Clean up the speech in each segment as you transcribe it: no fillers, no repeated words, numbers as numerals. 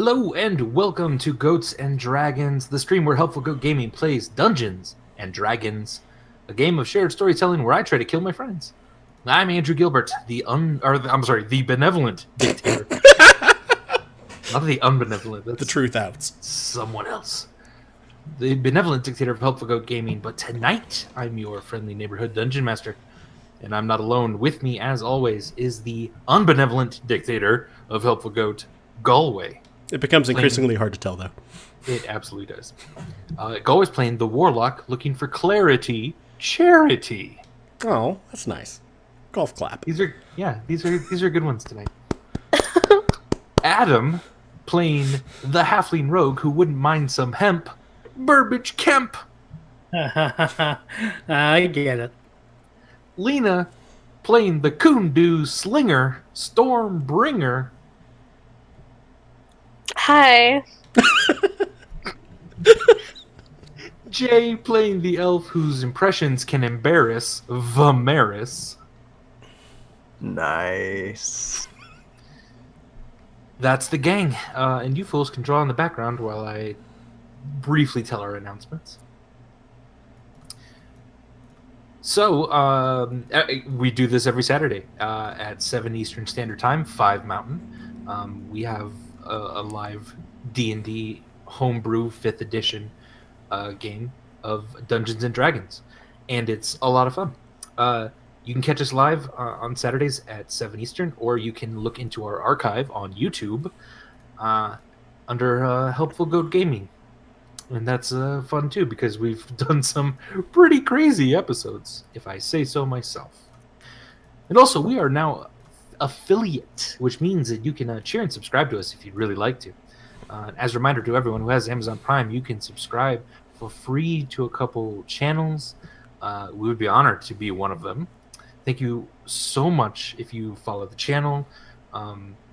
Hello and welcome to Goats and Dragons, the stream where Helpful Goat Gaming plays Dungeons and Dragons, a game of shared storytelling where I try to kill my friends. I'm Andrew Gilbert, the benevolent dictator. Not the unbenevolent. That's the truth outs. someone else. The benevolent dictator of Helpful Goat Gaming, but tonight I'm your friendly neighborhood dungeon master. And I'm not alone. With me, as always, is the unbenevolent dictator of Helpful Goat, Galway. It becomes increasingly hard to tell, though. It absolutely does. Galway's playing the warlock, looking for clarity, charity. Oh, that's nice. Golf clap. These are good ones tonight. Adam playing the halfling rogue who wouldn't mind some hemp, Burbage Kemp. I get it. Lena playing the Kundu slinger, Stormbringer. Hi. Jay playing the elf whose impressions can embarrass Vimeris. Nice. That's the gang, and you fools can draw in the background while I briefly tell our announcements. So, we do this every Saturday at 7 Eastern Standard Time, 5 Mountain. We have a live D&D homebrew 5th edition game of Dungeons & Dragons, and it's a lot of fun. You can catch us live on Saturdays at 7 Eastern, or you can look into our archive on YouTube under Helpful Goat Gaming. And that's fun too, because we've done some pretty crazy episodes, if I say so myself. And also, we are now affiliate, which means that you can cheer and subscribe to us if you'd really like to. As a reminder to everyone who has Amazon Prime, you can subscribe for free to a couple channels. We would be honored to be one of them. Thank you so much if you follow the channel.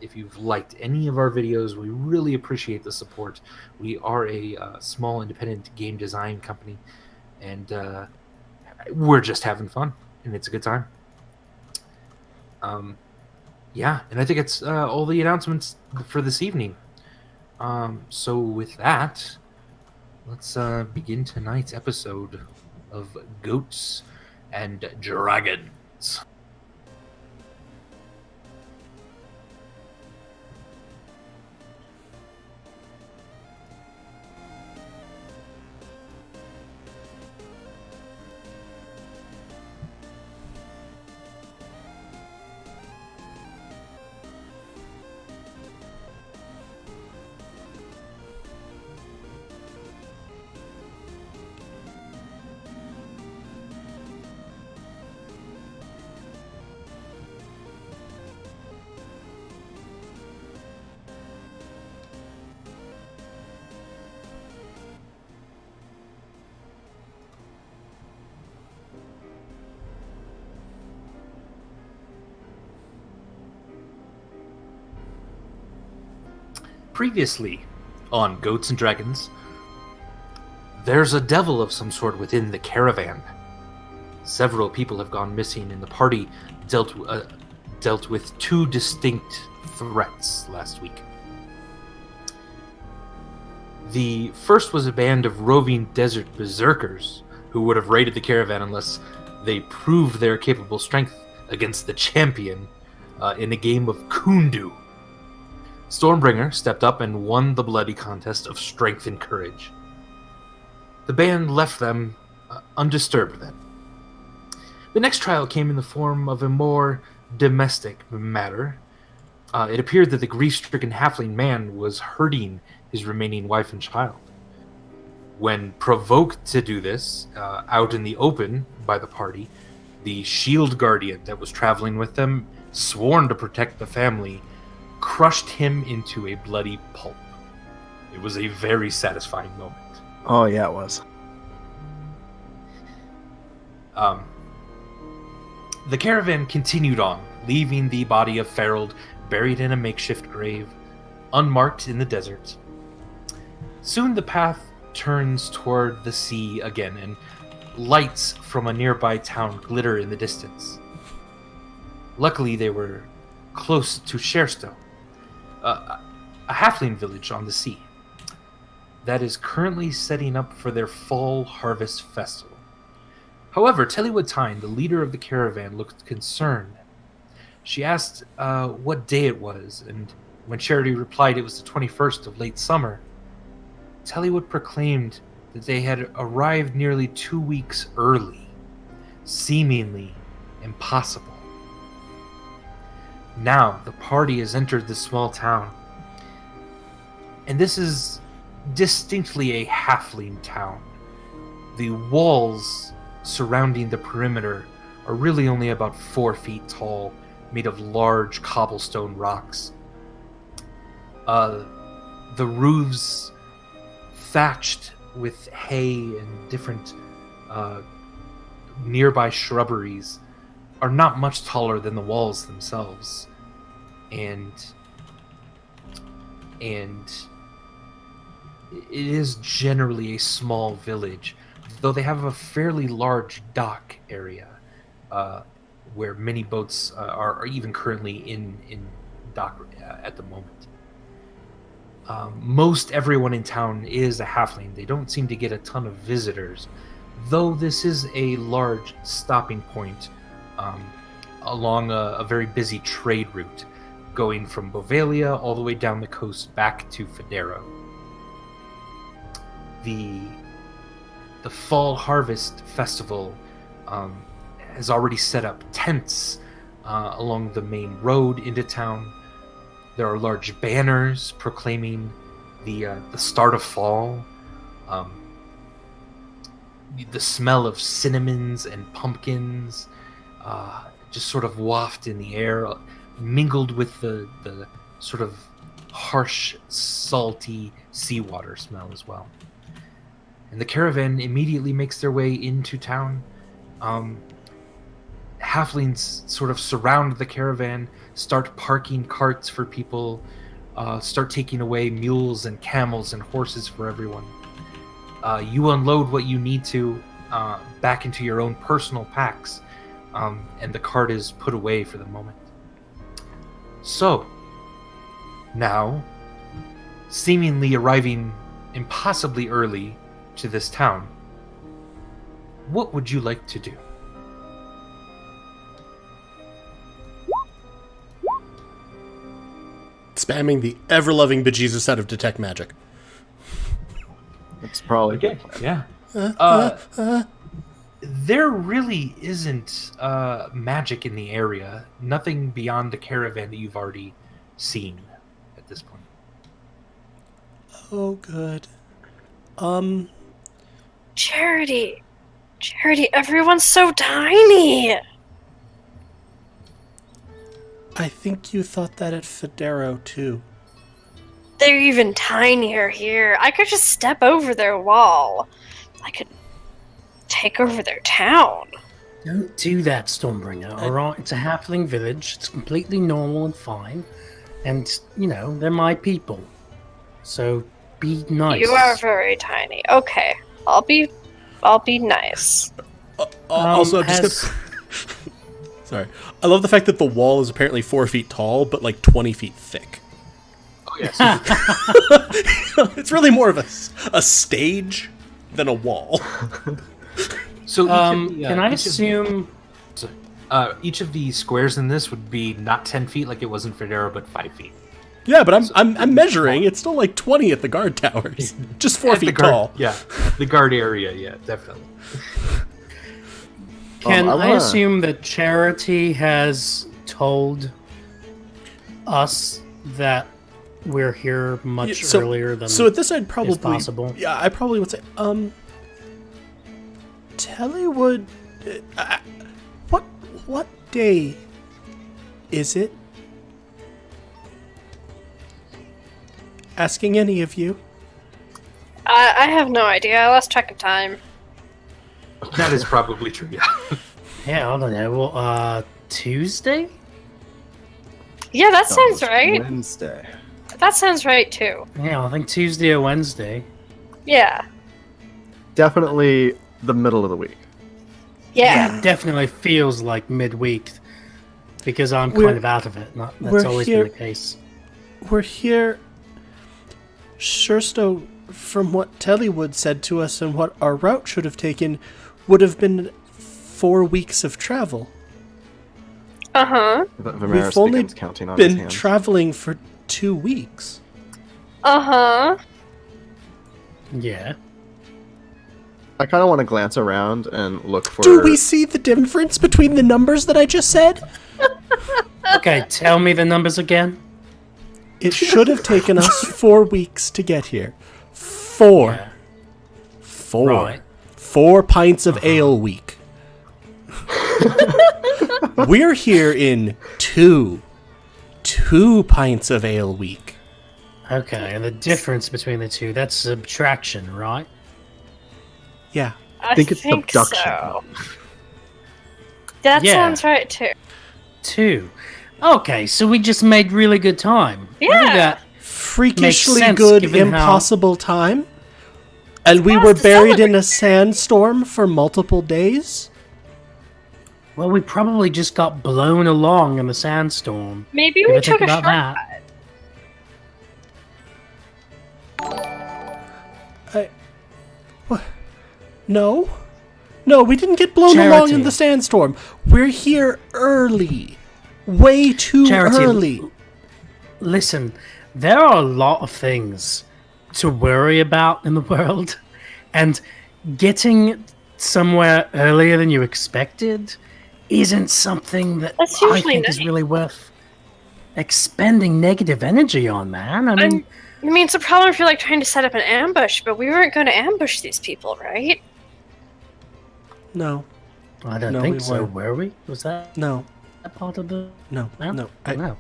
If you've liked any of our videos, we really appreciate the support. We are a small independent game design company, and we're just having fun, and it's a good time. Yeah, and I think it's all the announcements for this evening. So with that, let's begin tonight's episode of Goats and Dragons. Previously on Goats and Dragons, there's a devil of some sort within the caravan. Several people have gone missing, and the party dealt with two distinct threats last week. The first was a band of roving desert berserkers who would have raided the caravan unless they proved their capable strength against the champion in a game of Kundu. Stormbringer stepped up and won the bloody contest of strength and courage. The band left them undisturbed then. The next trial came in the form of a more domestic matter. It appeared that the grief-stricken halfling man was hurting his remaining wife and child. When provoked to do this, out in the open by the party, the shield guardian that was traveling with them, sworn to protect the family, crushed him into a bloody pulp. It was a very satisfying moment. Oh, yeah, it was. The caravan continued on, leaving the body of Ferald buried in a makeshift grave, unmarked in the desert. Soon the path turns toward the sea again, and lights from a nearby town glitter in the distance. Luckily, they were close to Shersto. a halfling village on the sea that is currently setting up for their fall harvest festival. However, Teliwatine, the leader of the caravan, looked concerned. She asked what day it was, and when Charity replied it was the 21st of late summer, Teliwat proclaimed that they had arrived nearly 2 weeks early, seemingly impossible. Now, the party has entered the small town, and this is distinctly a halfling town. The walls surrounding the perimeter are really only about 4 feet tall, made of large cobblestone rocks. The roofs thatched with hay and different nearby shrubberies are not much taller than the walls themselves, and it is generally a small village, though they have a fairly large dock area where many boats are even currently in dock at the moment. Most everyone in town is a halfling. They don't seem to get a ton of visitors, though this is a large stopping point along a very busy trade route going from Bovalia all the way down the coast back to Federo. The Fall Harvest Festival has already set up tents along the main road into town. There are large banners proclaiming the start of fall. The smell of cinnamons and pumpkins just sort of waft in the air, mingled with the sort of harsh, salty seawater smell as well. And the caravan immediately makes their way into town. Halflings sort of surround the caravan, start parking carts for people, start taking away mules and camels and horses for everyone. You unload what you need to back into your own personal packs, and the cart is put away for the moment. So, now, seemingly arriving impossibly early to this town, what would you like to do? Spamming the ever-loving bejesus out of Detect Magic. It's probably Okay, yeah. There really isn't magic in the area. Nothing beyond the caravan that you've already seen at this point. Oh, good. Charity, everyone's so tiny. I think you thought that at Federo, too. They're even tinier here. I could just step over their wall. I could take over their town. Don't do that, Stormbringer, alright? It's a halfling village. It's completely normal and fine. And, you know, they're my people. So, be nice. You are very tiny. Okay, I'll be nice. Also, I'm just gonna... Sorry. I love the fact that the wall is apparently 4 feet tall, but like 20 feet thick. Oh, yes. It's really more of a stage than a wall. So can I assume... each of the squares in this would be not 10 feet like it was in Federo, but 5 feet. Yeah, but I'm measuring. It's still like 20 at the guard towers. Just 4 feet tall. Yeah, the guard area, yeah, definitely. Can I assume that Charity has told us that we're here much earlier than So at this I'd probably... is possible? Yeah, I probably would say, Telly would... what day is it? Asking any of you. I have no idea. I lost track of time. That is probably true, yeah. Yeah, I don't know. Well, Tuesday? Yeah, that sounds right. Wednesday. That sounds right too. Yeah, I think Tuesday or Wednesday. Yeah. Definitely the middle of the week. Yeah. It definitely feels like midweek because I'm kind of out of it. That's we're always here- been the case. We're here Shersto, from what Tellywood said to us and what our route should have taken, would have been 4 weeks of travel. Uh-huh. Vimeris We've only begins counting on his been hands. traveling for 2 weeks. Uh-huh. Yeah. I kind of want to glance around and look for... Do we see the difference between the numbers that I just said? Okay, tell me the numbers again. It should have taken us 4 weeks to get here. 4. Yeah. 4. Right. 4 pints of ale week. We're here in 2. 2 pints of ale week. Okay, and the difference between the two, that's subtraction, right? Yeah. I think it's subduction. so. That Yeah. sounds right, too. 2. Okay, so we just made really good time. I think Yeah. that- Freakishly sense, good, given how- impossible time. And we Yes, were to buried in celebrate. a sandstorm for multiple days. well, we probably just got blown along in the sandstorm. Maybe You we ever think took a about shortcut. that? No. No, we didn't get blown along in Charity. the sandstorm. We're here early. Way too Charity, early. Listen, there are a lot of things to worry about in the world, and getting somewhere earlier than you expected isn't something that That's I usually think is nice. really worth expending negative energy on, man. I mean, I mean, it's a problem if you're like trying to set up an ambush, but we weren't going to ambush these people, right? No. I don't no, think we so. weren't. Were we? Was that No. part of the? No. No. I don't know.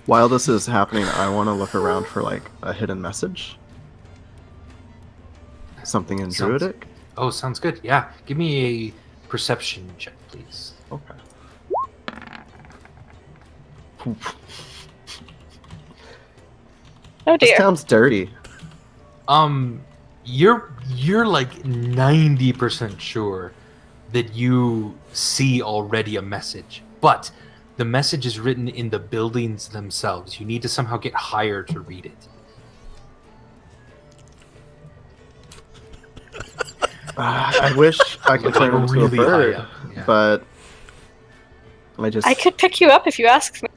While this is happening, I want to look around for, like, a hidden message. Something in Sounds- Druidic? Oh, sounds good. Yeah. Give me a perception check, please. Okay. Oh This dear. town's dirty. You're like 90% sure that you see already a message, but the message is written in the buildings themselves. You need to somehow get higher to read it. I wish I could turn into Really a high bird, up, yeah. but I just... I could pick you up if you asked me.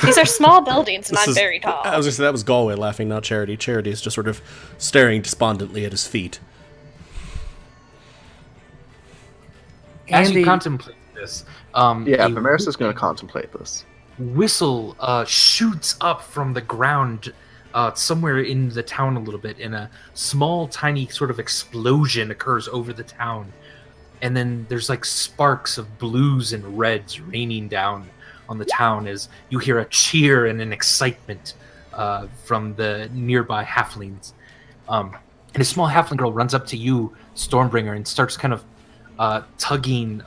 These are small buildings, and I'm very tall. I was gonna say that was Galway laughing, not Charity. Charity is just sort of staring despondently at his feet. As you Andy- contemplate this, Yeah, a Vimeris is going to contemplate this. whistle shoots up from the ground somewhere in the town a little bit, and a small, tiny sort of explosion occurs over the town. And then there's like sparks of blues and reds raining down on the town as you hear a cheer and an excitement from the nearby halflings. And a small halfling girl runs up to you, Stormbringer, and starts kind of tugging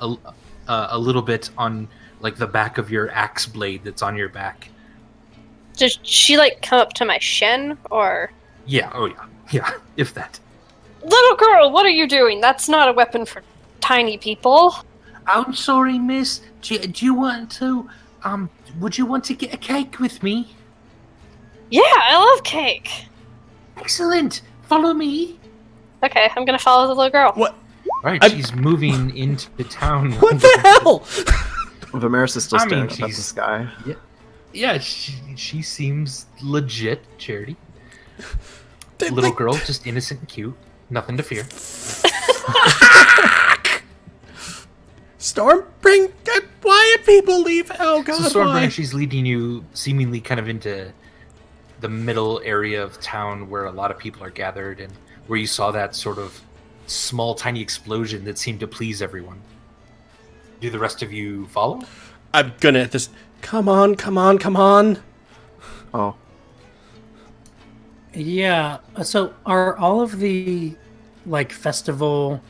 a little bit on like the back of your axe blade that's on your back. Does she like come up to my shin, or Yeah, oh yeah, if that. little girl? What are you doing? That's not a weapon for tiny people. I'm sorry, miss. Do you want to, would you want to get a cake with me? Yeah, I love cake. Excellent. Follow me. Okay, I'm gonna follow the little girl. What? Right, I'm- she's moving into the town. What the hell? Vimeris is still I mean, staring up at the she's- sky. Yeah, she seems legit, Charity. They- Little like- girl, just innocent and cute. Nothing to fear. Stormbringer? Why did people leave? Oh god, So why? Stormbringer, she's leading you seemingly kind of into the middle area of town where a lot of people are gathered and where you saw that sort of small, tiny explosion that seemed to please everyone. Do the rest of you follow? I'm gonna this. Come on, come on, come on. Oh, Yeah. So are all of the like festival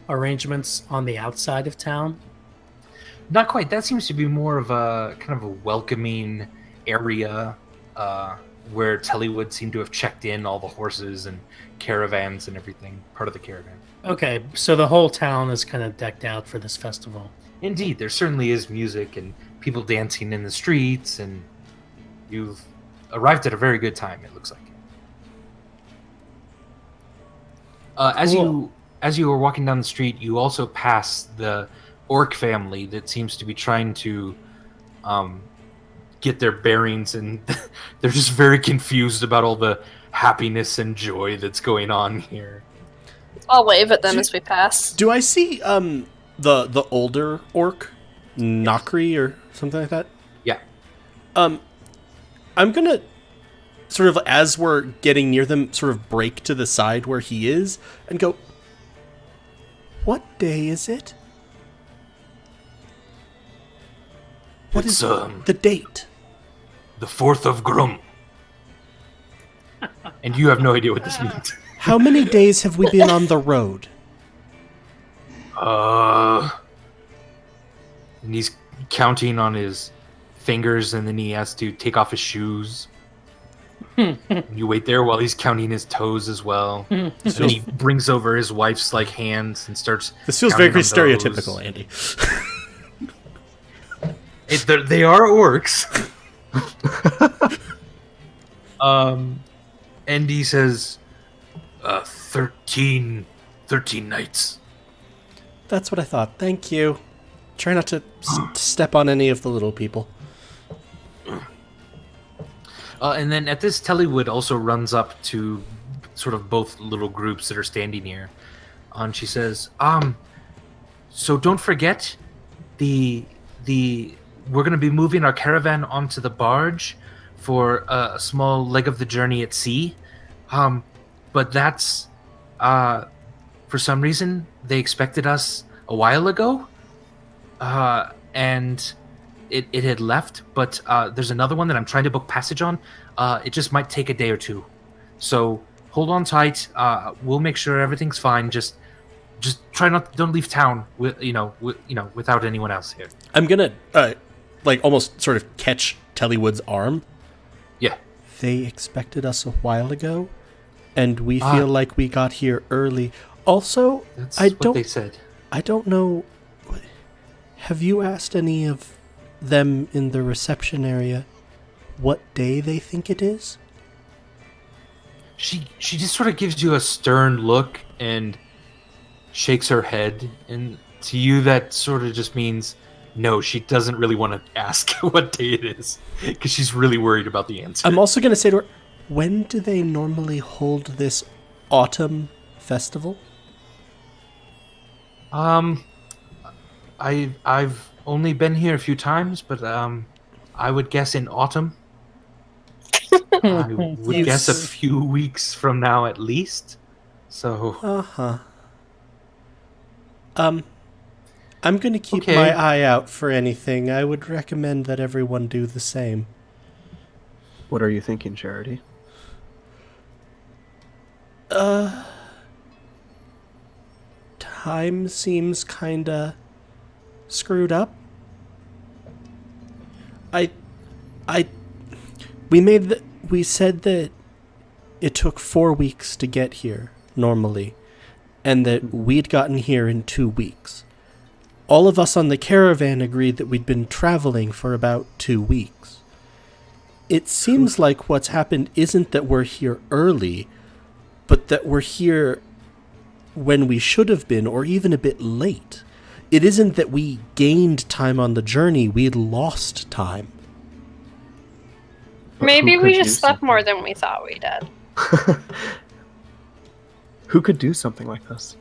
arrangements on the outside of town? Not quite. That seems to be more of a kind of a welcoming area where Tellywood seemed to have checked in all the horses and caravans and everything, part of the caravan. Okay, so the whole town is kind of decked out for this festival. Indeed, there certainly is music and people dancing in the streets, and you've arrived at a very good time. It looks like. Cool. As you were walking down the street, you also pass the orc family that seems to be trying to get their bearings, and they're just very confused about all the happiness and joy that's going on here. I'll wave at them as we pass. Do I see the older orc, Nokri or something like that? Yeah. I'm gonna sort of, as we're getting near them, sort of break to the side where he is and go, "What day is it? What It's, is the date?" The 4th of Grum. And you have no idea what this means. How many days have we been on the road? And he's counting on his fingers, and then he has to take off his shoes. You wait there while he's counting his toes as well. And he brings over his wife's like hands and starts. This feels counting very on stereotypical, those. Andy. They are orcs. And he says, 13 nights. That's what I thought. Thank you. Try not to step on any of the little people. And then at this, Tellywood also runs up to sort of both little groups that are standing here. And she says, so don't forget, we're going to be moving our caravan onto the barge for a small leg of the journey at sea. But that's, for some reason, they expected us a while ago. And it had left, but there's another one that I'm trying to book passage on. It just might take a day or two. So hold on tight. We'll make sure everything's fine. Just don't leave town without anyone else here. I'm gonna almost sort of catch Tellywood's arm. Yeah. They expected us a while ago, and we feel like we got here early. Also, That's I what don't they said. I don't know. Have you asked any of them in the reception area what day they think it is? She just sort of gives you a stern look and shakes her head, and to you that sort of just means no, she doesn't really want to ask what day it is because she's really worried about the answer. I'm also going to say to her, when do they normally hold this autumn festival? I've only been here a few times, but I would guess in autumn. I would guess a few weeks from now at least. So I'm going to keep my eye out for anything. I would recommend that everyone do the same. What are you thinking, Charity? Time seems kinda screwed up. We said that it took 4 weeks to get here normally, and that we'd gotten here in 2 weeks. All of us on the caravan agreed that we'd been traveling for about 2 weeks. It seems like what's happened isn't that we're here early, but that we're here when we should have been, or even a bit late. It isn't that we gained time on the journey, we'd lost time. Maybe Who we could just do slept something? more than we thought we did. Who could do something like this?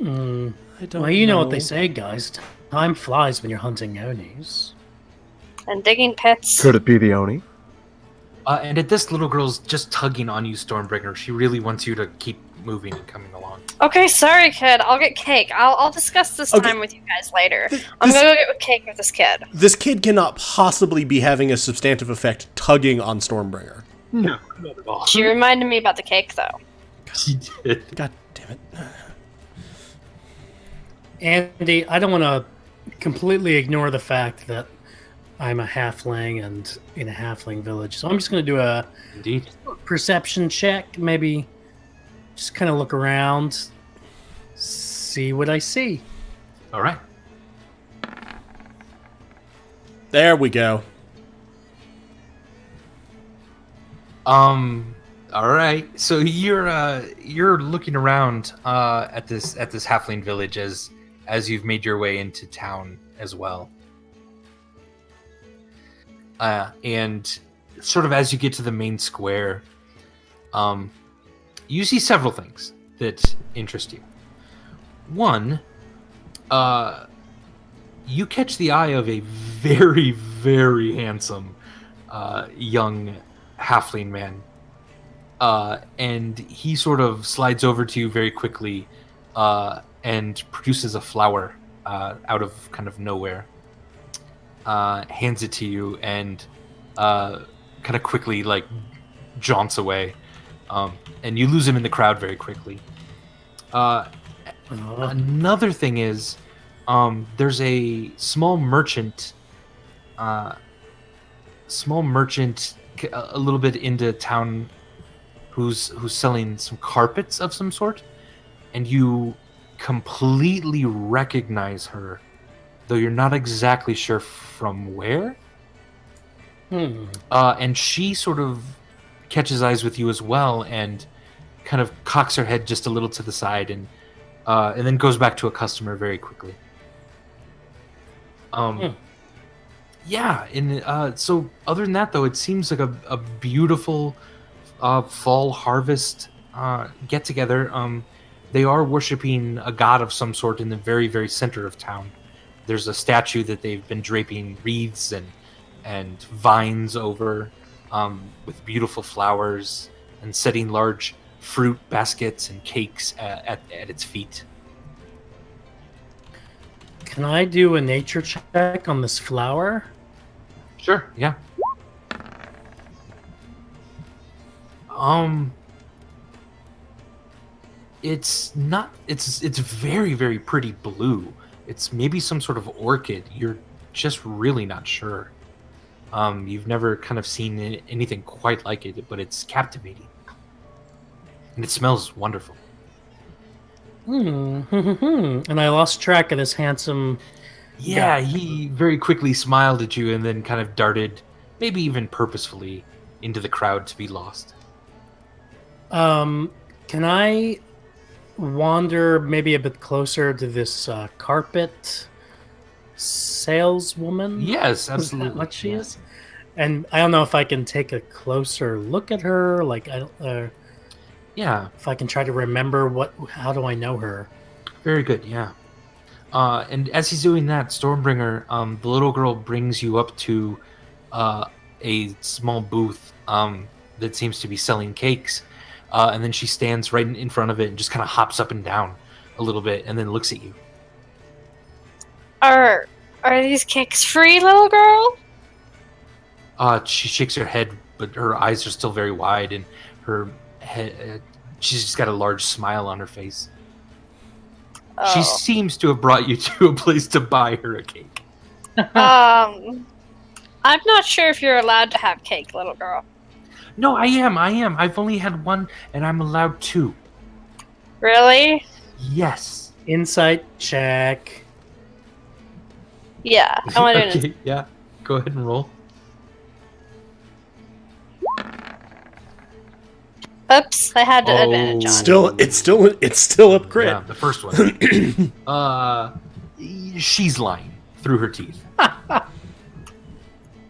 I don't Well, you know what they say, guys. Time flies when you're hunting Onis. And digging pits. Could it be the Oni? and at this, little girl's just tugging on you, Stormbringer. She really wants you to keep moving and coming along. Okay, sorry, kid. I'll get cake. I'll discuss this time with you guys later. I'm gonna go get cake with this kid. This kid cannot possibly be having a substantive effect tugging on Stormbringer. No, not at all. She reminded me about the cake, though. She did. God damn it. Andy, I don't want to completely ignore the fact that I'm a halfling and in a halfling village, so I'm just going to do a Indeed. perception check. Maybe just kind of look around, see what I see. All right. There we go. All right. So you're looking around at this halfling village as you've made your way into town as well. And sort of as you get to the main square, you see several things that interest you. One, you catch the eye of a very, very handsome young halfling man. And he sort of slides over to you very quickly and produces a flower out of kind of nowhere. Hands it to you and kind of quickly like jaunts away. And you lose him in the crowd very quickly. Another thing is there's a small merchant a little bit into town who's selling some carpets of some sort, and you completely recognize her, though you're not exactly sure from where. And she sort of catches eyes with you as well and kind of cocks her head just a little to the side and then goes back to a customer very quickly. Yeah, and so other than that, though, it seems like a beautiful fall harvest get-together. They are worshiping a god of some sort in the very, very center of town. There's a statue that they've been draping wreaths and vines over with beautiful flowers and setting large fruit baskets and cakes at its feet. Can I do a nature check on this flower? Sure, yeah. It's not. It's very, very pretty blue. It's maybe some sort of orchid. You're just really not sure. You've never kind of seen anything quite like it, but it's captivating, and it smells wonderful. And I lost track of this handsome. Yeah, he very quickly smiled at you and then kind of darted, maybe even purposefully, into the crowd to be lost. Can I wander maybe a bit closer to this carpet saleswoman? Yes, absolutely. Is that what she is? And I don't know if I can take a closer look at her. Like, Yeah. If I can try to remember how do I know her? Very good, yeah. And as he's doing that, Stormbringer, the little girl brings you up to a small booth that seems to be selling cakes. And then she stands right in front of it and just kind of hops up and down a little bit and then looks at you. Are these cakes free, little girl? She shakes her head, but her eyes are still very wide, and her head, she's just got a large smile on her face. Oh. She seems to have brought you to a place to buy her a cake. I'm not sure if you're allowed to have cake, little girl. No, I am. I've only had one, and I'm allowed 2. Really? Yes. Insight check. Yeah, I want to. Okay, yeah. Go ahead and roll. Oops, I had advantage on. It's still a crit. Yeah, the first one. She's lying through her teeth.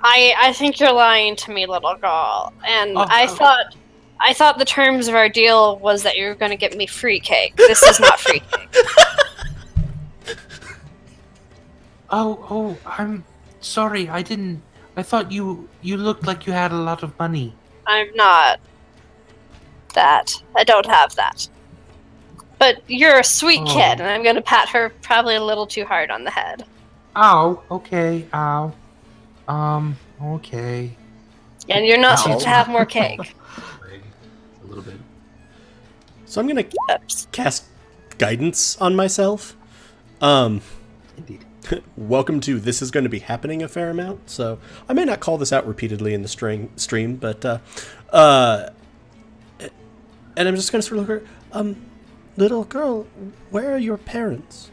I think you're lying to me, little girl. And Oh, I thought the terms of our deal was that you were going to get me free cake. This is not free cake. Oh, I'm sorry. I thought you looked like you had a lot of money. I'm not that. I don't have that. But you're a sweet kid, and I'm going to pat her probably a little too hard on the head. Ow. Okay. Ow. Okay. And you're not supposed to have more cake. A little bit. So I'm gonna Oops. cast guidance on myself. Indeed. Welcome to This Is Going to Be Happening a fair amount. So I may not call this out repeatedly in the stream, but and I'm just going to sort of look at her. Little girl, where are your parents?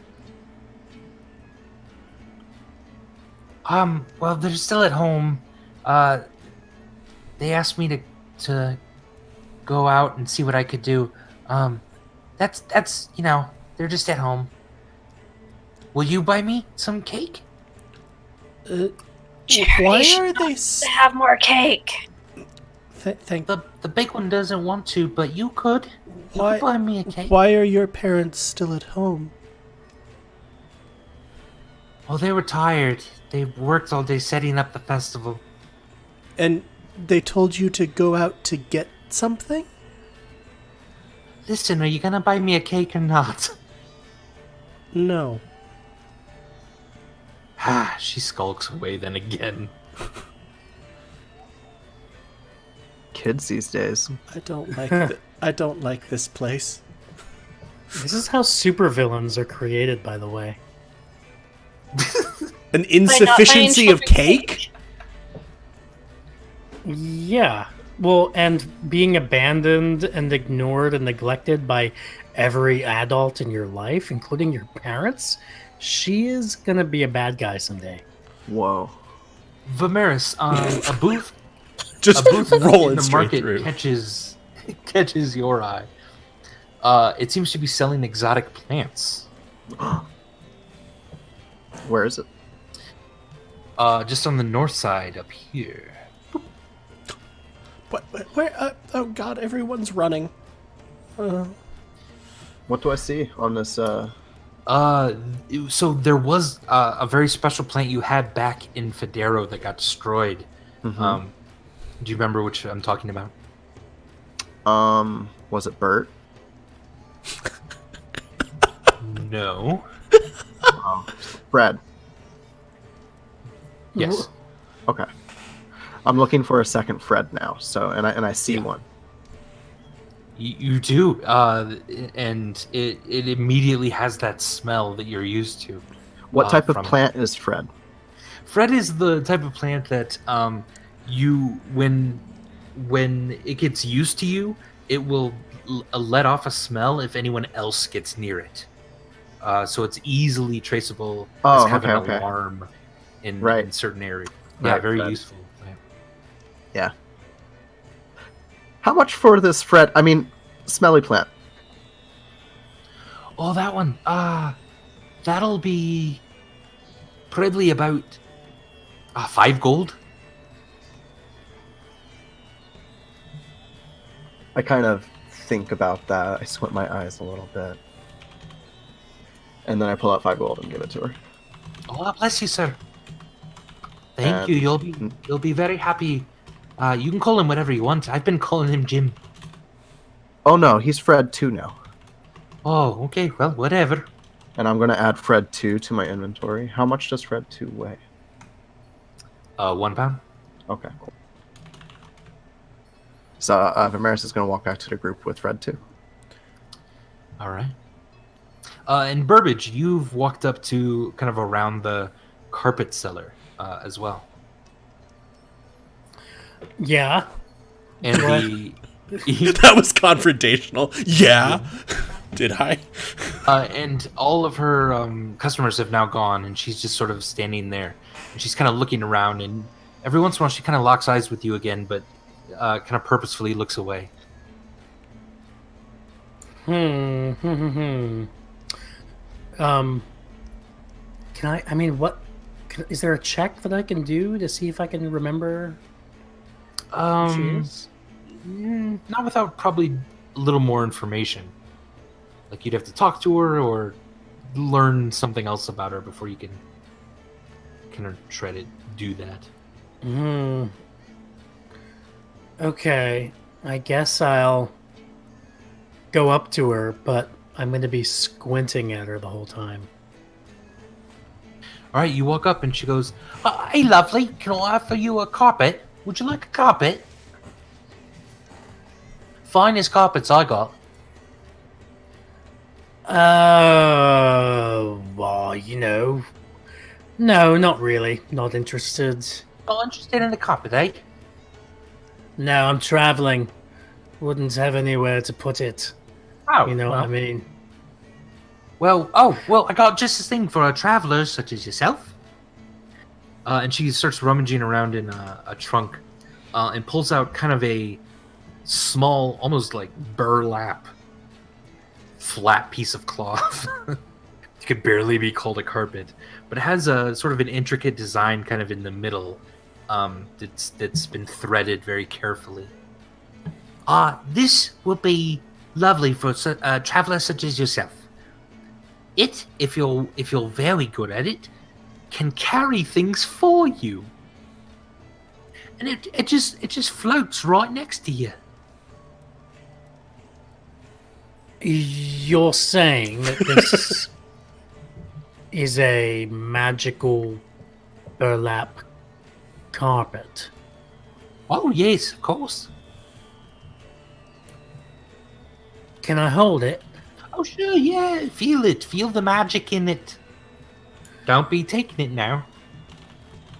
Well, they're still at home. They asked me to to go out and see what I could do. That's they're just at home. Will you buy me some cake? Jerry, Why you are they? should have more cake. Thank. The big one doesn't want to, but you could. You Why? could buy me a cake. Why are your parents still at home? Oh, they were tired. They worked all day setting up the festival. And they told you to go out to get something? Listen, are you gonna buy me a cake or not? No. Ah, she skulks away then again. Kids these days. I don't like. I don't like this place. This is how supervillains are created, by the way. An insufficiency of cake? Yeah. Well, and being abandoned and ignored and neglected by every adult in your life, including your parents, she is gonna be a bad guy someday. Whoa. Vimeris, a booth Just a booth rolling in the straight market through. catches your eye. It seems to be selling exotic plants. Where is it? Just on the north side up here. What? Where? Oh God! Everyone's running. What do I see on this? So there was a very special plant you had back in Federo that got destroyed. Mhm. Do you remember which I'm talking about? Was it Bert? No. Fred. Yes. Okay. I'm looking for a second Fred now. So, and I see one. You do, and it immediately has that smell that you're used to. What type of from- plant is Fred? Fred is the type of plant that you when it gets used to you, it will let off a smell if anyone else gets near it. So it's easily traceable Oh, as kind of an okay. alarm in Right. certain areas. Yeah, Right, very Fred. useful plant. Yeah. How much for this Fred? I mean, smelly plant. Oh, that one. That'll be probably about 5 gold. I kind of think about that. I squint my eyes a little bit. And then I pull out 5 gold and give it to her. Oh, bless you, sir. Thank And- you. You'll be very happy. You can call him whatever you want. I've been calling him Jim. Oh no, he's Fred 2 now. Oh, okay. Well, whatever. And I'm going to add Fred 2 to my inventory. How much does Fred 2 weigh? 1 pound. Okay, cool. So Vimeris is going to walk back to the group with Fred 2. All right. And Burbage, you've walked up to kind of around the carpet cellar as well. Yeah. And That was confrontational. Yeah. Did I? and all of her customers have now gone, and she's just sort of standing there, and she's kind of looking around, and every once in a while she kind of locks eyes with you again, but kind of purposefully looks away. Can I mean, is there a check that I can do to see if I can remember who she is? Not without probably a little more information. Like you'd have to talk to her or learn something else about her before you can kind of try to do that. Okay, I guess I'll go up to her, but I'm going to be squinting at her the whole time. All right, you walk up and she goes, "Hey, lovely, can I offer you a carpet? Would you like a carpet? Finest carpets I got." Well, no, not really. Not interested. Not interested in the carpet, eh? No, I'm traveling. Wouldn't have anywhere to put it. Oh, You know well, what I mean? Well, I got just this thing for travelers such as yourself. And she starts rummaging around in a trunk and pulls out kind of a small, almost like burlap, flat piece of cloth. It could barely be called a carpet, but it has a sort of an intricate design kind of in the middle. That's been threaded very carefully. This would be lovely for a traveler such as yourself. It, if you're very good at it, can carry things for you, and it just floats right next to you. You're saying that this is a magical burlap carpet? Oh yes, of course. Can I hold it? Oh sure, yeah. Feel it. Feel the magic in it. Don't be taking it now.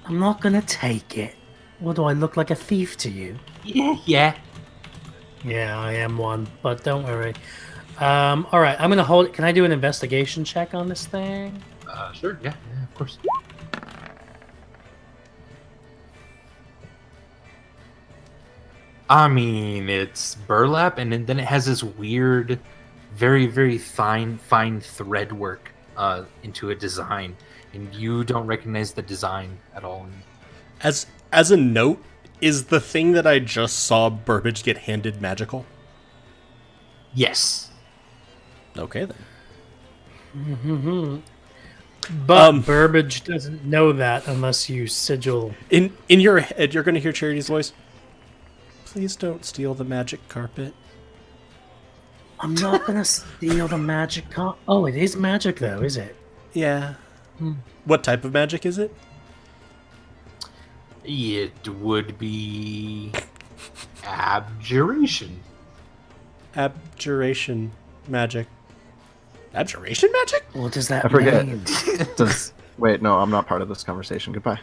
I'm not gonna take it. What, do I look like a thief to you? Yeah. Yeah, I am one, but don't worry. Alright, I'm gonna hold it. Can I do an investigation check on this thing? Sure. Yeah, of course. I mean, it's burlap, and then it has this weird, very, very fine thread work into a design, and you don't recognize the design at all. As a note, is the thing that I just saw Burbage get handed magical? Yes. Okay then. But Burbage doesn't know that unless you sigil. In your head, you're going to hear Charity's voice. Please don't steal the magic carpet. I'm not gonna steal the magic carpet. Oh, it is magic though, is it? Yeah. What type of magic is it? It would be abjuration. Abjuration magic. Abjuration magic? What does that I forget. mean? Wait, no, I'm not part of this conversation. Goodbye.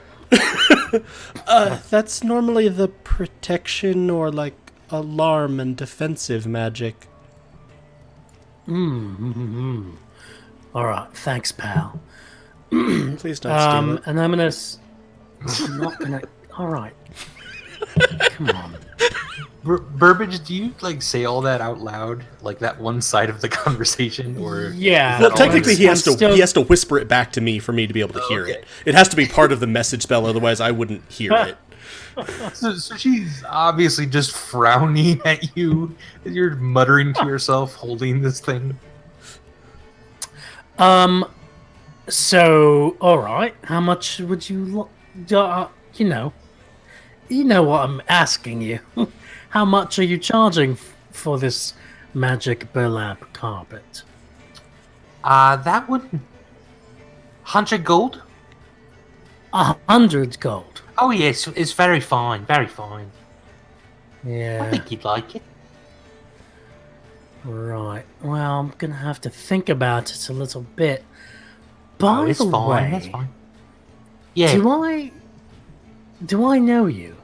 That's normally the protection or like alarm and defensive magic. Alright, thanks, pal. Please don't steal it. And I'm not gonna. Alright. Come on. Burbage, do you like say all that out loud, like that one side of the conversation, or Yeah. Well, technically, he has still- to whisper it back to me for me to be able to hear it. It has to be part of the message spell, otherwise I wouldn't hear it. So she's obviously just frowning at you as you're muttering to yourself, holding this thing. So, alright. How much would you you know what I'm asking you. How much are you charging for this magic burlap carpet? That would 100 gold. 100 gold. Oh yes, it's very fine, very fine. I Yeah. think you'd like it. Right. Well, I'm gonna have to think about it a little bit. By It's the fine, way, that's fine. Yeah. do I know you?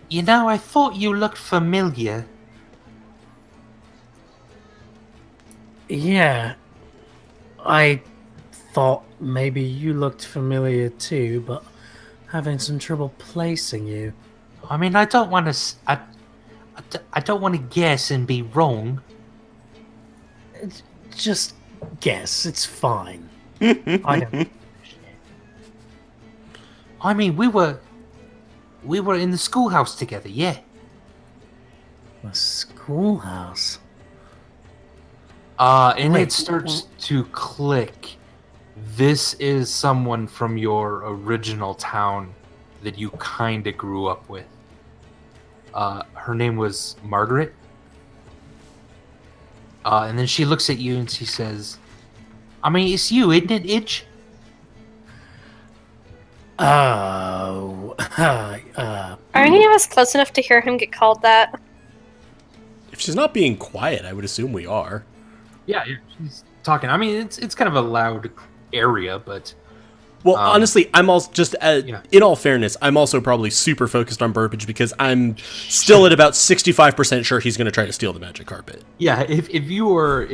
You know, I thought you looked familiar. Yeah. I thought maybe you looked familiar too, but having some trouble placing you. I mean, I don't want to. I don't want to guess and be wrong. Just guess. It's fine. I don't. I mean, we were in the schoolhouse together, yeah. A schoolhouse. And Wait, it starts to click. This is someone from your original town that you kind of grew up with. Her name was Margaret. And then she looks at you and she says, I mean, it's you, isn't it, Itch? Oh. Are any of us close enough to hear him get called that? If she's not being quiet, I would assume we are. Yeah, she's talking. I mean, it's kind of a loud area, but Well, honestly, I'm also just, yeah. in all fairness, I'm also probably super focused on Burbage because I'm still at about 65% sure he's going to try to steal the magic carpet. yeah, if your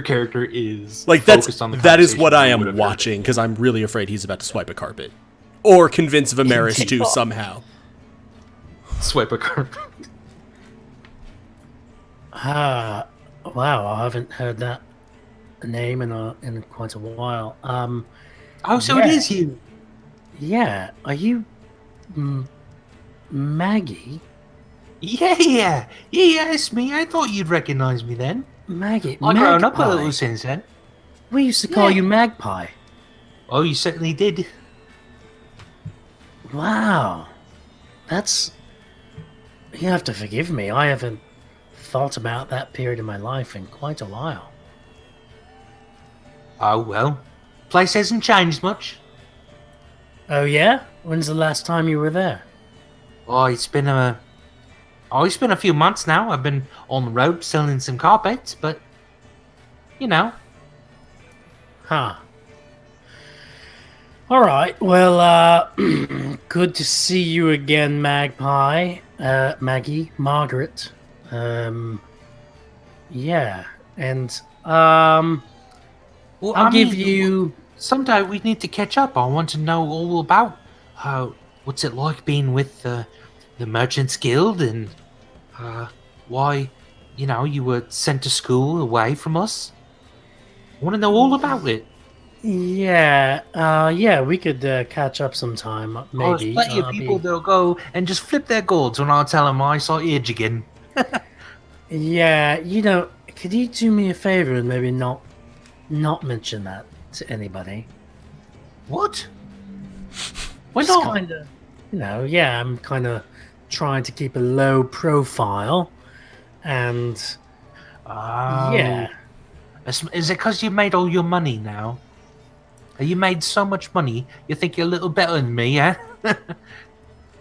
character is Like, focused on the that is what conversation, I you am would have heard watching it. because I'm really afraid he's about to swipe a carpet. Or convince Vimeris to somehow. Swipe a carpet. Wow, I haven't heard that name in quite a while. Oh, so Yeah. it is you. Yeah, are you Maggie? Yeah, it's me. I thought you'd recognize me then. Maggie, I've grown up a Magpie. little since then. We used to call Yeah. you Magpie. Oh, you certainly did. Wow, that's. You have to forgive me. I haven't thought about that period of my life in quite a while. Oh, well. Place hasn't changed much. Oh yeah? When's the last time you were there? Oh, it's been a few months now. I've been on the road selling some carpets, but you know. Huh. All right. Well, good to see you again, Magpie. Maggie, Margaret. Yeah, and Well, I'll give you. Someday we need to catch up. I want to know all about what's it like being with the Merchants Guild and why, you were sent to school away from us. I want to know all about it. Yeah, we could catch up sometime, maybe. There's plenty of people that'll go and just flip their gourds when I tell them I saw Edge again. Yeah, could you do me a favor and maybe not mention that to anybody? What? Why Just not? kind of, I'm kind of trying to keep a low profile, and yeah. Is it because you made all your money now? You made so much money, you think you're a little better than me, yeah?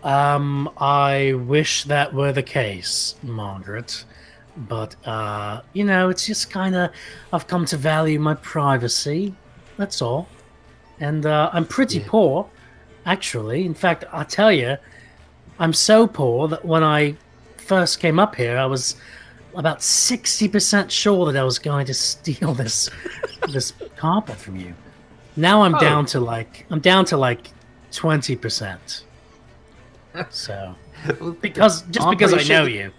I wish that were the case, Margaret. But, it's just kind of, I've come to value my privacy. That's all. And I'm pretty poor, actually. In fact, I'll tell you, I'm so poor that when I first came up here, I was about 60% sure that I was going to steal this carpet from you. Now I'm down to like 20%. So because I know you.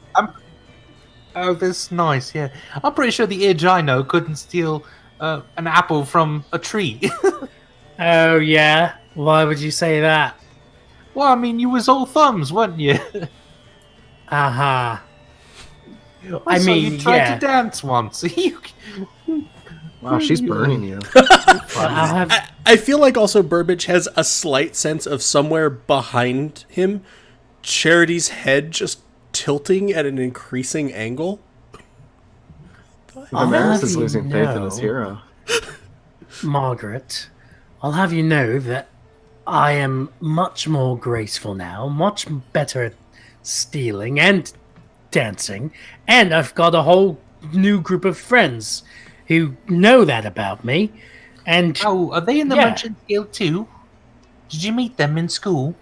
Oh, that's nice. Yeah, I'm pretty sure the Edge I know couldn't steal an apple from a tree. Oh yeah, why would you say that? Well, I mean, you was all thumbs, weren't you? Aha. I mean, you tried to dance once. Wow, she's burning you. I feel like also Burbage has a slight sense of somewhere behind him, Charity's head just tilting at an increasing angle. Damaris is losing faith in his hero. Margaret, I'll have you know that I am much more graceful now, much better at stealing and dancing, and I've got a whole new group of friends who know that about me. And are they in the Merchant Guild too? Did you meet them in school?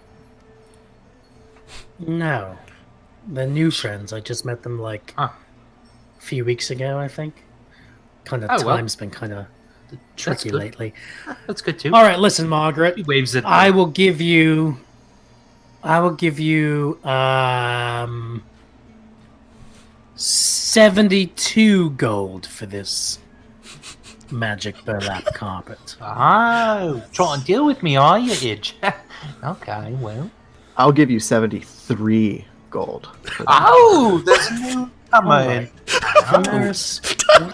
No, they're new friends. I just met them like a few weeks ago, I think. Kind of time's been kind of tricky lately. That's good too. All right, listen, Margaret. He waves it. I will give you 72 gold for this magic burlap carpet. Oh, trying to deal with me, are you, Edge? Okay, well. I'll give you 73 gold. Oh, there's a new comer in. Damaris,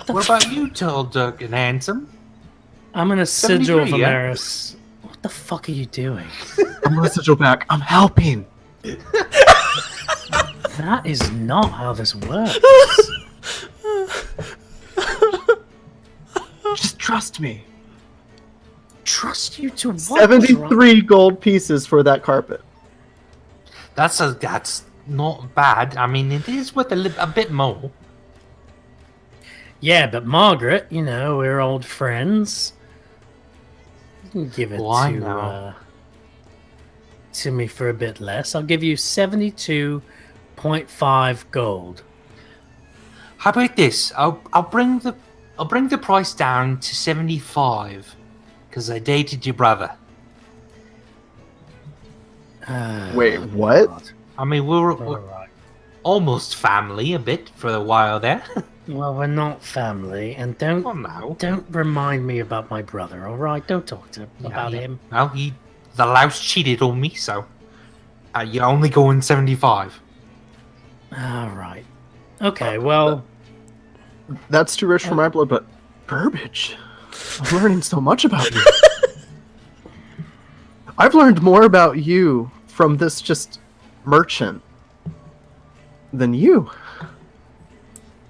What about you, tall, dark, and handsome? I'm gonna sigil 73, yeah? Damaris. What the fuck are you doing? I'm gonna sigil back. I'm helping. That is not how this works. Just trust me. Trust you to what? 73 gold pieces for that carpet. That's not bad. I mean, it is worth a bit more. Yeah, but Margaret, we're old friends. You can give it to me for a bit less. I'll give you 72.5 gold. How about this? I'll bring the price down to 75 because I dated your brother. Wait, what? I mean, we're Alright. almost family a bit for a while there. Well, we're not family, and Well, no. don't remind me about my brother, alright? Don't talk about Yeah. him. Well, the louse cheated on me, so you're only going 75. Alright. Okay, well, That's too rich for my blood, but Burbage, I'm learning so much about you. I've learned more about you from this just merchant than you.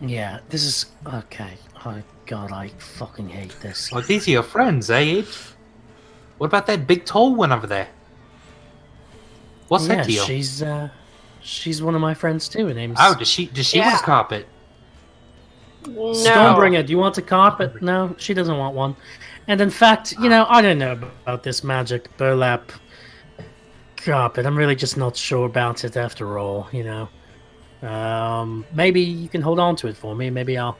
yeah, this is okay. Oh god, I fucking hate this. Well, these are your friends, eh, Ed? What about that big tall one over there? What's yeah, that deal? she's one of my friends too. Her name's Oh, does she Yeah. want a carpet? No. Stormbringer. Do you want a carpet? No, she doesn't want one. And in fact, you know, I don't know about this magic burlap carpet. I'm really just not sure about it after all, you know. Maybe you can hold on to it for me. Maybe I'll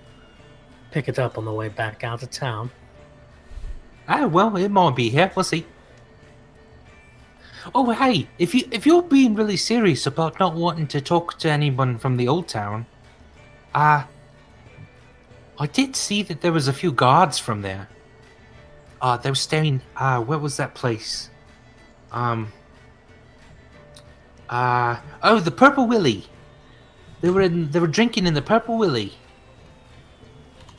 pick it up on the way back out of town. Ah, well, it might be here. We'll see. Oh, hey, if you're being really serious about not wanting to talk to anyone from the old town, I did see that there was a few guards from there. They were staying. Where was that place? Oh, the Purple Willy. They were drinking in the Purple Willy.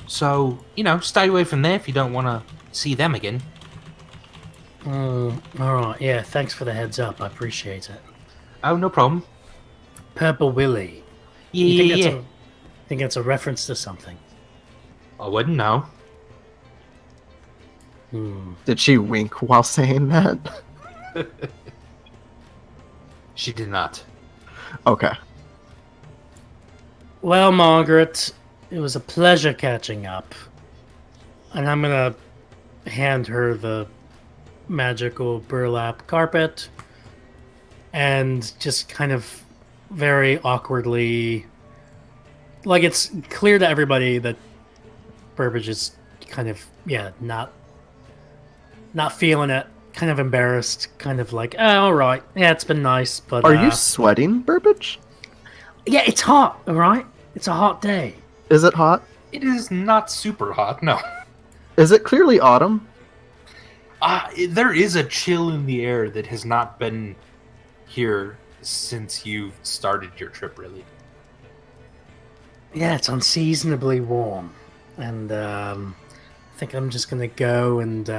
So, you know, stay away from there if you don't want to see them again. Alright, yeah, thanks for the heads up. I appreciate it. Oh, no problem. Purple Willy. Yeah. Think that's a reference to something? I wouldn't know. Did she wink while saying that? She did not. Okay. Well, Margaret, it was a pleasure catching up. And I'm gonna hand her the magical burlap carpet and just kind of very awkwardly, like, it's clear to everybody that Burbage is kind of, yeah, not feeling it, kind of embarrassed, kind of like, oh, all right, yeah, it's been nice, but Are you sweating, Burbage? yeah, it's hot, all right, it's a hot day. Is it hot? It is not super hot, no. Is it clearly autumn? There is a chill in the air that has not been here since you started your trip, really. Yeah, it's unseasonably warm, and I think I'm just gonna go and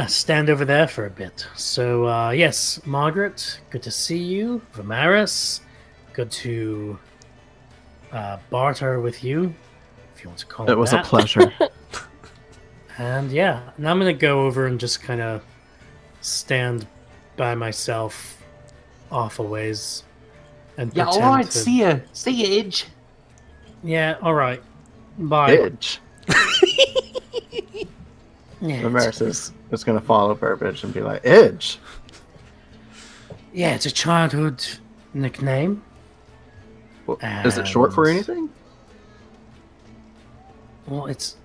stand over there for a bit. So yes, Margaret, good to see you. Vimaris, good to barter with you, if you want to call it It was that. a pleasure. And yeah, and I'm gonna go over and just kind of stand by myself off a ways and Yeah, pretend alright, to... see ya, Edge. Yeah, all right. Bye. Bitch. Yeah, Damaris is going to follow Burbage and be like, Edge. yeah, it's a childhood nickname. Well, is it short for And- anything? Well, it's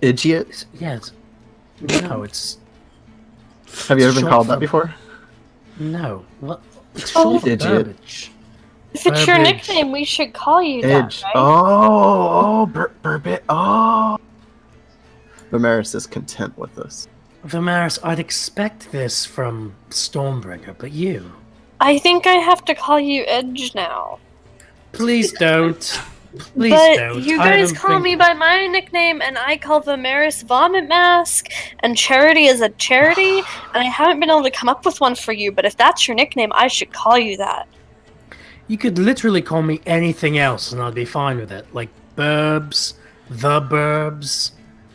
Idiot? no, it's Have you ever been short called for- that before? no. What? It's Oh. short for Idiot. Burbage. If it's your Burbage. nickname, we should call you Edge. that, right? Oh, Burbage. Oh. Damaris is content with this. Vimaris, I'd expect this from Stormbringer, but you, I think I have to call you Edge now. please don't. Please but don't. you I guys don't call think- me by my nickname, and I call Vimaris Vomit Mask, and Charity is a charity, and I haven't been able to come up with one for you, but if that's your nickname, I should call you that. You could literally call me anything else, and I'd be fine with it. Like Burbs, the Burbs.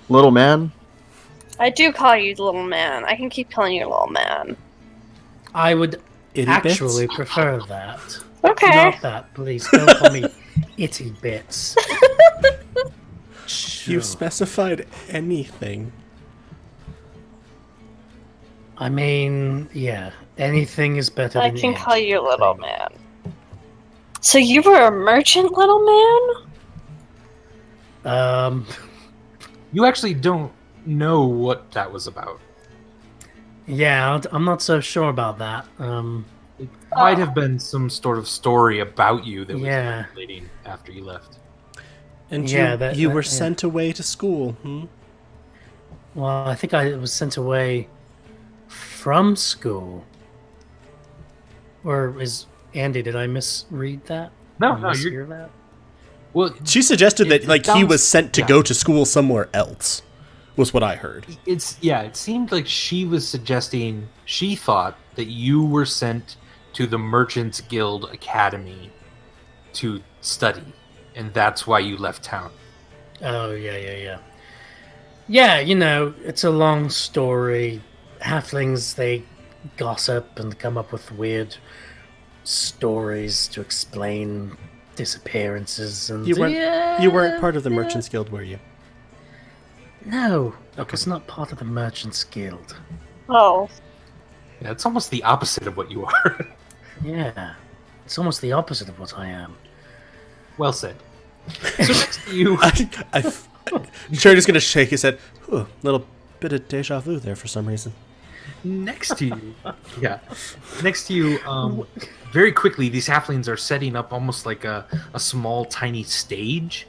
Little man? I do call you Little Man. I can keep calling you Little Man. I would Itty actually bits? prefer that. Okay. Not that, please. Don't call me Itty Bits. You've specified anything. I mean, yeah, anything is better I than can Itty. call you Little Man. So you were a merchant, Little Man? You actually don't know what that was about. Yeah, I'm not so sure about that. might have been some sort of story about you that was Yeah. circulating after you left. And Yeah, you were yeah. sent away to school. Well, I think I was sent away from school. Or is Andy? Did I misread that? No, Or no, mishear you're. that? Well, She suggested that It he sounds- was sent to yeah. go to school somewhere else, was what I heard. it seemed like she was suggesting she thought that you were sent to the Merchants Guild Academy to study, and that's why you left town. Oh, yeah. Yeah, it's a long story. Halflings, they gossip and come up with weird stories to explain disappearances. And You weren't part of the Merchants Guild, were you? No, I Okay. was not part of the Merchants Guild. Oh. Yeah, it's almost the opposite of what you are. Yeah, it's almost the opposite of what I am. Well said. So next to you, Charity's going to shake his head. A little bit of deja vu there for some reason. next to you, very quickly, these halflings are setting up almost like a small, tiny stage.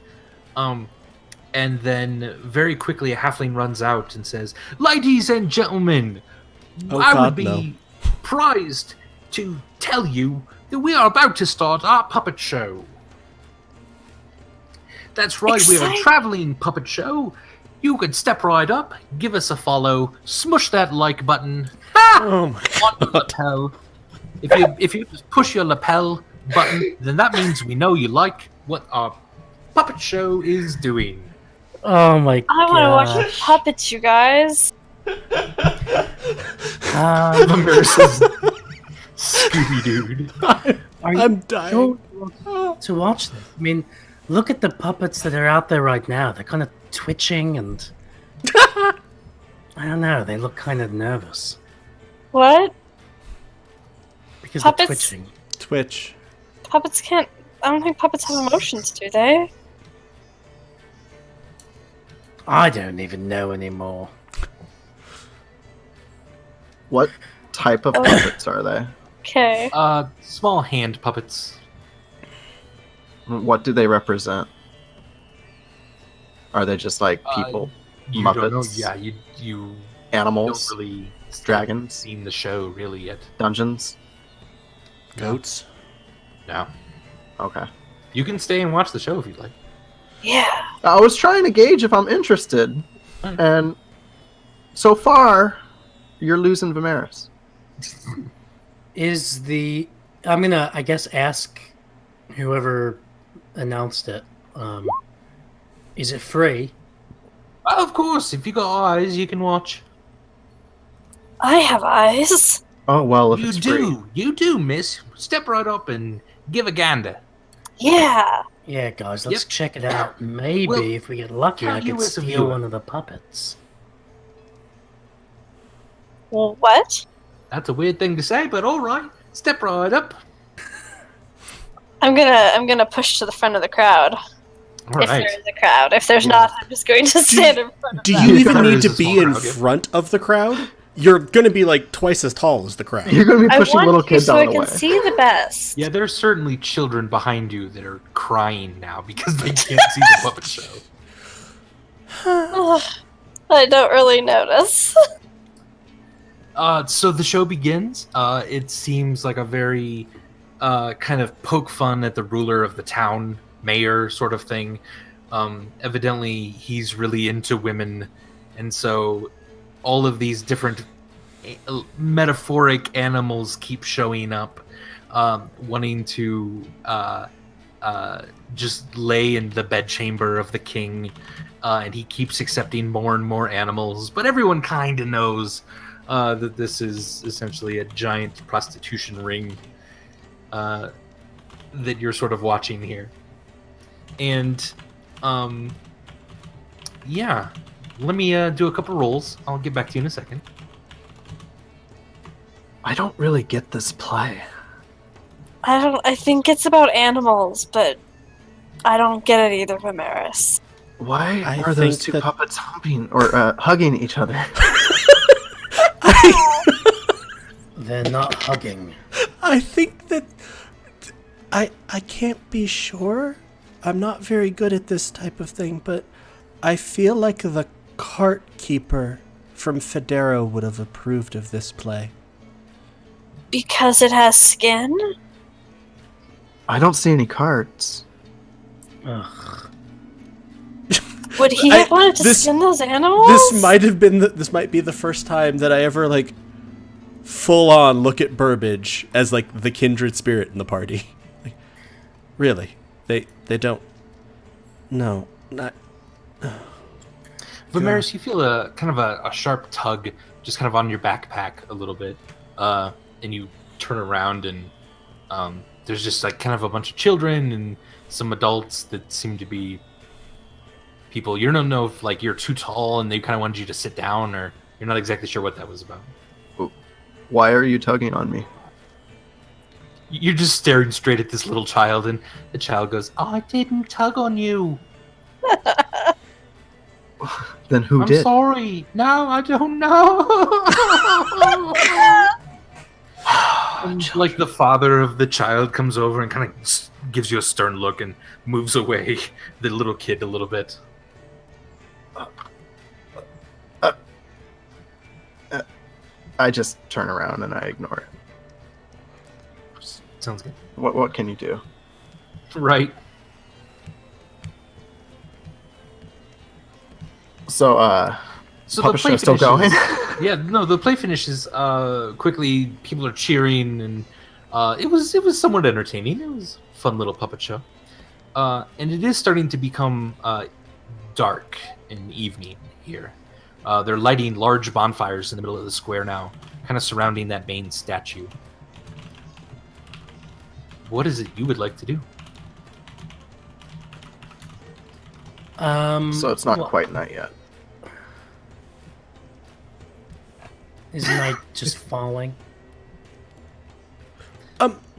And then very quickly, a halfling runs out and says, "Ladies and gentlemen, Oh, I God, would be prized to tell you that we are about to start our puppet show. That's right, we are a Exciting. traveling puppet show. You can step right up, give us a follow, smush that like button Oh my on your lapel. If you just push your lapel button, then that means we know you like what our puppet show is doing." Oh my I want to watch puppets, you guys. Versus Scooby Dude. Are you I'm dying. sure to watch this? I mean, look at the puppets that are out there right now. They're kind of twitching and I don't know. They look kind of nervous What? because Puppets? they're twitching. Twitch. Puppets can't. I don't think puppets have emotions, do they? I don't even know anymore. What type of puppets are they? Okay. Small hand puppets. What do they represent? Are they just like people, You don't know. Muppets? Yeah, you animals, don't really dragons, seen the show really yet. dungeons? Goats. No. Okay. You can stay and watch the show if you'd like. Yeah. I was trying to gauge if I'm interested, and so far, you're losing Vimeris. I'm gonna, I guess, ask whoever announced it. Is it free? Of course, if you got eyes, you can watch. I have eyes. Oh well, if You it's do, free. you do, miss. Step right up and give a gander. Yeah. Yeah, guys, let's Yep. check it out. Maybe Well, if we get lucky, I count you could as a steal viewer. one of the puppets. Well, what? That's a weird thing to say, but all right. Step right up. I'm gonna push to the front of the crowd. All if right. there is a crowd. If there's not, I'm just going to stand in front of Do them. you even There need is to a be small in crowd, yeah. front of the crowd? You're going to be like twice as tall as the crowd. You're going to be I pushing want little to kids so out I of the can way. see the best. Yeah, there's certainly children behind you that are crying now because they can't see the puppet show. Ugh, I don't really notice. So the show begins. It seems like a very kind of poke fun at the ruler of the town, mayor sort of thing. Evidently, he's really into women, and so all of these different metaphoric animals keep showing up, wanting to just lay in the bedchamber of the king, and he keeps accepting more and more animals. But everyone kind of knows that this is essentially a giant prostitution ring that you're sort of watching here. And yeah, let me do a couple rolls. I'll get back to you in a second. I don't really get this play. I think it's about animals, but I don't get it either, Vimeris. Why I are those think two that- puppets humping or hugging each other? They're not hugging. I think that I can't be sure. I'm not very good at this type of thing, but I feel like the cart keeper from Federo would have approved of this play. Because it has skin? I don't see any carts. Ugh. Would he have wanted to skin those animals? This might be the first time that I ever like full on look at Burbage as like the kindred spirit in the party. Like, really, they don't. No, not. Vimeris, you feel a kind of a sharp tug just kind of on your backpack a little bit, and you turn around and there's just like kind of a bunch of children and some adults that seem to be people. You don't know if like you're too tall and they kind of wanted you to sit down, or you're not exactly sure what that was about. Why are you tugging on me? You're just staring straight at this little child, and the child goes, "I didn't tug on you. Then who I'm did? sorry. No, I don't know." And, like the father of the child comes over and kind of gives you a stern look and moves away the little kid a little bit. I just turn around and I ignore it. Sounds good. What can you do? Right. So the play show's still going? Yeah, no, the play finishes quickly. People are cheering, and it was somewhat entertaining. It was a fun little puppet show, and it is starting to become dark and evening here. They're lighting large bonfires in the middle of the square now, kind of surrounding that main statue. What is it you would like to do? So it's not quite night yet. Is night just falling?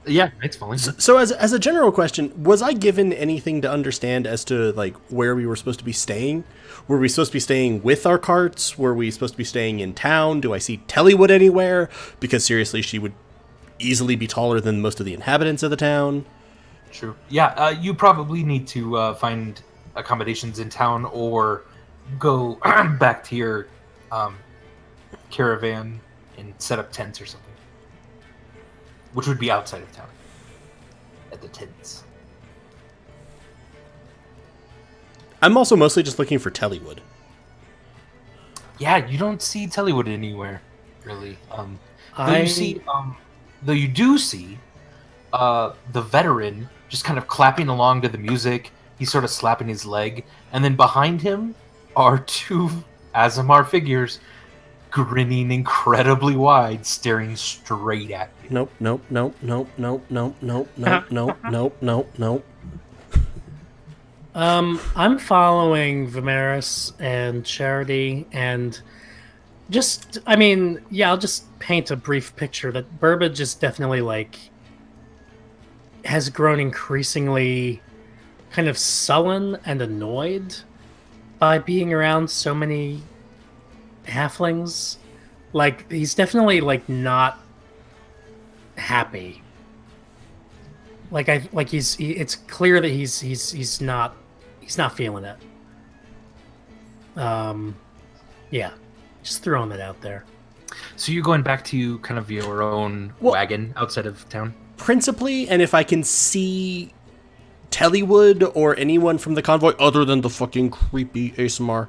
Yeah, night's falling. So as a general question, was I given anything to understand as to like where we were supposed to be staying? Were we supposed to be staying with our carts? Were we supposed to be staying in town? Do I see Tellywood anywhere? Because seriously, she would easily be taller than most of the inhabitants of the town. True. Yeah, you probably need to find accommodations in town or go back to your caravan and set up tents or something. Which would be outside of town. At the tents. I'm also mostly just looking for Tellywood. Yeah, you don't see Tellywood anywhere, really. Though you do see the veteran just kind of clapping along to the music. He's sort of slapping his leg. And then behind him are two Azamar figures grinning incredibly wide, staring straight at you. Nope. I'm following Vimeris and Charity, and I'll just paint a brief picture that Burbage is definitely like has grown increasingly kind of sullen and annoyed by being around so many halflings. Like he's definitely like not happy. It's clear that he's not feeling it. Yeah, just throwing it out there. So you're going back to kind of your own wagon outside of town? Principally, and if I can see Tellywood or anyone from the convoy other than the fucking creepy ASMR,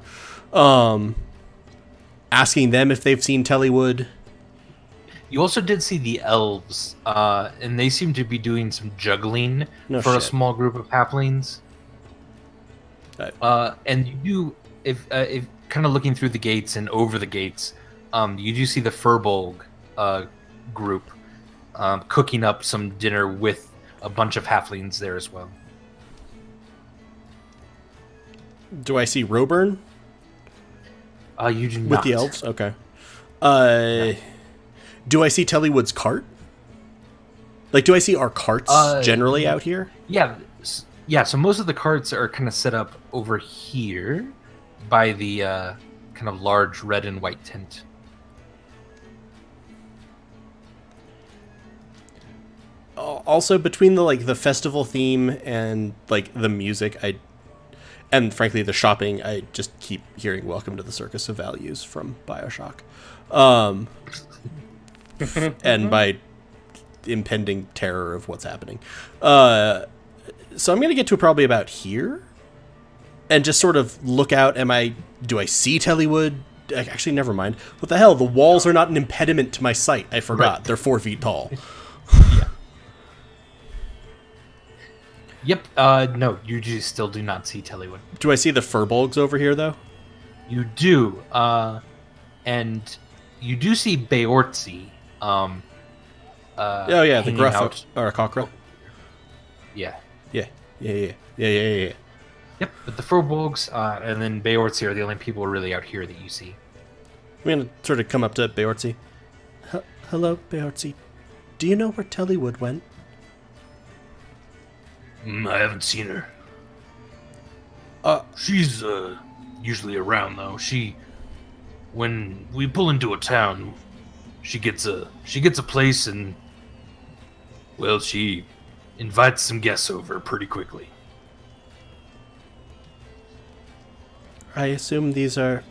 asking them if they've seen Tellywood. You also did see the elves, and they seem to be doing some juggling a small group of halflings. And you do, if kind of looking through the gates and over the gates, you do see the Furbolg group cooking up some dinner with a bunch of halflings there as well. Do I see Roburn? You do not. With the elves? Okay. No. Do I see Tellywood's cart? Like, do I see our carts generally out here? Yeah. So most of the carts are kind of set up over here by the kind of large red and white tent. Also, between the festival theme and the music, and frankly the shopping, I just keep hearing "Welcome to the Circus of Values" from BioShock, and my impending terror of what's happening. So I'm gonna get to probably about here, and just sort of look out. Do I see Tellywood? Actually, never mind. What the hell? The walls are not an impediment to my sight. I forgot. Right. They're 4 feet tall. Yeah. Yep. No, you just still do not see Tellywood. Do I see the furbolgs over here, though? You do. And you do see Beortzi. Oh, yeah, the gruff or Cockra. Yeah. Yeah. Yep, but the furbolgs and then Beortzi are the only people really out here that you see. I'm going to sort of come up to Beortzi. Hello, Beortzi. Do you know where Tellywood went? I haven't seen her. She's usually around, though. When we pull into a town, she gets a place and, well, she invites some guests over pretty quickly. I assume these are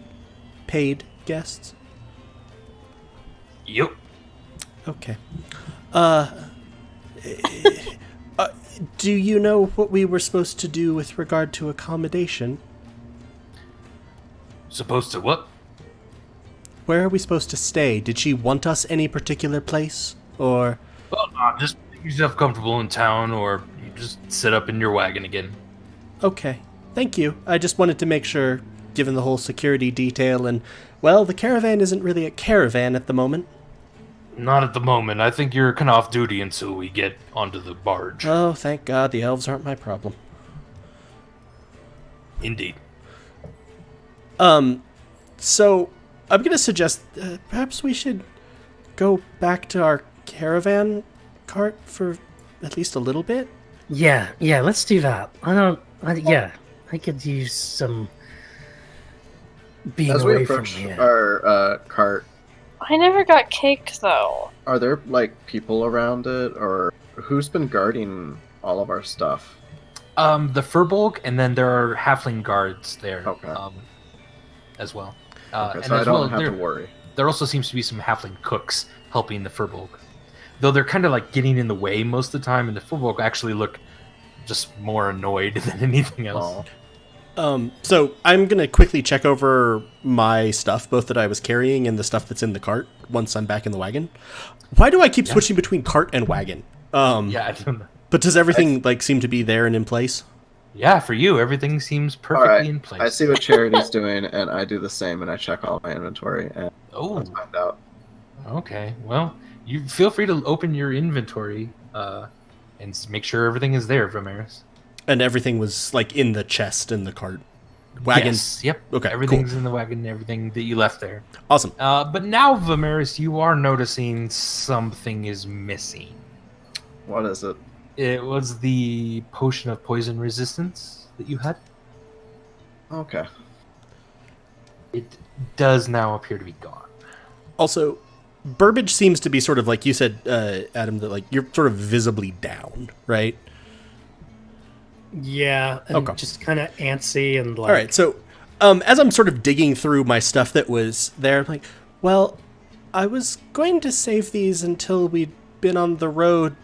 paid guests? Yep. Okay. Do you know what we were supposed to do with regard to accommodation? Supposed to what? Where are we supposed to stay? Did she want us any particular place? Or... Well, just make yourself comfortable in town, or you just sit up in your wagon again. Okay. Thank you. I just wanted to make sure, given the whole security detail, and, well, the caravan isn't really a caravan at the moment. Not at the moment. I think you're kind of off duty until we get onto the barge. Oh, thank God, the elves aren't my problem. Indeed. So, I'm going to suggest perhaps we should go back to our caravan cart for at least a little bit? Yeah, let's do that. I could use some being As we away from approach here. our cart, I never got cake, though. are there, people around it, or who's been guarding all of our stuff? The Furbolg, and then there are halfling guards there. Okay. As well. Okay, and so I as don't well, have to worry. There also seems to be some halfling cooks helping the Furbolg. Though they're kind of getting in the way most of the time, and the Furbolg actually look just more annoyed than anything else. So I'm going to quickly check over my stuff, both that I was carrying and the stuff that's in the cart, once I'm back in the wagon. Why do I keep switching between cart and wagon? I don't know. But does everything seem to be there and in place? Yeah, for you, everything seems perfectly in place. I see what Charity's doing, and I do the same, and I check all my inventory, and let's find out. Okay, well, you feel free to open your inventory and make sure everything is there, Vimeris. And everything was in the chest in the cart. Wagon. Yes, yep. Okay, everything's in the wagon, everything that you left there. Awesome. But now, Vimeris, you are noticing something is missing. What is it? It was the potion of poison resistance that you had. Okay. It does now appear to be gone. Also, Burbage seems to be sort of like you said, Adam, that you're sort of visibly down, right? Yeah, and just kind of antsy and All right, so as I'm sort of digging through my stuff that was there, I'm like, well, I was going to save these until we'd been on the road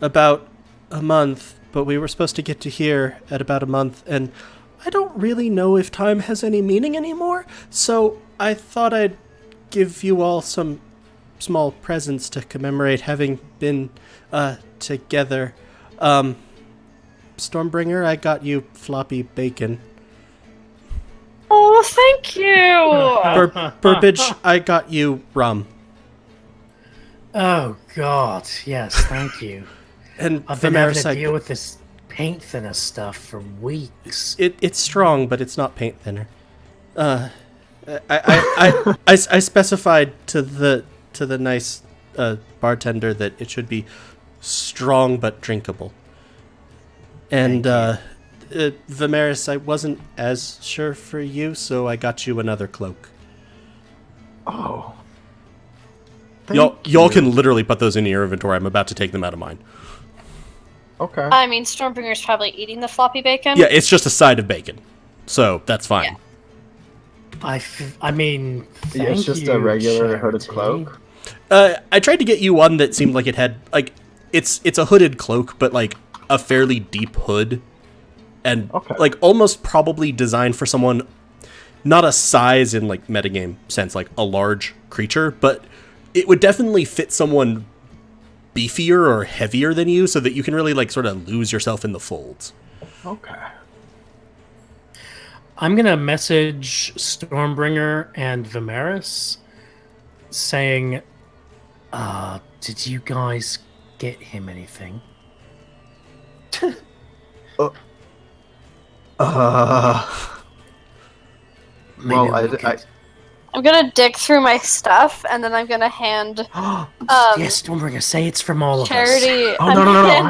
about a month, but we were supposed to get to here at about a month, and I don't really know if time has any meaning anymore, so I thought I'd give you all some small presents to commemorate having been together. Stormbringer, I got you floppy bacon. Oh, thank you! Burbage, I got you rum. Oh, God, yes, thank you. And I've been having to deal with this paint thinner stuff for weeks. It's strong, but it's not paint thinner. I specified to the nice bartender that it should be strong but drinkable. And Vimeris, I wasn't as sure for you, so I got you another cloak. Oh. Y'all can literally put those in your inventory. I'm about to take them out of mine. Okay. I mean, Stormbringer's probably eating the floppy bacon. Yeah, it's just a side of bacon, so that's fine. Yeah. I mean, thank It's just you, a regular hooded Charity. cloak. I tried to get you one that seemed like it had like it's a hooded cloak, but like a fairly deep hood, and like almost probably designed for someone, not a size in like metagame sense, like a large creature, but it would definitely fit someone beefier or heavier than you, so that you can really like sort of lose yourself in the folds. Okay. I'm gonna message Stormbringer and Vimeris saying, did you guys get him anything? Well, I'm gonna dig through my stuff, and then I'm gonna hand Yes, Stormbringer, say it's from all of us. Charity. Oh, no, I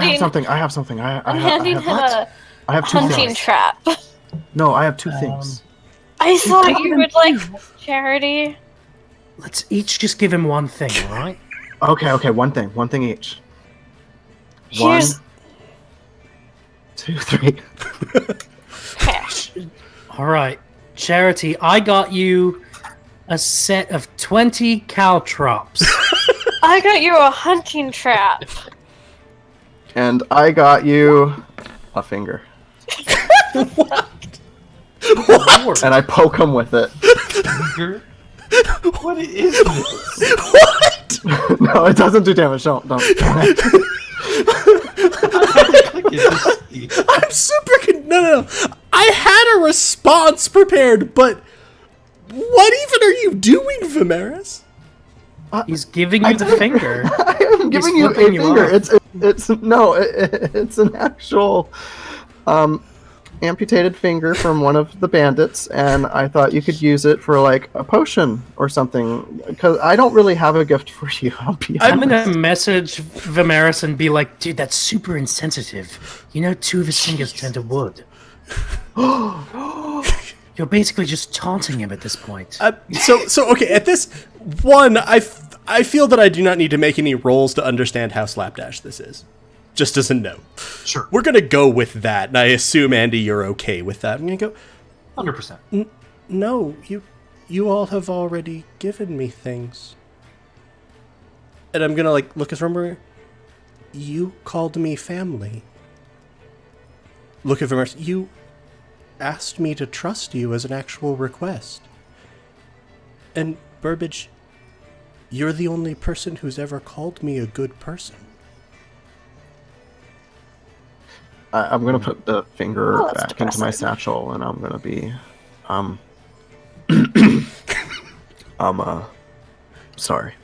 have something. I'm handing him a I have two hunting things. trap. No, I have two things. I thought you would like Charity. Let's each just give him one thing, alright? Okay, one thing each. Here's 1, 2, 3. cash. Alright, Charity, I got you a set of 20 caltrops. I got you a hunting trap. And I got you a finger. What? And I poke him with it. Finger? What is this? What? No, it doesn't do damage. Don't. I'm super no. I had a response prepared, but what even are you doing, Vimeris? He's giving you the finger. I am giving you a flipping you finger. off. It's an actual amputated finger from one of the bandits, and I thought you could use it for like a potion or something, because I don't really have a gift for you. I'm gonna message Vimeris and be like, dude, that's super insensitive. You know, 2 of his fingers turn to wood. You're basically just taunting him at this point. So okay. At this one, I feel that I do not need to make any rolls to understand how slapdash this is. Just as a note. Sure. We're gonna go with that, and I assume Andy, you're okay with that. I'm gonna go. 100%. No, you all have already given me things. And I'm gonna like look at Rumber. You called me family. Look at Vimeris. You asked me to trust you as an actual request. And Burbage, you're the only person who's ever called me a good person. I'm gonna put the finger Oh, that's back into my depressing. satchel, and I'm gonna be sorry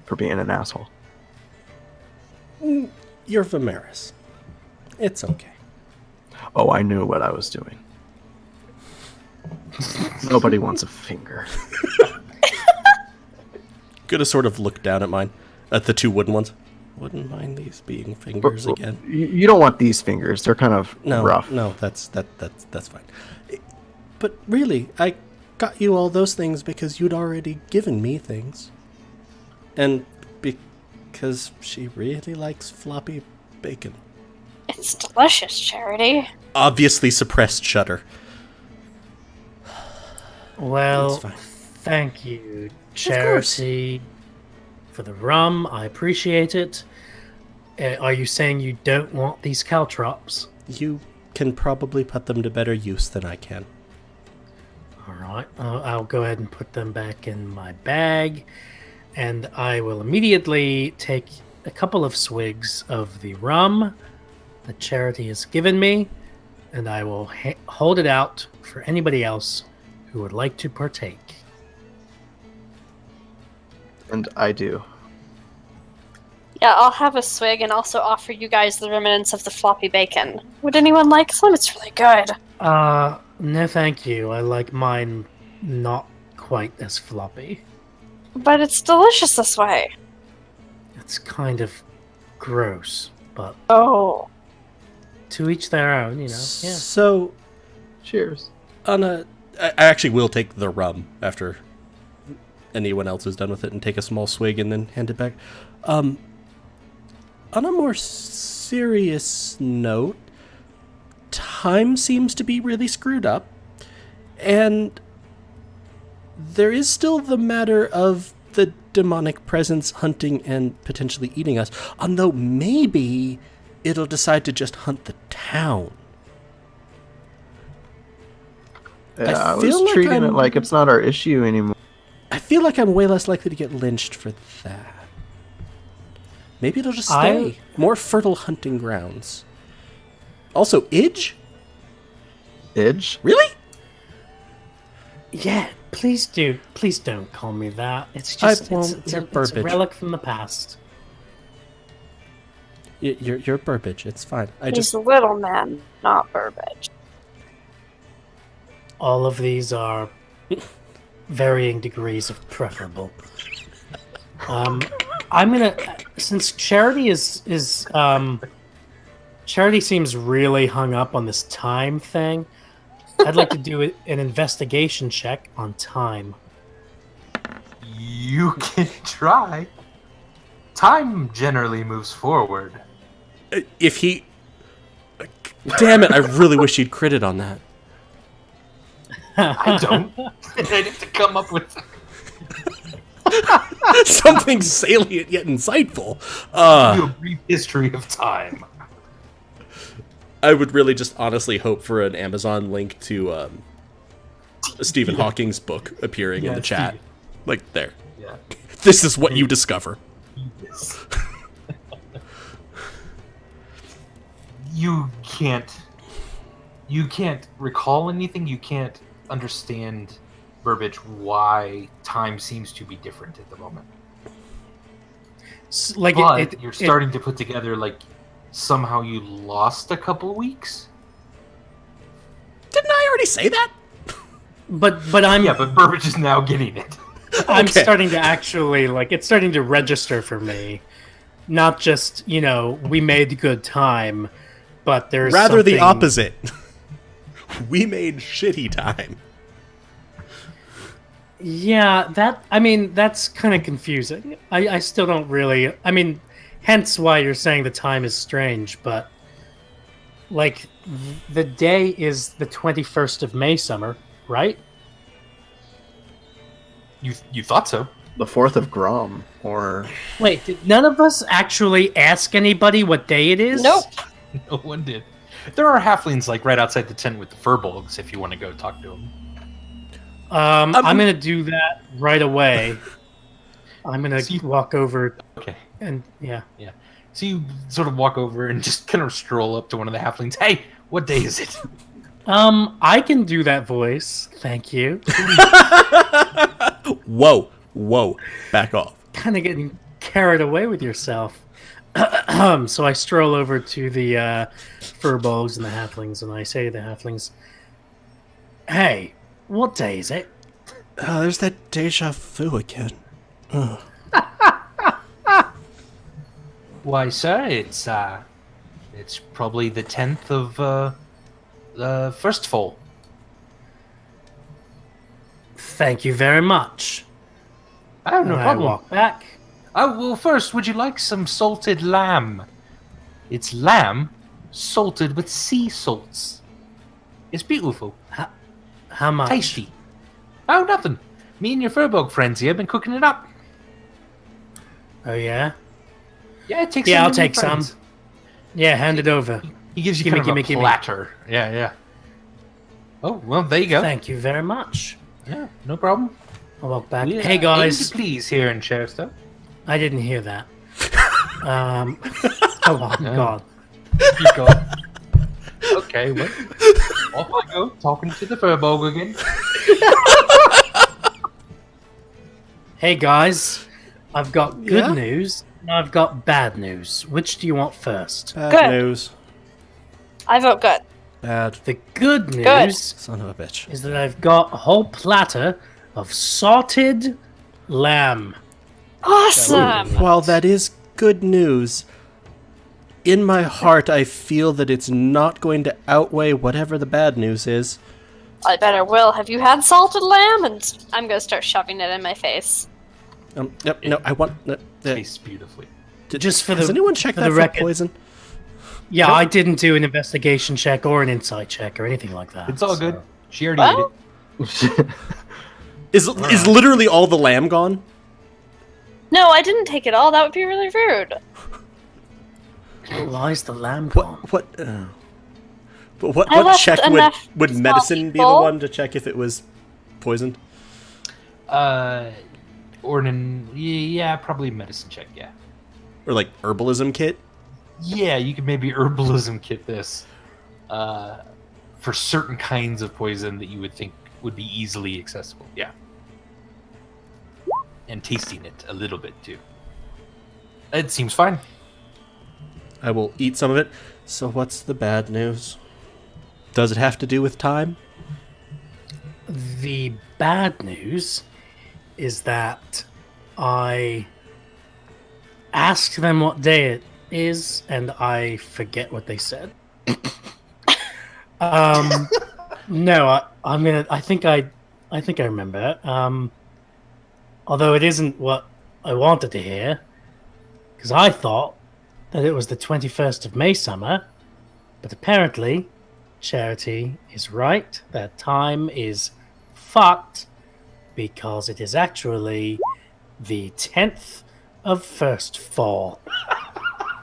for being an asshole. You're Vimeris. It's okay. Oh, I knew what I was doing. Nobody wants a finger. Gonna sort of look down at mine, at the 2 wooden ones. Wouldn't mind these being fingers again. You don't want these fingers. They're kind of rough. No, that's fine. But really, I got you all those things because you'd already given me things. And because she really likes floppy bacon. It's delicious, Charity. Obviously suppressed shudder. Well, That's fine. thank you, Charity, for the rum. I appreciate it. Are you saying you don't want these caltrops? You can probably put them to better use than I can. Alright, I'll go ahead and put them back in my bag, and I will immediately take a couple of swigs of the rum that Charity has given me, and I will hold it out for anybody else who would like to partake. And I do. Yeah, I'll have a swig and also offer you guys the remnants of the floppy bacon. Would anyone like some? It's really good. No thank you. I like mine not quite as floppy. But it's delicious this way. It's kind of gross, but Oh. to each their own, you know. Yeah. So, Cheers. I actually will take the rum after anyone else is done with it and take a small swig and then hand it back. On a more serious note, time seems to be really screwed up, and there is still the matter of the demonic presence hunting and potentially eating us, although maybe it'll decide to just hunt the town. Yeah, I feel was like treating it I'm- like it's not our issue anymore. I feel like I'm way less likely to get lynched for that. Maybe it'll just stay. More fertile hunting grounds. Also, Idge? Idge? Really? Yeah, please don't call me that. It's just won't. it's You're a Burbage. relic from the past. You're Burbage. It's fine. He's a little man, not Burbage. All of these are varying degrees of preferable. I'm gonna, since Charity Charity seems really hung up on this time thing. I'd like to do an investigation check on time. You can try. Time generally moves forward. If he... Damn it, I really wish he'd critted on that. I don't. I need to come up with Something salient yet insightful. a brief history of time. I would really just honestly hope for an Amazon link to Stephen Hawking's book appearing in the chat. Steve. Like, there. Yeah. This is what you discover. Yes. You can't recall anything. You can't understand, Burbage, why time seems to be different at the moment. Like But you're starting to put together, like, somehow you lost a couple weeks? Didn't I already say that? but I'm Yeah, but Burbage is now getting it. I'm Okay. starting to actually, like, it's starting to register for me. Not just, we made good time, but there's Rather the something- opposite. We made shitty time. Yeah, that's kind of confusing. I still don't really, hence why you're saying the time is strange, but, like, the day is the 21st of May summer, right? You thought so. The 4th of Grom, or... Wait, did none of us actually ask anybody what day it is? Nope. No one did. There are halflings, like, right outside the tent with the furbolgs, if you want to go talk to them. I'm gonna do that right away. I'm gonna See- walk over Okay. and yeah. So you sort of walk over and just kind of stroll up to one of the halflings. Hey, what day is it? I can do that voice. Thank you. Whoa. Back off. Kind of getting carried away with yourself. So I stroll over to the furbolgs and the halflings, and I say to the halflings, "Hey, what day is it?" There's that deja vu again. Why, sir, it's probably the 10th of the first fall. Thank you very much. Oh, no And I problem. walk back. Oh, well, first, would you like some salted lamb? It's lamb salted with sea salts. It's beautiful, How much? tasty. Oh, nothing. Me and your furbog friends here have been cooking it up. Oh yeah. Yeah, take Yeah, some. I'll to your take some. friends. Yeah, hand it over. He gives you Gimme, kind of a gimme. platter. Yeah. Oh, well, there you go. Thank you very much. Yeah, no problem. I walk back. We, Hey aim guys, to please here in Shersto. I didn't hear that. Oh my god. You go. Okay, well, off I go, talking to the furbog again. Hey guys, I've got good Yeah? news and I've got bad news. Which do you want first? Bad Good. news. I vote good. Bad The good news son of a bitch. is that I've got a whole platter of salted lamb. Awesome. While that is good news, in my heart I feel that it's not going to outweigh whatever the bad news is. I better will. Have you had salted lamb? And I'm gonna start shoving it in my face. Yep, no, I want... Tastes beautifully. Just for Has the anyone checked for that the for record. poison? Yeah, I didn't do an investigation check or an insight check or anything like that. It's all so- good. She already ate it. Is literally all the lamb gone? No, I didn't take it all. That would be really rude. Why is the lamb gone? What but what I left check enough would small medicine be the people. one to check if it was poisoned? Yeah, probably medicine check, yeah. Or like herbalism kit? Yeah, you could maybe herbalism kit this for certain kinds of poison that you would think would be easily accessible. Yeah. And tasting it a little bit too. It seems fine. I will eat some of it. So what's the bad news? Does it have to do with time? The bad news is that I asked them what day it is, and I forget what they said. No, I think I remember. Although it isn't what I wanted to hear, because I thought that it was the 21st of May summer, but apparently Charity is right. That time is fucked because it is actually the 10th of first fall.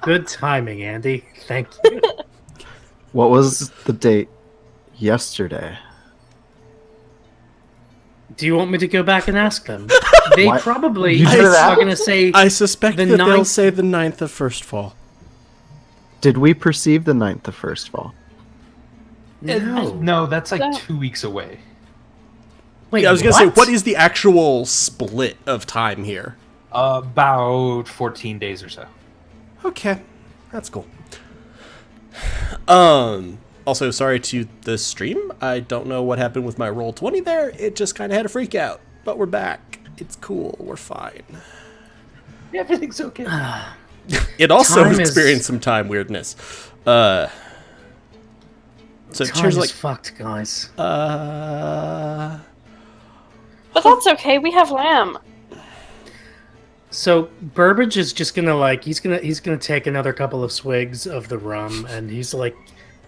Good timing, Andy. Thank you. What was the date yesterday? Do you want me to go back and ask them? They Why- probably You did that? are going to say I suspect The that they'll ninth- say the 9th of first fall. Did we perceive the 9th of first fall? No, that's like That- 2 weeks away. Wait, Yeah, I was going to say, what? what is the actual split of time here? About 14 days or so. Okay, that's cool. Also, sorry to the stream. I don't know what happened with my roll 20 there. It just kind of had a freak out. But we're back. It's cool. We're fine. Everything's okay. It also Time is- experienced some time weirdness. So Time cheers is like, fucked, guys. But that's okay. We have lamb. So Burbage is just gonna he's gonna take another couple of swigs of the rum, and he's like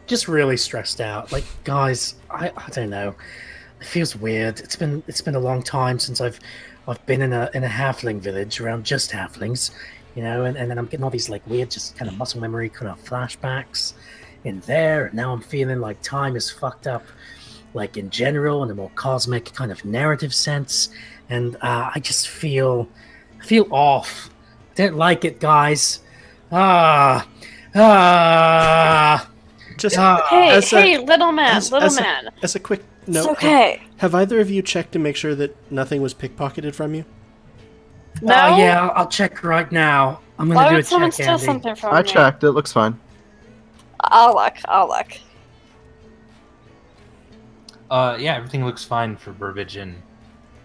just really stressed out. Like, guys, I don't know. It feels weird. It's been a long time since I've been in a halfling village around just halflings, you know, and then I'm getting all these like weird just kind of muscle memory kind of flashbacks in there, and now I'm feeling like time is fucked up, like in general, in a more cosmic kind of narrative sense, and I just feel off. Don't like it, guys. just Hey, as a- hey, little man, as- little as a- man. as a quick It's note, okay. have either of you checked to make sure that nothing was pickpocketed from you? No? Yeah, I'll check right now. I'm gonna Why do a would someone check, steal Andy. something from I me? checked. It looks fine. I'll look. Yeah, everything looks fine for Burbage and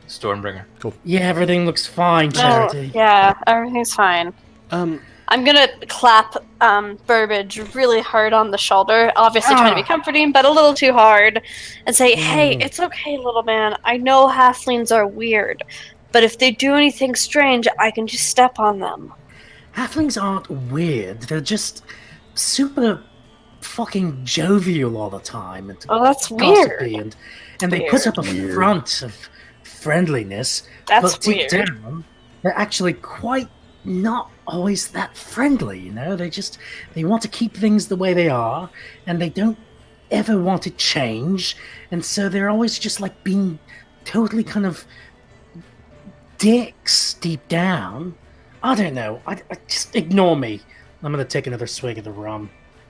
Stormbringer. Yeah, everything looks fine, No, Charity. yeah, everything's fine. I'm gonna clap Burbage really hard on the shoulder, obviously trying to be comforting, but a little too hard, and say, hey, it's okay, little man. I know halflings are weird, but if they do anything strange, I can just step on them. Halflings aren't weird. They're just super fucking jovial all the time and Oh, that's gossipy, weird. and they put Weird. up a front of friendliness, That's but deep weird. down, they're actually quite not always that friendly, you know? They want to keep things the way they are, and they don't ever want to change, and so they're always just like being totally kind of dicks deep down. I don't know. I just ignore me. I'm gonna take another swig of the rum.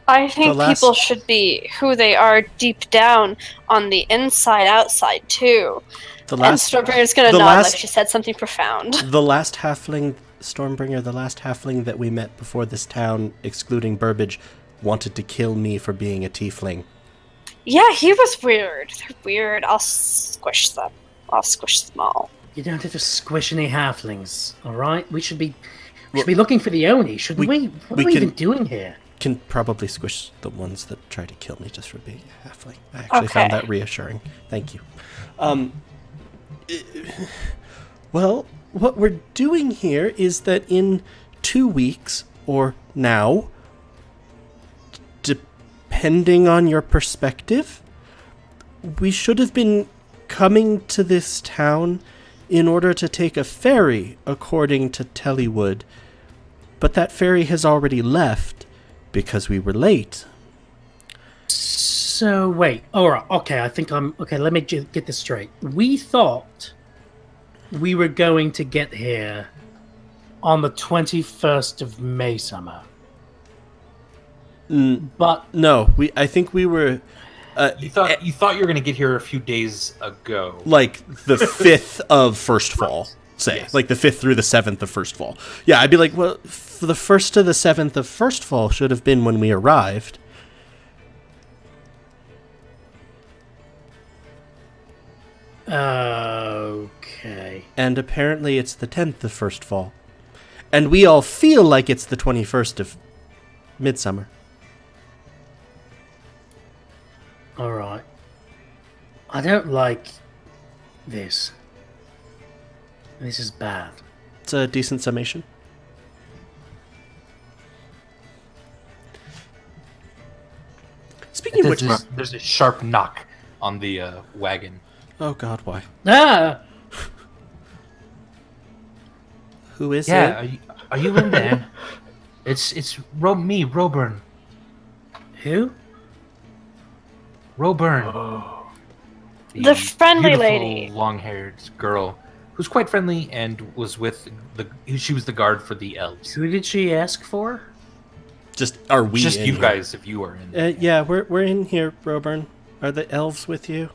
I think The last- people should be who they are deep down on the inside outside too. The And last Stormbringer's gonna the nod last- like she said something profound. the last halfling Stormbringer, the last halfling that we met before this town, excluding Burbage, wanted to kill me for being a tiefling. Yeah, he was weird. They're weird. I'll squish them. I'll squish them all. You don't have to squish any halflings, all right? We should be looking for the Oni, shouldn't we? What we are we can- even doing here? can probably squish the ones that try to kill me just for being a halfling. I actually found that reassuring. Thank you. Well, what we're doing here is that in 2 weeks, or now, depending on your perspective, we should have been coming to this town in order to take a ferry, according to Tellywood. But that ferry has already left because we were late. So, wait. Alright, okay, I think I'm... Okay, let me get this straight. We thought we were going to get here on the 21st of May summer. But... No, I think we were... You thought you were going to get here a few days ago. Like the 5th of First Fall, say. Yes. Like the 5th through the 7th of First Fall. Yeah, I'd be like, well, for the 1st to the 7th of First Fall should have been when we arrived. Okay. And apparently it's the 10th of First Fall. And we all feel like it's the 21st of Midsummer. Alright. I don't like this. This is bad. It's a decent summation. Speaking of which... There's a sharp knock on the wagon. Oh god, why? Ah! Who is Yeah, it? are you in there? It's me, Roburn. Who? Roburn. The friendly beautiful, lady. long-haired girl who's quite friendly and was with she was the guard for the elves. Who did she ask for? Just, are we Just in you here? guys, if you are in. Yeah, we're in here, Roburn. Are the elves with you?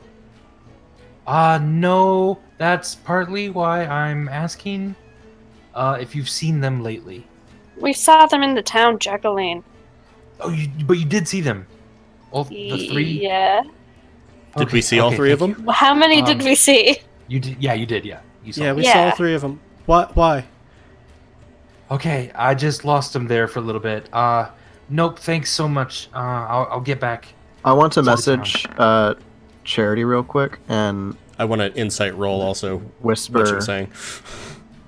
No, that's partly why I'm asking if you've seen them lately. We saw them in the town juggling. Oh, but you did see them? All the 3? Yeah. Did we see all 3 of them? How many did we see? You did. Yeah, you did. Yeah, you saw. Yeah, them. we saw all 3 of them. Why? Okay, I just lost them there for a little bit. Nope. Thanks so much. I'll get back. I want to Sorry, message Charity real quick and I want an insight roll also. whisper. What you're saying.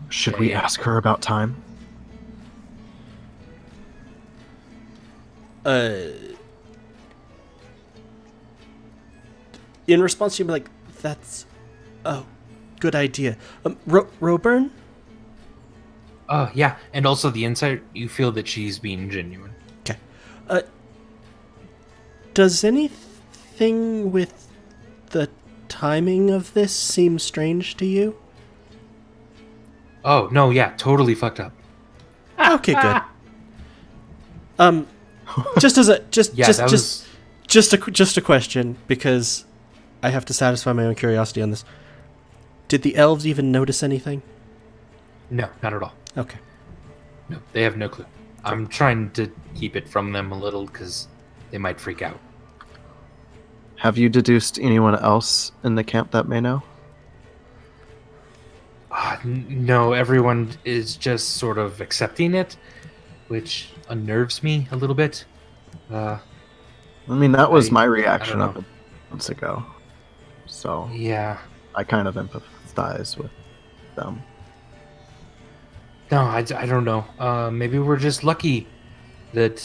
Should we ask her about time? In response, you'd be like, that's... Oh, good idea. Roburn? Yeah, and also the insight, you feel that she's being genuine. Okay. Does anything with the timing of this seem strange to you? Oh, no, yeah, totally fucked up. Okay, good. Just as a just a question, because I have to satisfy my own curiosity on this. Did the elves even notice anything? No, not at all. Okay. No, they have no clue. I'm trying to keep it from them a little because they might freak out. Have you deduced anyone else in the camp that may know? No, everyone is just sort of accepting it, which unnerves me a little bit. I mean, that was my I reaction don't of months ago. So Yeah. I kind of empathize with them. No, I don't know. Maybe we're just lucky that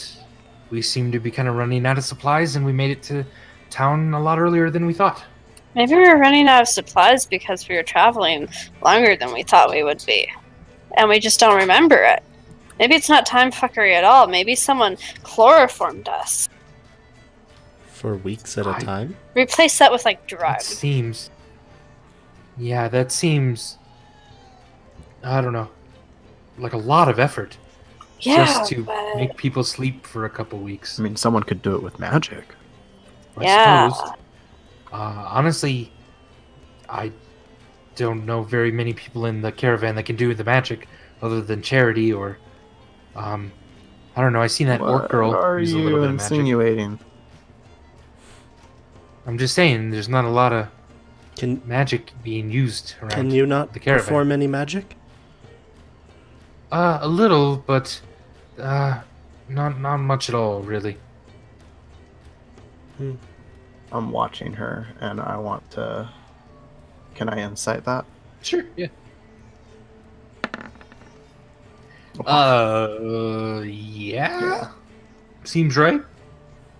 we seem to be kind of running out of supplies and we made it to town a lot earlier than we thought. Maybe we were running out of supplies because we were traveling longer than we thought we would be. And we just don't remember it. Maybe it's not time fuckery at all. Maybe someone chloroformed us. For weeks at a time? Replace that with, like, That drugs. seems... Yeah, that seems... I don't know. Like a lot of effort. Yeah, just to but... make people sleep for a couple weeks. I mean, someone could do it with magic. Yeah. I suppose. Honestly, I don't know very many people in the caravan that can do the magic other than Charity or... I don't know, I seen that orc girl What are use a little you bit of magic. insinuating? I'm just saying, there's not a lot of Can magic being used around can you not the caravan. perform any magic? A little, but Not much at all, really. I'm watching her, and I want to... Can I insight that? Sure, yeah. Yeah. Seems right.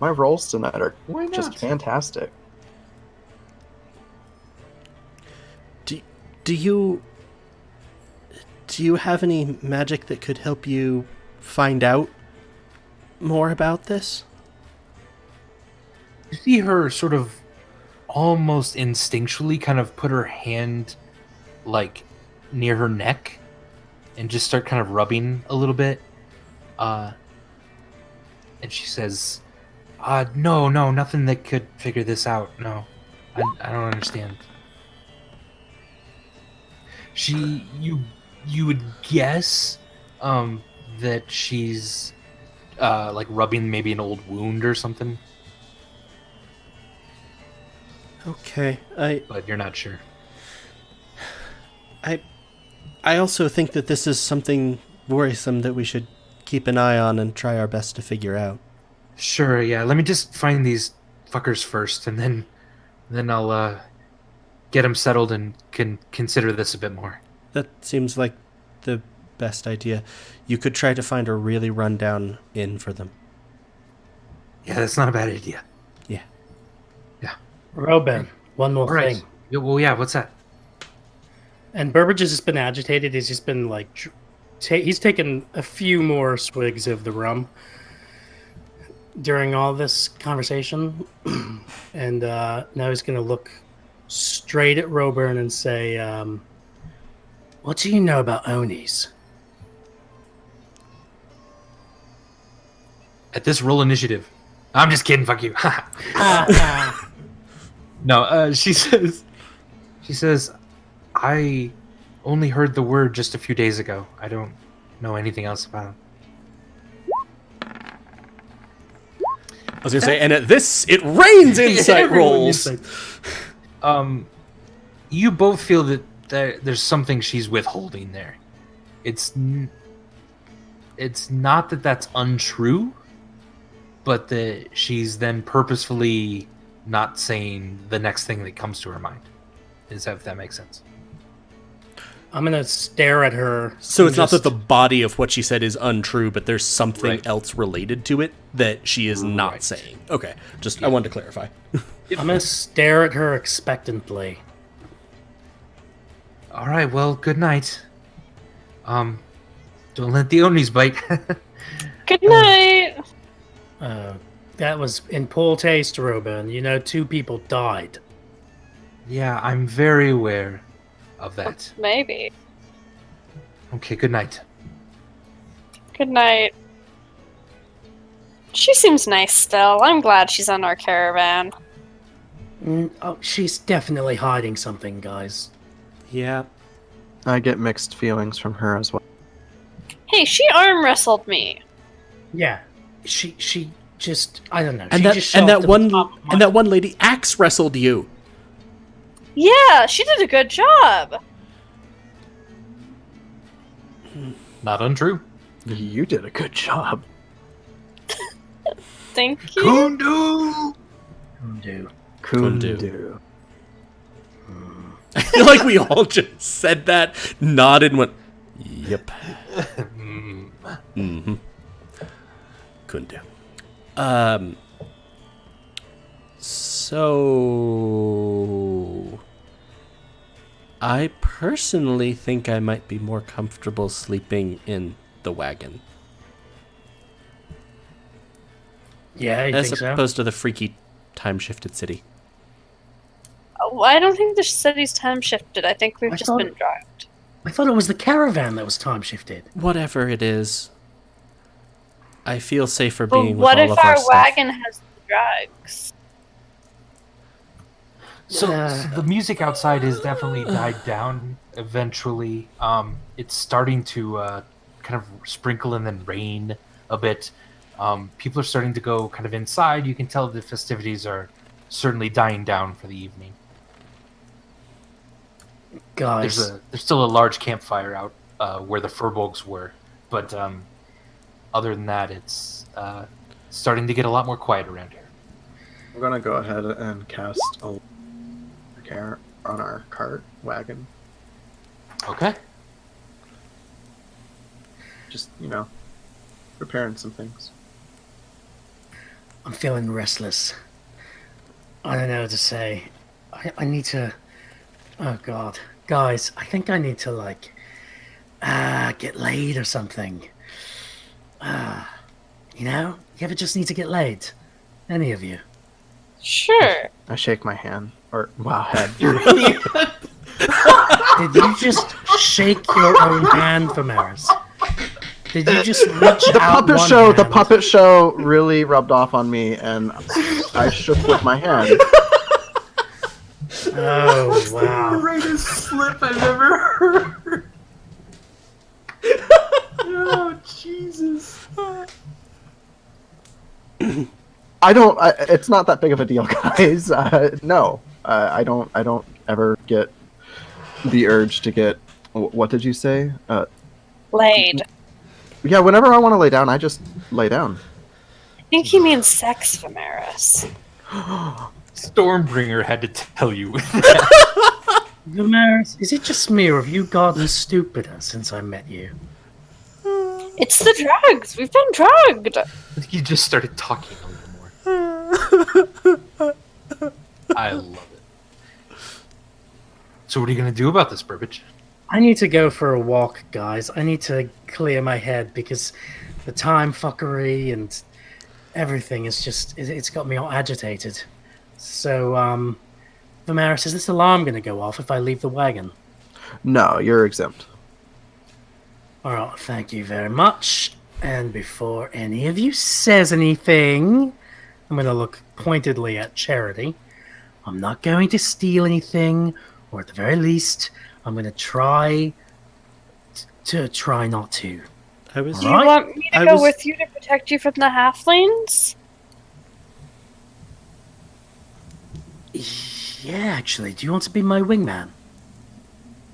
My rolls tonight are Why just not? fantastic. Do you have any magic that could help you find out more about this? You see her sort of almost instinctually kind of put her hand like near her neck and just start kind of rubbing a little bit. And she says, no, nothing that could figure this out. No, I don't understand. You would guess that she's like rubbing maybe an old wound or something. Okay, But you're not sure. I also think that this is something worrisome that we should keep an eye on and try our best to figure out. Sure, yeah. Let me just find these fuckers first, and then I'll get them settled and can consider this a bit more. That seems like the best idea. You could try to find a really rundown inn for them. Yeah, that's not a bad idea. Yeah. Robin, one more All right. thing. Yeah, well, yeah. What's that? And Burbage has just been agitated. He's just been like, he's taken a few more swigs of the rum during all this conversation, and now he's going to look straight at Roburn and say, "What do you know about Onis?" At this, roll initiative. I'm just kidding. Fuck you. No. She says, I only heard the word just a few days ago. I don't know anything else about him. I was going to say, and at this, it rains insight rolls! You both feel that there's something she's withholding there. It's not that that's untrue, but that she's then purposefully not saying the next thing that comes to her mind. Is that, if that makes sense? I'm going to stare at her. So it's not that the body of what she said is untrue, but there's something else related to it that she is not saying. Okay, I wanted to clarify. I'm going to stare at her expectantly. All right, well, good night. Don't let the Onis bite. Good night. That was in poor taste, Robin. 2 people died. Yeah, I'm very aware of that. Maybe. Okay, good night. Good night. She seems nice still. I'm glad she's on our caravan. She's definitely hiding something, guys. Yeah. I get mixed feelings from her as well. Hey, she arm wrestled me. Yeah, she just, I don't know. And she that one lady axe wrestled you. Yeah, she did a good job. Not untrue. You did a good job. Thank you. Kundu. I feel like we all just said that, nodded, and went, yep. Mm-hmm. Couldn't do. So I personally think I might be more comfortable sleeping in the wagon. Yeah, you as think so? opposed to the freaky time-shifted city. Oh, I don't think the city's time shifted. I think we've just been dragged. I thought it was the caravan that was time shifted. Whatever it is, I feel safer But being with what all if of our our stuff. wagon has the drugs? So the music outside has definitely died down eventually. It's starting to kind of sprinkle and then rain a bit. People are starting to go kind of inside. You can tell the festivities are certainly dying down for the evening. Guys. There's still a large campfire out where the furbolgs were, but other than that, it's starting to get a lot more quiet around here. I'm gonna go ahead and cast a care on our cart wagon. Okay. Just, repairing some things. I'm feeling restless. I don't know what to say. I need to... Oh, God. Guys, I think I need to, get laid or something. You ever just need to get laid? Any of you? Sure. I shake my hand. Or, wow, head. Did you just shake your own hand, Vimeris? Did you just reach out one hand? The puppet show really rubbed off on me, and I shook with my hand. Oh, wow. The greatest slip I've ever heard. Oh, Jesus. It's not that big of a deal, guys. No. I don't ever get the urge to get... What did you say? Laid. Yeah, whenever I want to lay down, I just lay down. I think he means sex, Vimeris. Stormbringer had to tell you. Vimeris, is it just me, or have you gotten stupider since I met you? It's the drugs. We've been drugged. You just started talking a little more. I love it. So what are you going to do about this, Burbage? I need to go for a walk, guys. I need to clear my head because the time fuckery and everything is just... It's got me all agitated. So, Vimeris, is this alarm going to go off if I leave the wagon? No, you're exempt. Alright, thank you very much. And before any of you says anything, I'm going to look pointedly at Charity. I'm not going to steal anything, or at the very least, I'm going to try not to. Do you want me to go with you to protect you from the halflings? Yeah, actually. Do you want to be my wingman?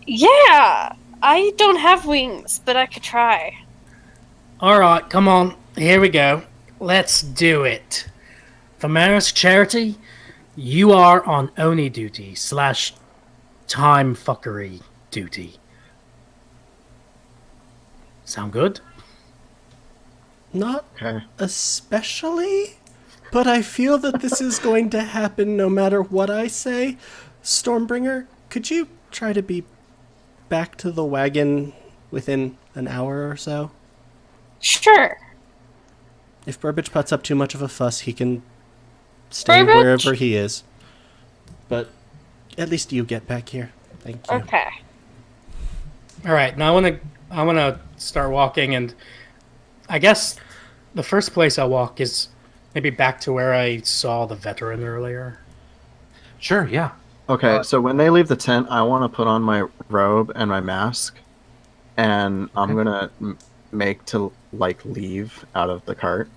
Yeah! I don't have wings, but I could try. Alright, come on. Here we go. Let's do it. Vimeris, Charity, you are on Oni duty / time fuckery duty. Sound good? Not Okay. especially, but I feel that this is going to happen no matter what I say. Stormbringer, could you try to be back to the wagon within an hour or so? Sure. If Burbage puts up too much of a fuss, he can stay Burbage? wherever he is. But at least you get back here. Thank you. Okay. Alright, now I wanna start walking, and I guess the first place I'll walk is maybe back to where I saw the veteran earlier. Sure, yeah. Okay, so when they leave the tent, I want to put on my robe and my mask, and I'm gonna make to leave out of the cart.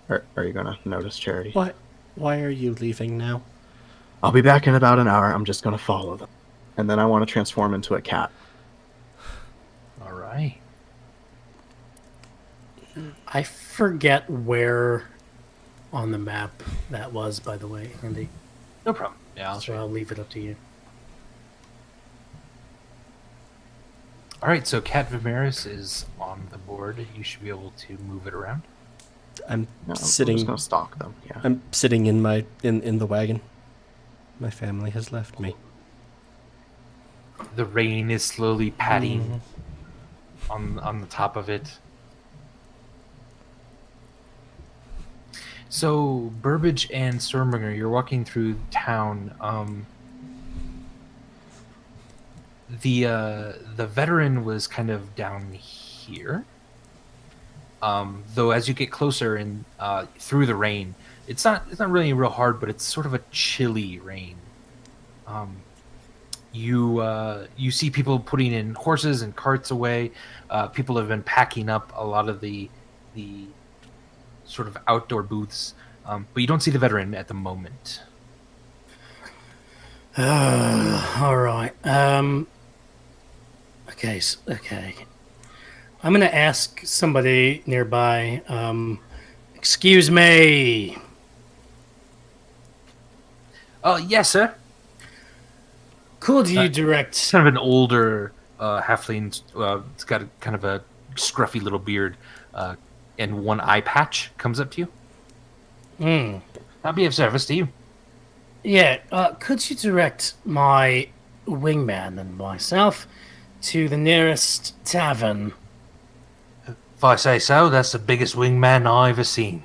Are you gonna notice, Charity? What? Why are you leaving now? I'll be back in about an hour. I'm just gonna follow them, and then I want to transform into a cat. All right. I forget where on the map that was, by the way, Andy. No problem. Yeah, I'll show So you. I'll leave it up to you. All right, so Cat Vimeris is on the board. You should be able to move it around. I'm No, I'm sitting. just gonna stalk them. Yeah. I'm sitting in my in the wagon. My family has left me. The rain is slowly patting on the top of it. So Burbage and Stormbringer, you're walking through town. The veteran was kind of down here. Though as you get closer and through the rain, it's not really real hard, but it's sort of a chilly rain. You see people putting in horses and carts away. People have been packing up a lot of the sort of outdoor booths, but you don't see the veteran at the moment. All right. Okay. I'm gonna ask somebody nearby. Excuse me. Yes, sir. Could you direct? Kind of an older halfling. It's got kind of a scruffy little beard, and one eye patch comes up to you. I'll be of service to you. Yeah. Could you direct my wingman and myself to the nearest tavern? If I say so, that's the biggest wingman I've ever seen.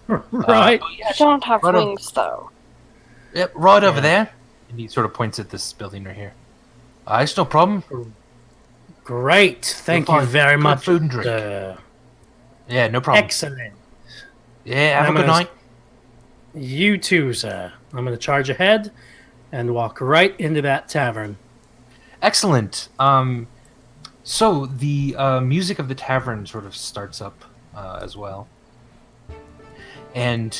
Right. I don't have Right on. wings, though. Yep, right over there. And he sort of points at this building right here. It's no problem. Great. Thank you find very good much. food and drink. Yeah, no problem. Excellent. Yeah, have I'm a good gonna- night. You too, sir. I'm going to charge ahead and walk right into that tavern. Excellent. So the music of the tavern sort of starts up as well, and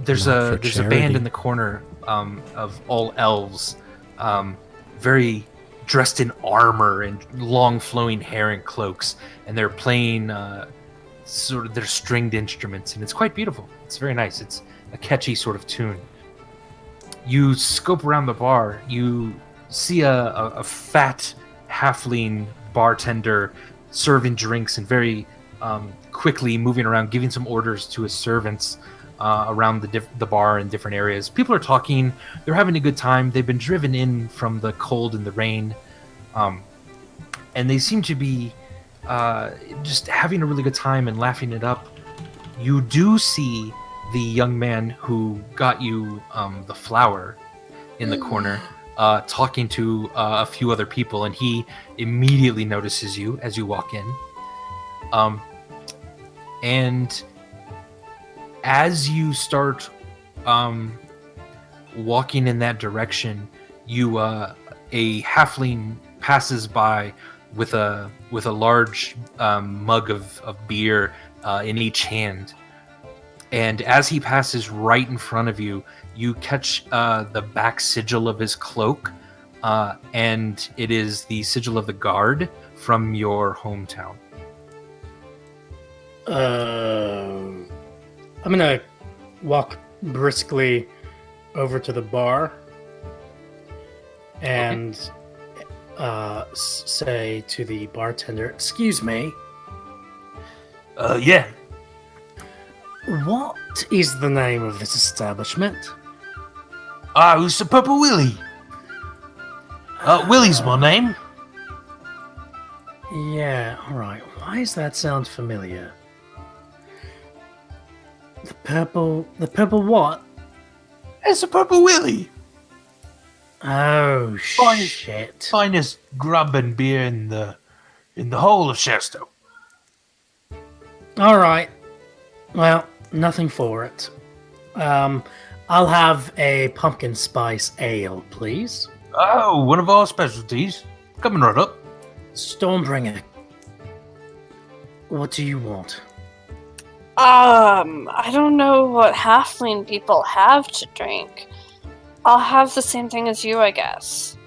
there's Not for a charity. band in the corner of all elves, very dressed in armor and long flowing hair and cloaks, and they're playing sort of their stringed instruments, and it's quite beautiful. It's very nice. It's a catchy sort of tune. You scope around the bar. You see a fat halfling bartender serving drinks and very quickly moving around, giving some orders to his servants around the bar in different areas. People are talking. They're having a good time. They've been driven in from the cold and the rain, and they seem to be just having a really good time and laughing it up. You do see the young man who got you the flower in the corner talking to a few other people, and he immediately notices you as you walk in. And as you start walking in that direction, you a halfling passes by with a large mug of beer in each hand. And as he passes right in front of you, you catch the back sigil of his cloak, and it is the sigil of the guard from your hometown. I'm gonna walk briskly over to the bar and say to the bartender, "Excuse me, Yeah. what is the name of this establishment?" Who's the Purple Willie? Willie's my name. Yeah, alright. Why does that sound familiar? The purple what? It's the Purple Willie. Oh, Fine. shit. Finest grub and beer in the whole of Shersto. Alright. Well, nothing for it. I'll have a pumpkin spice ale, please. Oh, one of our specialties. Coming right up. Stormbringer. What do you want? I don't know what halfling people have to drink. I'll have the same thing as you, I guess.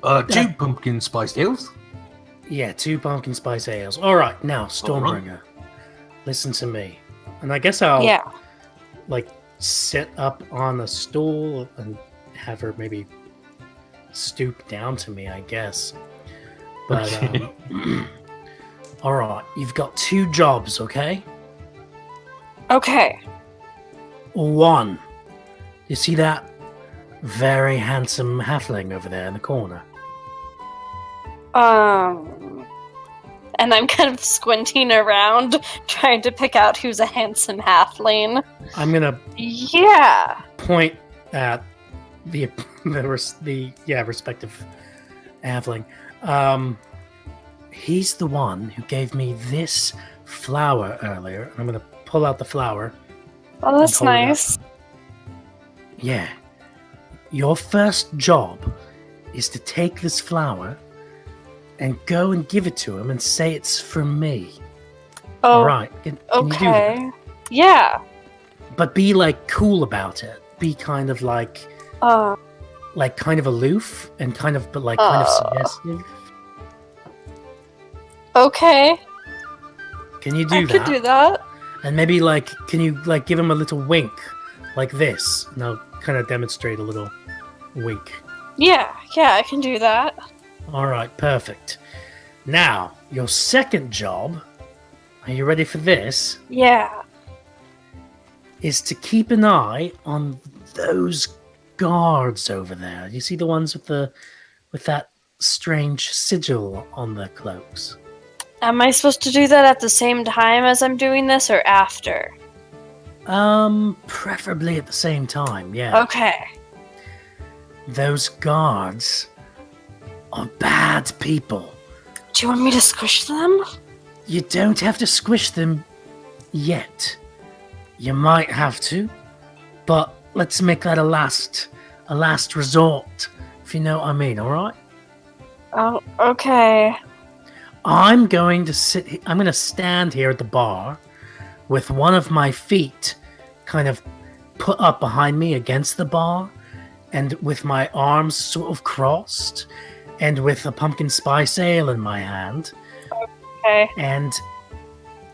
2 pumpkin spiced ales. Yeah, 2 pumpkin spice ales. Alright, now, Stormbringer. Listen to me. And I guess I'll, Yeah. sit up on a stool and have her maybe stoop down to me, I guess. But, alright, you've got 2 jobs, okay? Okay. 1. You see that very handsome halfling over there in the corner? And I'm kind of squinting around, trying to pick out who's a handsome halfling. I'm gonna Yeah. point at the respective halfling. He's the one who gave me this flower earlier. I'm gonna pull out the flower. Oh, that's Hold it up. nice. Yeah. Your first job is to take this flower and go and give it to him and say it's from me. Oh, All right. Can you do that? okay. Yeah. But be cool about it. Be kind of like, like kind of aloof and kind of suggestive. Okay. Can you do I that? could do that. And maybe like, can you like give him a little wink, like this? And I'll kind of demonstrate a little wink. Yeah, I can do that. All right, perfect. Now, your second job, are you ready for this? Yeah. Is to keep an eye on those guards over there. You see the ones with that strange sigil on their cloaks? Am I supposed to do that at the same time as I'm doing this or after? Preferably at the same time, yeah. Okay. Those guards are bad people. Do you want me to squish them? You don't have to squish them yet. You might have to, but let's make that a last resort, if you know what I mean, alright? Oh, okay. I'm going to stand here at the bar with one of my feet kind of put up behind me against the bar, and with my arms sort of crossed, and with a pumpkin spice ale in my hand. Okay. And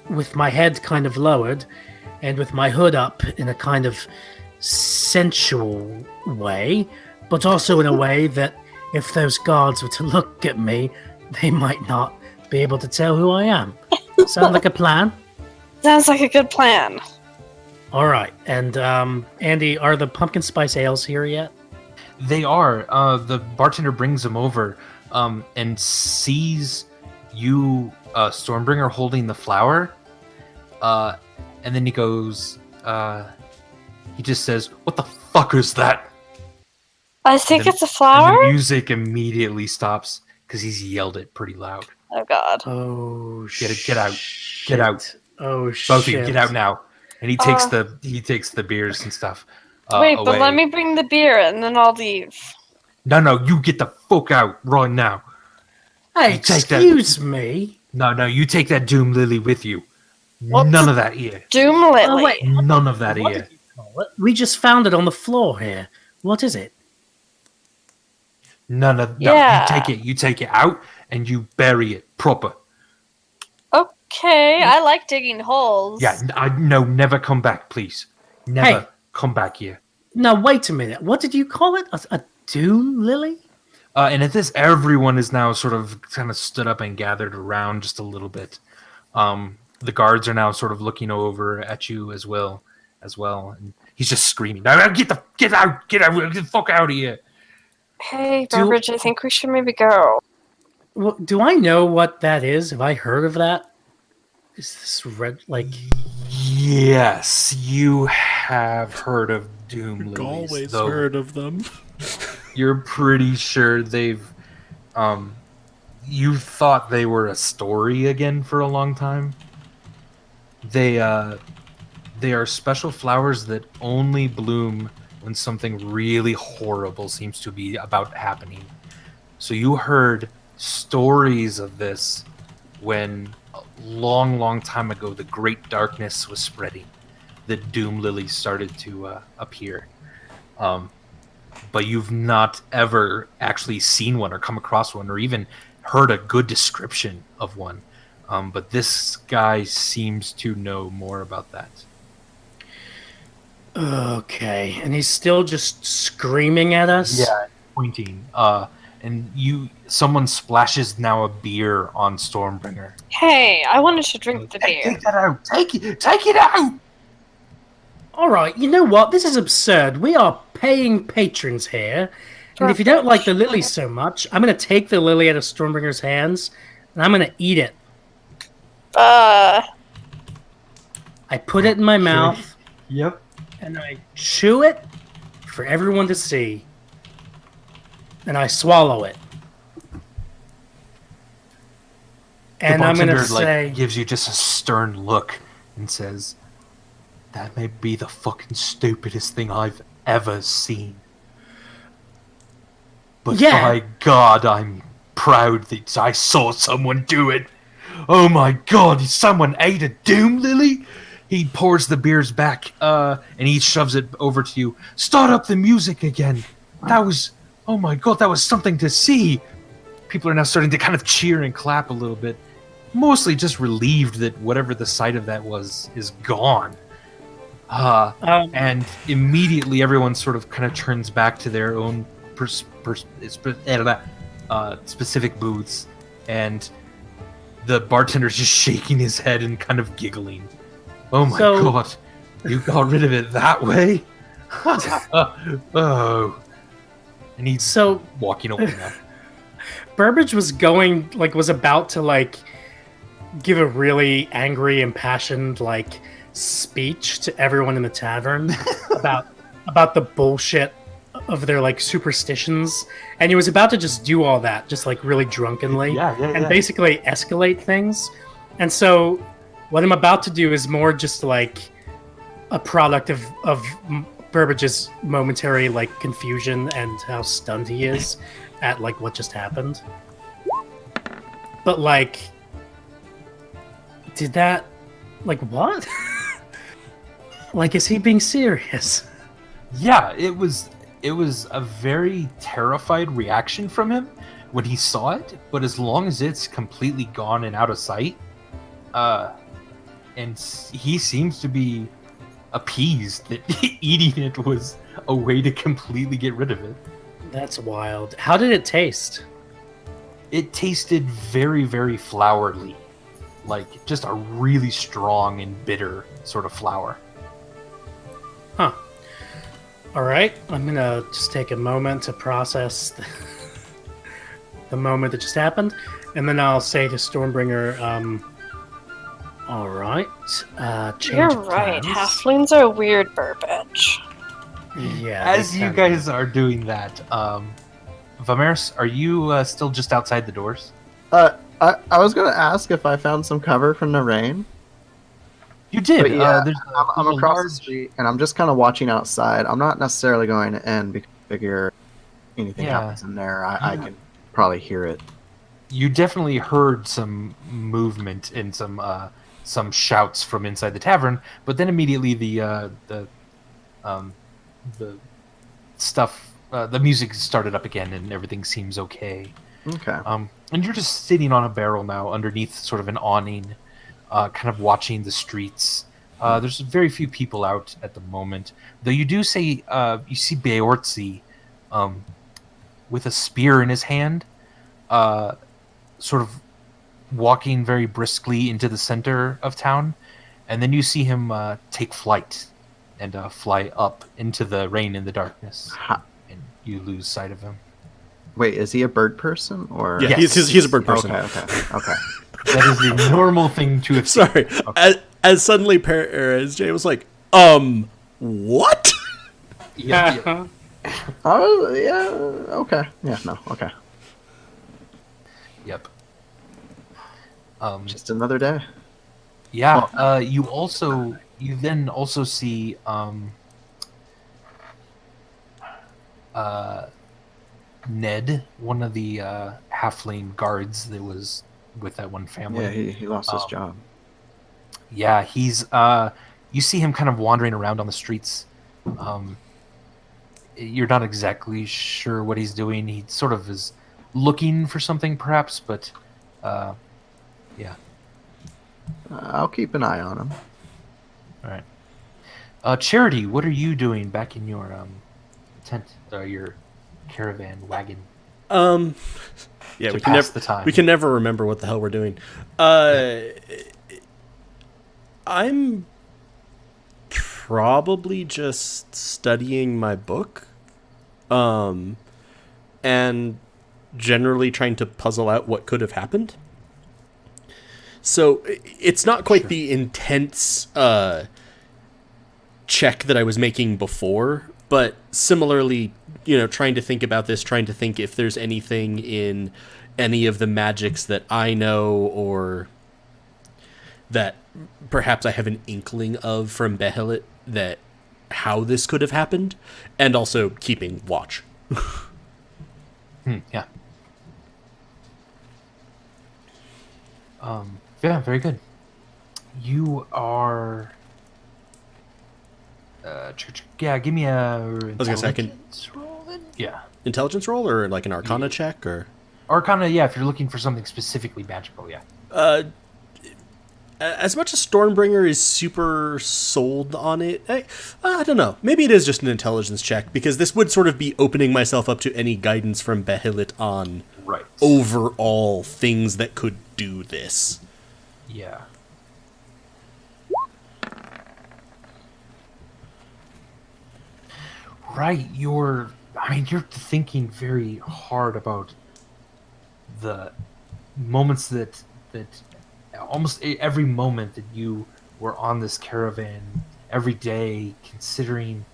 with my head kind of lowered, and with my hood up in a kind of sensual way, but also in a way that if those guards were to look at me, they might not be able to tell who I am. Sound like a plan? Sounds like a good plan. All right. And Andy, are the pumpkin spice ales here yet? They are. The bartender brings them over and sees you, Stormbringer, holding the flower. And then he goes, he just says, "What the fuck is that?" I think it's a And flower? the music immediately stops because he's yelled it pretty loud. Oh god. Oh, Get out. Get out. Oh, Both of you, shit. get out now. And he takes the beers and stuff. Wait, away. but let me bring the beer and then I'll leave. No, you get the fuck out right now. Hey, You take that- excuse me. No, you take that Doom Lily with you. What's None of that here. Doom Lily. Oh, wait. None of that What here. did you call it? We just found it on the floor here. What is it? None of Yeah. You take it out and you bury it proper. Okay, I like digging holes. Yeah, never come back, please. Never Hey. come back here. Now, wait a minute. What did you call it? A doom lily? And at this, everyone is now sort of kind of stood up and gathered around just a little bit. The guards are now sort of looking over at you as well. And he's just screaming, "Now get out, get the fuck out of here!" Hey, Burbage, I think we should maybe go. Well, do I know what that is? Have I heard of that? Is this red, like... Yes, you have heard of Doom Lilies. Always though heard of them. You're pretty sure they've... you thought they were a story again for a long time. They are special flowers that only bloom when something really horrible seems to be about happening. So you heard stories of this when a long time ago the great darkness was spreading. The Doom Lilies started to appear. But you've not ever actually seen one or come across one or even heard a good description of one. But this guy seems to know more about that. Okay, and he's still just screaming at us? Yeah, pointing. And someone splashes now a beer on Stormbringer. Hey, I wanted to drink the beer. Take that out. Take it out. All right, you know what? This is absurd. We are paying patrons here. And if you don't like the lily so much, I'm going to take the lily out of Stormbringer's hands, and I'm going to eat it. I put it in my mouth, Yep. and I chew it for everyone to see. And I swallow it. And I'm going to say... gives you just a stern look and says, "That may be the fucking stupidest thing I've ever seen. But Yeah. by God, I'm proud that I saw someone do it. Oh my God, someone ate a Doom Lily?" He pours the beers back, and he shoves it over to you. "Start up the music again. That was "Oh my god, that was something to see!" People are now starting to kind of cheer and clap a little bit, mostly just relieved that whatever the sight of that was is gone. And immediately everyone sort of kind of turns back to their own specific booths, and the bartender's just shaking his head and kind of giggling. Oh my god, you got rid of it that way? Oh. And he's walking away now. Burbage was about to give a really angry, impassioned speech to everyone in the tavern about the bullshit of their superstitions, and he was about to just do all that, just really drunkenly, and basically escalate things. And so, what I'm about to do is more just a product of Burbage's momentary confusion and how stunned he is at what just happened. But did that what? Is he being serious? Yeah, it was a very terrified reaction from him when he saw it, but as long as it's completely gone and out of sight, and he seems to be appeased that eating it was a way to completely get rid of it. That's wild. How did it taste? It tasted very, very flourly. Just a really strong and bitter sort of flour. Huh. Alright, I'm gonna just take a moment to process the moment that just happened, and then I'll say to Stormbringer, alright, change You're of right, plans. halflings are weird, Burbage. Yeah. As you guys are doing that, Vimeris, are you still just outside the doors? I was gonna ask if I found some cover from the rain. You did. But yeah, There's I'm a across large... the street, and I'm just kind of watching outside. I'm not necessarily going to end because I figure anything happens in there, I can probably hear it. You definitely heard some movement and some shouts from inside the tavern, but then immediately the stuff, the music started up again, and everything seems okay. Okay. And you're just sitting on a barrel now, underneath sort of an awning, kind of watching the streets. There's very few people out at the moment, though you do say you see Beortzi with a spear in his hand, sort of walking very briskly into the center of town, and then you see him take flight and fly up into the rain and the darkness, and you lose sight of him. Wait, is he a bird person or? Yeah, Yes. he's a bird person. Okay. That is the normal thing to have seen. Sorry. Okay. As suddenly, as Jay was like, what? Yeah. Oh yeah. Okay. Yeah. No. Okay. Yep. Just another day. Yeah. You then also see Ned, one of the halfling guards that was with that one family. Yeah, he lost his job. Yeah, he's you see him kind of wandering around on the streets. You're not exactly sure what he's doing. He sort of is looking for something, perhaps, but yeah. I'll keep an eye on him. All right. Charity, what are you doing back in your tent, your caravan wagon? Yeah, To pass the time. we can never remember what the hell we're doing. I'm probably just studying my book, and generally trying to puzzle out what could have happened. So it's not quite the intense check that I was making before, but similarly, trying to think about this, trying to think if there's anything in any of the magics that I know or that perhaps I have an inkling of from Behelit that how this could have happened, and also keeping watch. Yeah. Yeah, very good. You are. Yeah, give me a. I was gonna say I can. intelligence roll then? Yeah. intelligence roll or like an Arcana check or? Arcana, yeah. If you're looking for something specifically magical, yeah. As much as Stormbringer is super sold on it, I don't know. Maybe it is just an intelligence check, because this would sort of be opening myself up to any guidance from Behilit on overall things that could do this. Yeah. Right, you're thinking very hard about the moments that almost every moment that you were on this caravan, every day, considering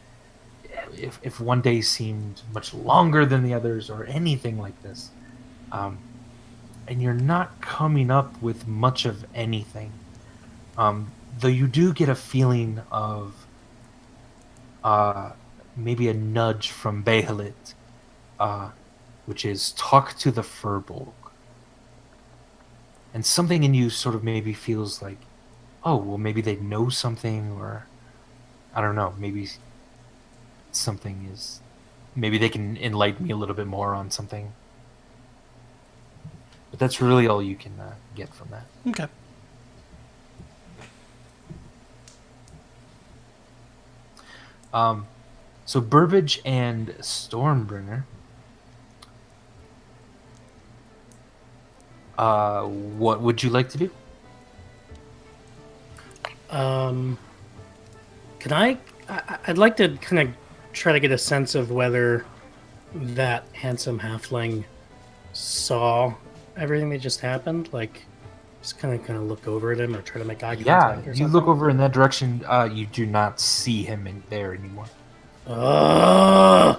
if one day seemed much longer than the others or anything like this. And you're not coming up with much of anything. Though you do get a feeling of maybe a nudge from Behilit, which is talk to the Furbolg. And something in you sort of maybe feels like, oh, well, maybe they know something, or I don't know, maybe something is, maybe they can enlighten me a little bit more on something. But that's really all you can get from that. Okay. So Burbage and Stormbringer. What would you like to do? Can I'd like to kind of try to get a sense of whether that handsome halfling saw everything that just happened. Like, just kind of look over at him or try to make eye contact. Yeah, or you something. look over in that direction. You do not see him in there anymore. I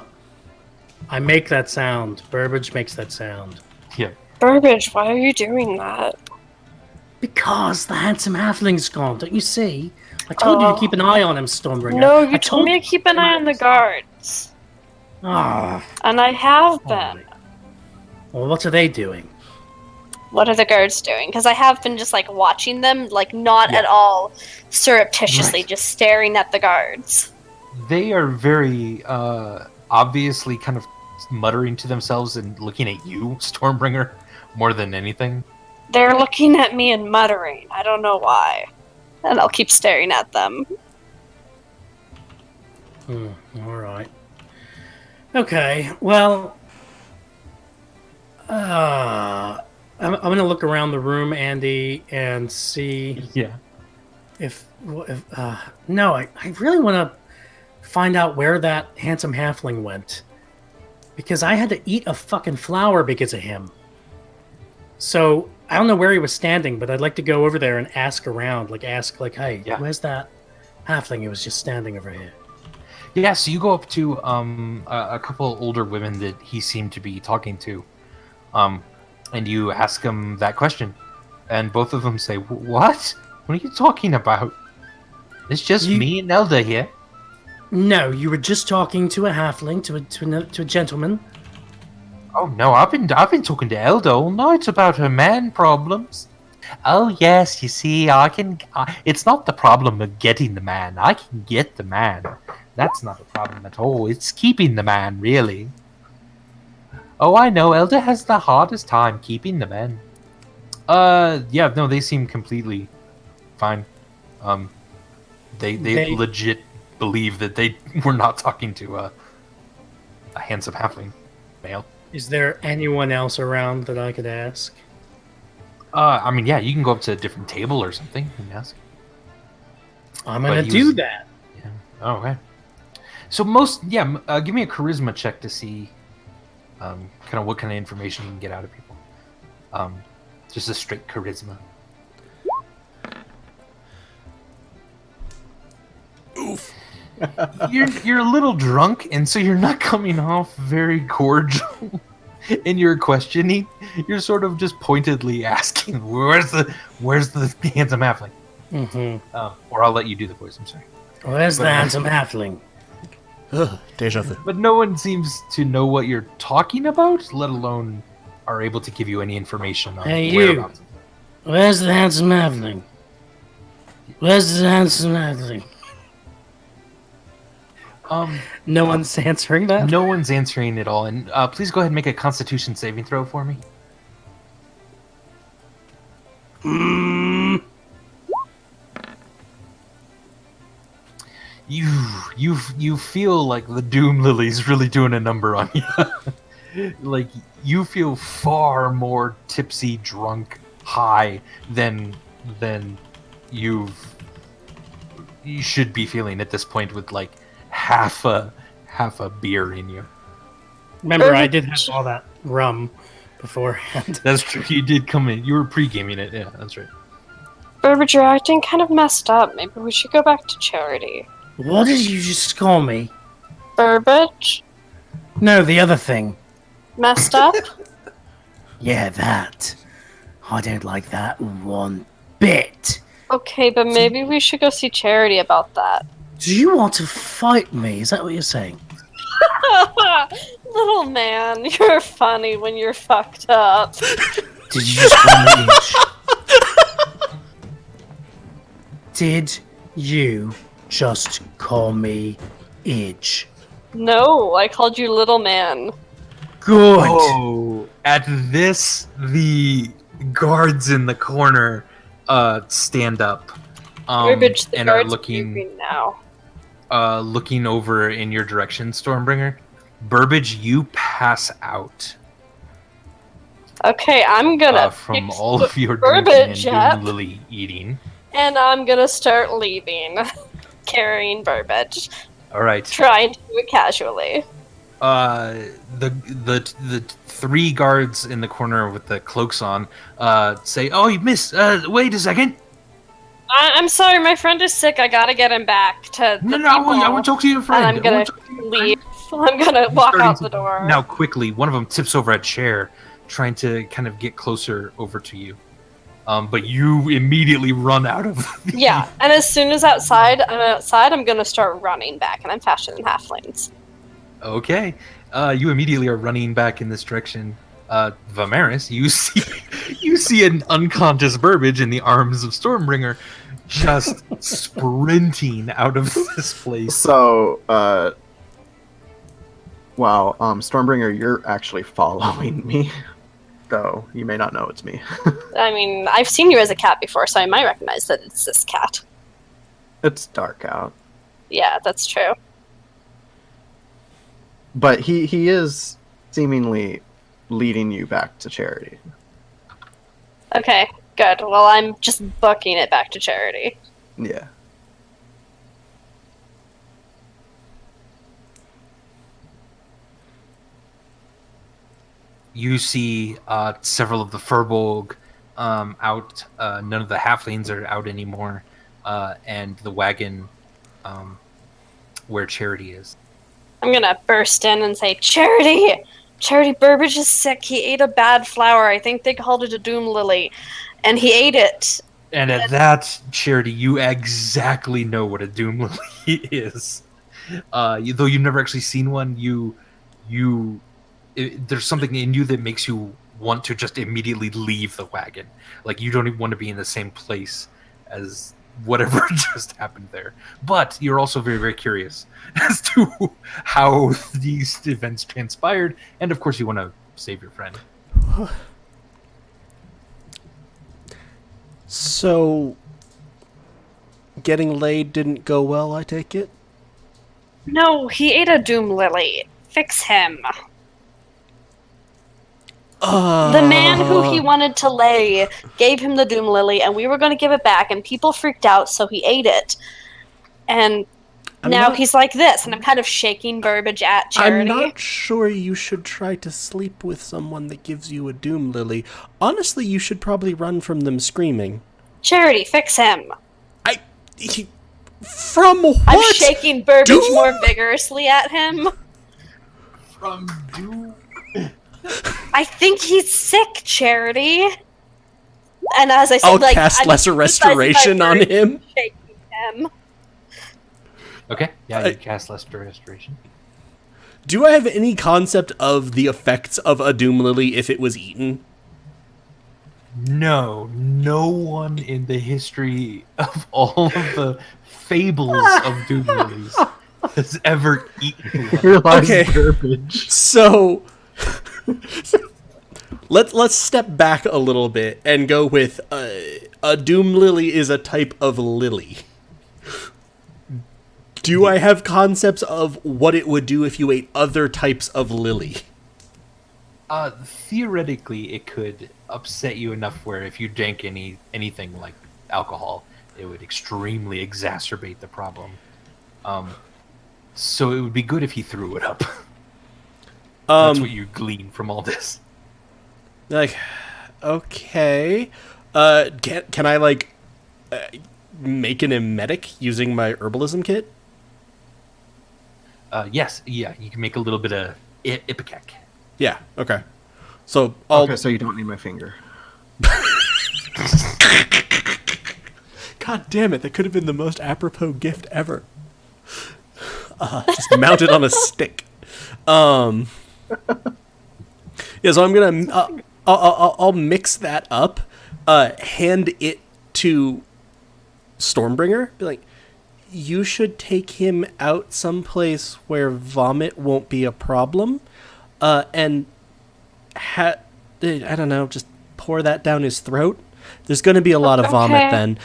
make that sound. Burbage makes that sound. Yeah. Burbage, why are you doing that? Because the handsome halfling's gone, don't you see? I told you to keep an eye on him, Stormbringer. No, you told me to keep an eye on the guards. Ah. And I have been. Well, what are they doing? What are the guards doing? Because I have been just, like, watching them, like, not at all surreptitiously, just staring at the guards. They are very obviously kind of muttering to themselves and looking at you, Stormbringer, more than anything. They're looking at me and muttering. I don't know why. And I'll keep staring at them. Alright. Okay, well... I'm going to look around the room, Andy, and see... Yeah. No, I really want to find out where that handsome halfling went. Because I had to eat a fucking flower because of him. So, I don't know where he was standing, but I'd like to go over there and ask around. Hey, where's that halfling who was just standing over here? Yeah, so you go up to a couple older women that he seemed to be talking to. And you ask them that question. And both of them say, what? What are you talking about? It's just me and Elda here. No, you were just talking to a halfling, to a gentleman. Oh no, I've been talking to Elda all night about her man problems. Oh yes, you see, it's not the problem of getting the man. I can get the man. That's not a problem at all. It's keeping the man, really. Oh, I know. Elda has the hardest time keeping the men. Yeah, no, they seem completely fine. They legit believe that they were not talking to a handsome halfling male. Is there anyone else around that I could ask? I mean, yeah, you can go up to a different table or something and ask. I'm gonna do that. Yeah. Oh, okay. So give me a charisma check to see kind of what kind of information you can get out of people. Just a straight charisma. Oof. You're a little drunk, and so you're not coming off very cordial in your questioning. You're sort of just pointedly asking, "Where's the handsome halfling?" Mm-hmm. Or I'll let you do the voice. I'm sorry. Where's the handsome halfling? Deja vu. But no one seems to know what you're talking about, let alone are able to give you any information on whereabouts. You. Where's the handsome halfling? Where's the handsome halfling? No one's answering that? No one's answering at all. And please go ahead and make a Constitution saving throw for me. You feel like the Doom Lily's really doing a number on you. Like, you feel far more tipsy, drunk, high than you should be feeling at this point with like half a beer in you. Remember, I did have all that rum beforehand. That's true. You did come in. You were pre-gaming it. Yeah, that's right. Burbage, you're acting kind of messed up. Maybe we should go back to Charity. What did you just call me? Burbage? No, the other thing. Messed up? Yeah, that. I don't like that one bit. Okay, but maybe we should go see Charity about that. Do you want to fight me? Is that what you're saying? Little man, you're funny when you're fucked up. Did you just call me Itch? Did you just call me Itch? No, I called you little man. Good. Oh, at this, the guards in the corner stand up Burbage, the and are guard's looking moving now. looking over in your direction, Stormbringer. Burbage, you pass out Okay, I'm gonna from fix all of your Burbage drinking up, and Doom Lily eating. and I'm gonna start leaving, carrying Burbage, All right. trying to do it casually. The three guards in the corner with the cloaks on say, "Oh, you missed. Wait a second. I'm sorry, my friend is sick. I gotta get him back to the No, I want to talk to your friend. and I'm gonna leave. I'm gonna walk out the door. Now, quickly, one of them tips over a chair, trying to kind of get closer over to you. But you immediately run out of. Yeah, and as soon as I'm outside, I'm gonna start running back, and I'm faster than halflings. Okay. You immediately are running back in this direction. Vimeris, you see an unconscious Burbage in the arms of Stormbringer, just sprinting out of this place. So, wow, Stormbringer, you're actually following me, though you may not know it's me. I mean, I've seen you as a cat before, so I might recognize that it's this cat. It's dark out, Yeah, that's true. but he is seemingly leading you back to Charity. Okay, good. Well, I'm just booking it back to Charity. Yeah. You see several of the Furbolg out. None of the halflings are out anymore. And the wagon where Charity is. I'm gonna burst in and say, Charity! Charity, Burbage is sick. He ate a bad flower. I think they called it a doom lily. And he ate it. And at that, Charity, you exactly know what a doom lily is. Though you've never actually seen one, there's something in you that makes you want to just immediately leave the wagon. Like, you don't even want to be in the same place as whatever just happened there. But you're also very, very curious as to how these events transpired. And, of course, you want to save your friend. So, getting laid didn't go well, I take it? No, he ate a doom lily. Fix him. The man who he wanted to lay gave him the doom lily, and we were going to give it back, and people freaked out, so he ate it. And now he's like this, and I'm kind of shaking Burbage at Charity. I'm not sure you should try to sleep with someone that gives you a doom lily. Honestly, you should probably run from them screaming. Charity, fix him. From what? I'm shaking Burbage Doom? more vigorously at him. From doom. I think he's sick, Charity. And as I said, I'll cast Lesser Restoration on him. Shaking him. Okay, yeah, you cast Lesser Restoration. Do I have any concept of the effects of a doom lily if it was eaten? No one in the history of all of the fables of doom lilies has ever eaten one. Here lies Okay. Burbage. So let's step back a little bit and go with a doom lily is a type of lily. Do I have concepts of what it would do if you ate other types of lily? Theoretically, it could upset you enough where if you drank anything like alcohol, it would extremely exacerbate the problem. So it would be good if he threw it up. That's what you glean from all this. Like, okay. Can I, like, make an emetic using my herbalism kit? Yes, yeah, you can make a little bit of Ipecac. Yeah, okay. So I'll... Okay, so you don't need my finger. God damn it, that could have been the most apropos gift ever. Just mounted on a stick. Yeah, so I'm gonna... I'll mix that up, hand it to Stormbringer, be like, you should take him out someplace where vomit won't be a problem, and I don't know, just pour that down his throat. There's going to be a lot of vomit then.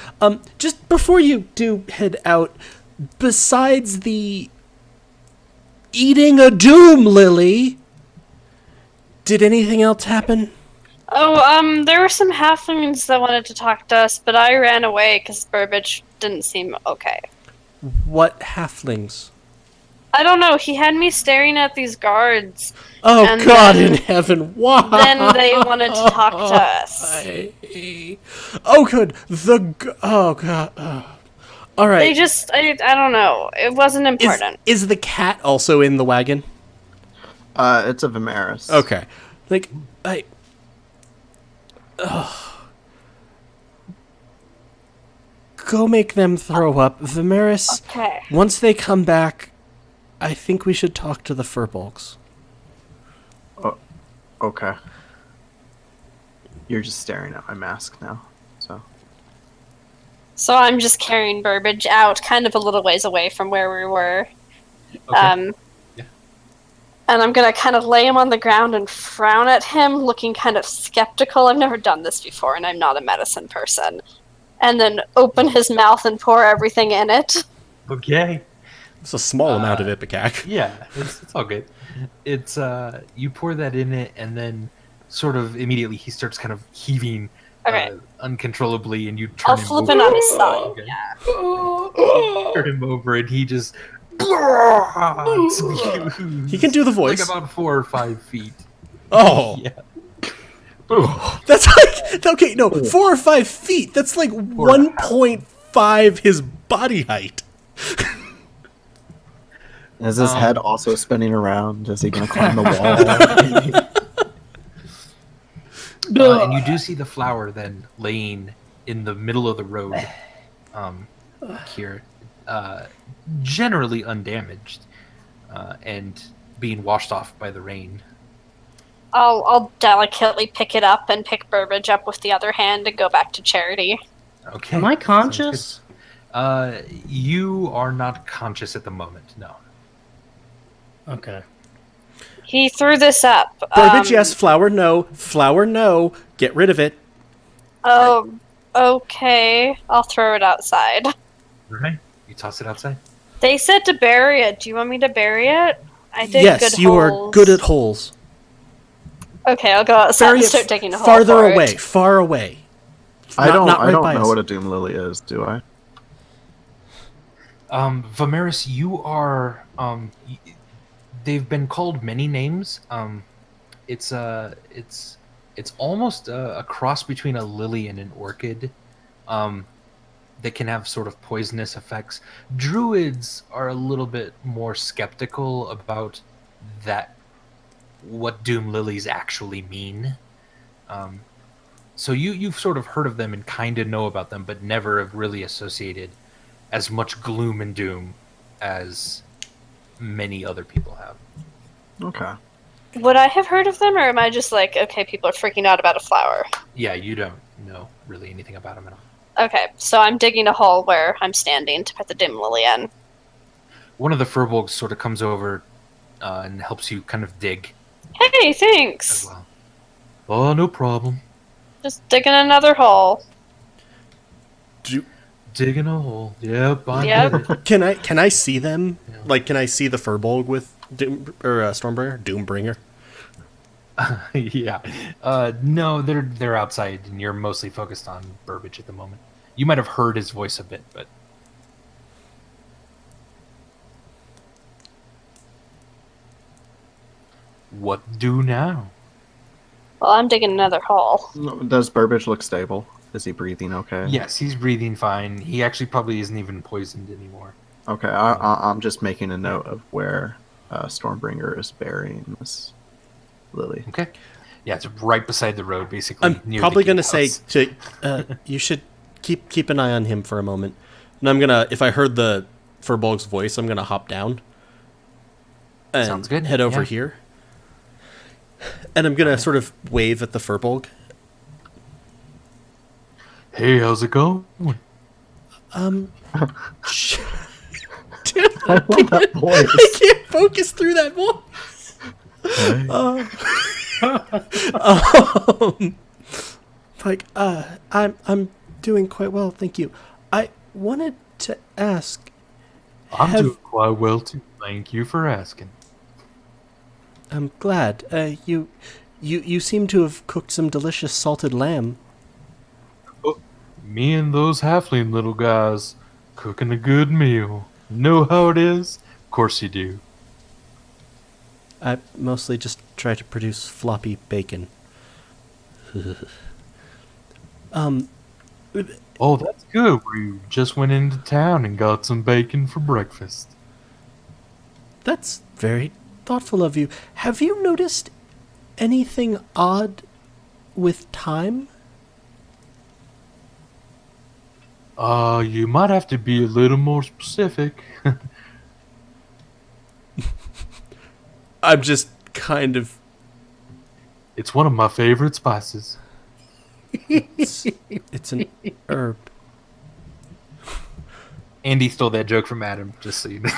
Just before you do head out, besides the eating a doom lily, did anything else happen? Oh, there were some halflings that wanted to talk to us, but I ran away because Burbage didn't seem okay. What halflings? I don't know. He had me staring at these guards. Oh, and God then- in heaven, why? Then they wanted to talk to us. Oh, good. Oh, God. All right. They just, I don't know. It wasn't important. Is the cat also in the wagon? It's a Vimeris. Okay. Like, go make them throw up. Vimeris, Okay. once they come back, I think we should talk to the furbolgs. Okay. You're just staring at my mask now, so. So I'm just carrying Burbage out, kind of a little ways away from where we were. Okay. Yeah. And I'm gonna kind of lay him on the ground and frown at him, looking kind of skeptical. I've never done this before, and I'm not a medicine person. And then open his mouth and pour everything in it. Okay. It's a small amount of Ipecac. Yeah, it's all good. It's you pour that in it, and then sort of immediately he starts kind of heaving Okay. uncontrollably, and you turn I'll him flip over. it on his side. Okay. Yeah. Turn him over, and he just He can do the voice. like about 4 or 5 feet. Oh. Yeah. That's like, okay, no, 4 or 5 feet. That's like 1.5 his body height. Is his head also spinning around? Is he going to climb the wall? And you do see the flower then laying in the middle of the road here, generally undamaged, and being washed off by the rain. I'll delicately pick it up and pick Burbage up with the other hand and go back to Charity. Okay. Am I conscious? You are not conscious at the moment, no. Okay. He threw this up. Burbage, yes. Flower, no. Flower, no. Get rid of it. Oh, okay. I'll throw it outside. Right? You toss it outside? They said to bury it. Do you want me to bury it? I did Yes, good you holes. are good at holes. Okay, I'll go outside Bury and it start digging a hole farther for away. it. Far away. I Not don't right by know us. what a Doom Lily is, do I? Vimeris, you are they've been called many names. It's almost a cross between a lily and an orchid. That can have sort of poisonous effects. Druids are a little bit more skeptical about that, what doom lilies actually mean. So you've sort of heard of them and kind of know about them, but never have really associated as much gloom and doom as many other people have. Okay. Would I have heard of them, or am I just like, okay, people are freaking out about a flower? Yeah, you don't know really anything about them at all. Okay, so I'm digging a hole where I'm standing to put the dim lily in. One of the furbolgs sort of comes over and helps you kind of dig Hey, as thanks. well. Oh, no problem. Just digging another hole. Digging a hole. Yep, I Yep. get it. Can I see them? Yeah. Like, can I see the Furbolg with Stormbringer? Doombringer? Yeah. No, they're outside, and you're mostly focused on Burbage at the moment. You might have heard his voice a bit, but what do now? Well, I'm digging another hole. Does Burbage look stable? Is he breathing okay? Yes, he's breathing fine. He actually probably isn't even poisoned anymore. Okay, I'm just making a note of where Stormbringer is burying this lily. Okay. Yeah, it's right beside the road, basically. I'm near probably the going to say gatehouse. you should keep an eye on him for a moment. And I'm going to, if I heard the Furbolg's voice, I'm going to hop down and Sounds good, head over yeah. here. And I'm going to sort of wave at the Furbolg. Hey, how's it going? Dude, I love that voice. I can't focus through that voice. I'm doing quite well, thank you. I wanted to ask. I'm doing quite well too. Thank you for asking. I'm glad. You seem to have cooked some delicious salted lamb. Me and those halfling little guys cooking a good meal. Know how it is? Of course you do. I mostly just try to produce floppy bacon. Oh, that's good. We just went into town and got some bacon for breakfast. That's very thoughtful of you. Have you noticed anything odd with time? You might have to be a little more specific. I'm just kind of... It's one of my favorite spices. It's an herb. Andy stole that joke from Adam, just so you know.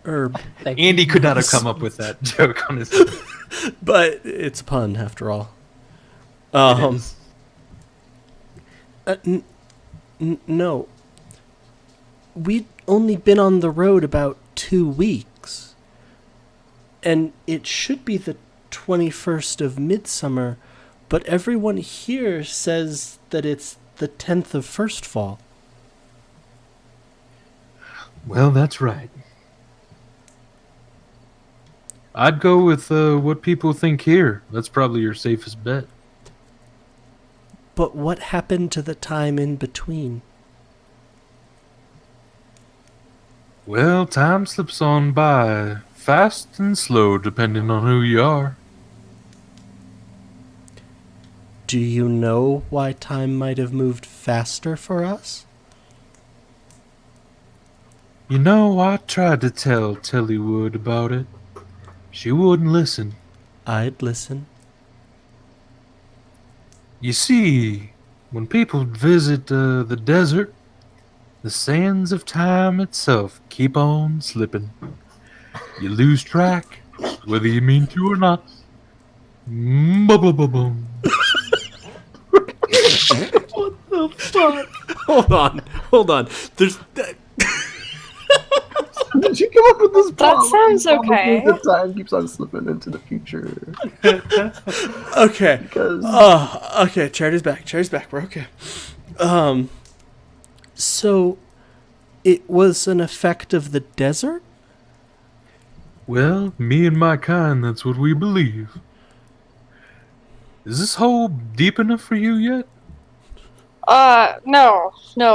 Herb. Andy could not have come up with that joke on his own. But it's a pun, after all. It is. No. We'd only been on the road about 2 weeks. And it should be the 21st of Midsummer, but everyone here says that it's the 10th of First Fall. Well, that's right. I'd go with what people think here. That's probably your safest bet. But what happened to the time in between? Well, time slips on by, fast and slow, depending on who you are. Do you know why time might have moved faster for us? You know, I tried to tell Tellywood about it. She wouldn't listen. I'd listen. You see, when people visit the desert, the sands of time itself keep on slipping. You lose track, whether you mean to or not. Boom. What the fuck? Hold on. There's... Did you come up with this? That sounds okay. The time keeps on slipping into the future. Okay. Because Okay, Charity's back. We're okay. So it was an effect of the desert? Well, me and my kind, that's what we believe. Is this hole deep enough for you yet? No,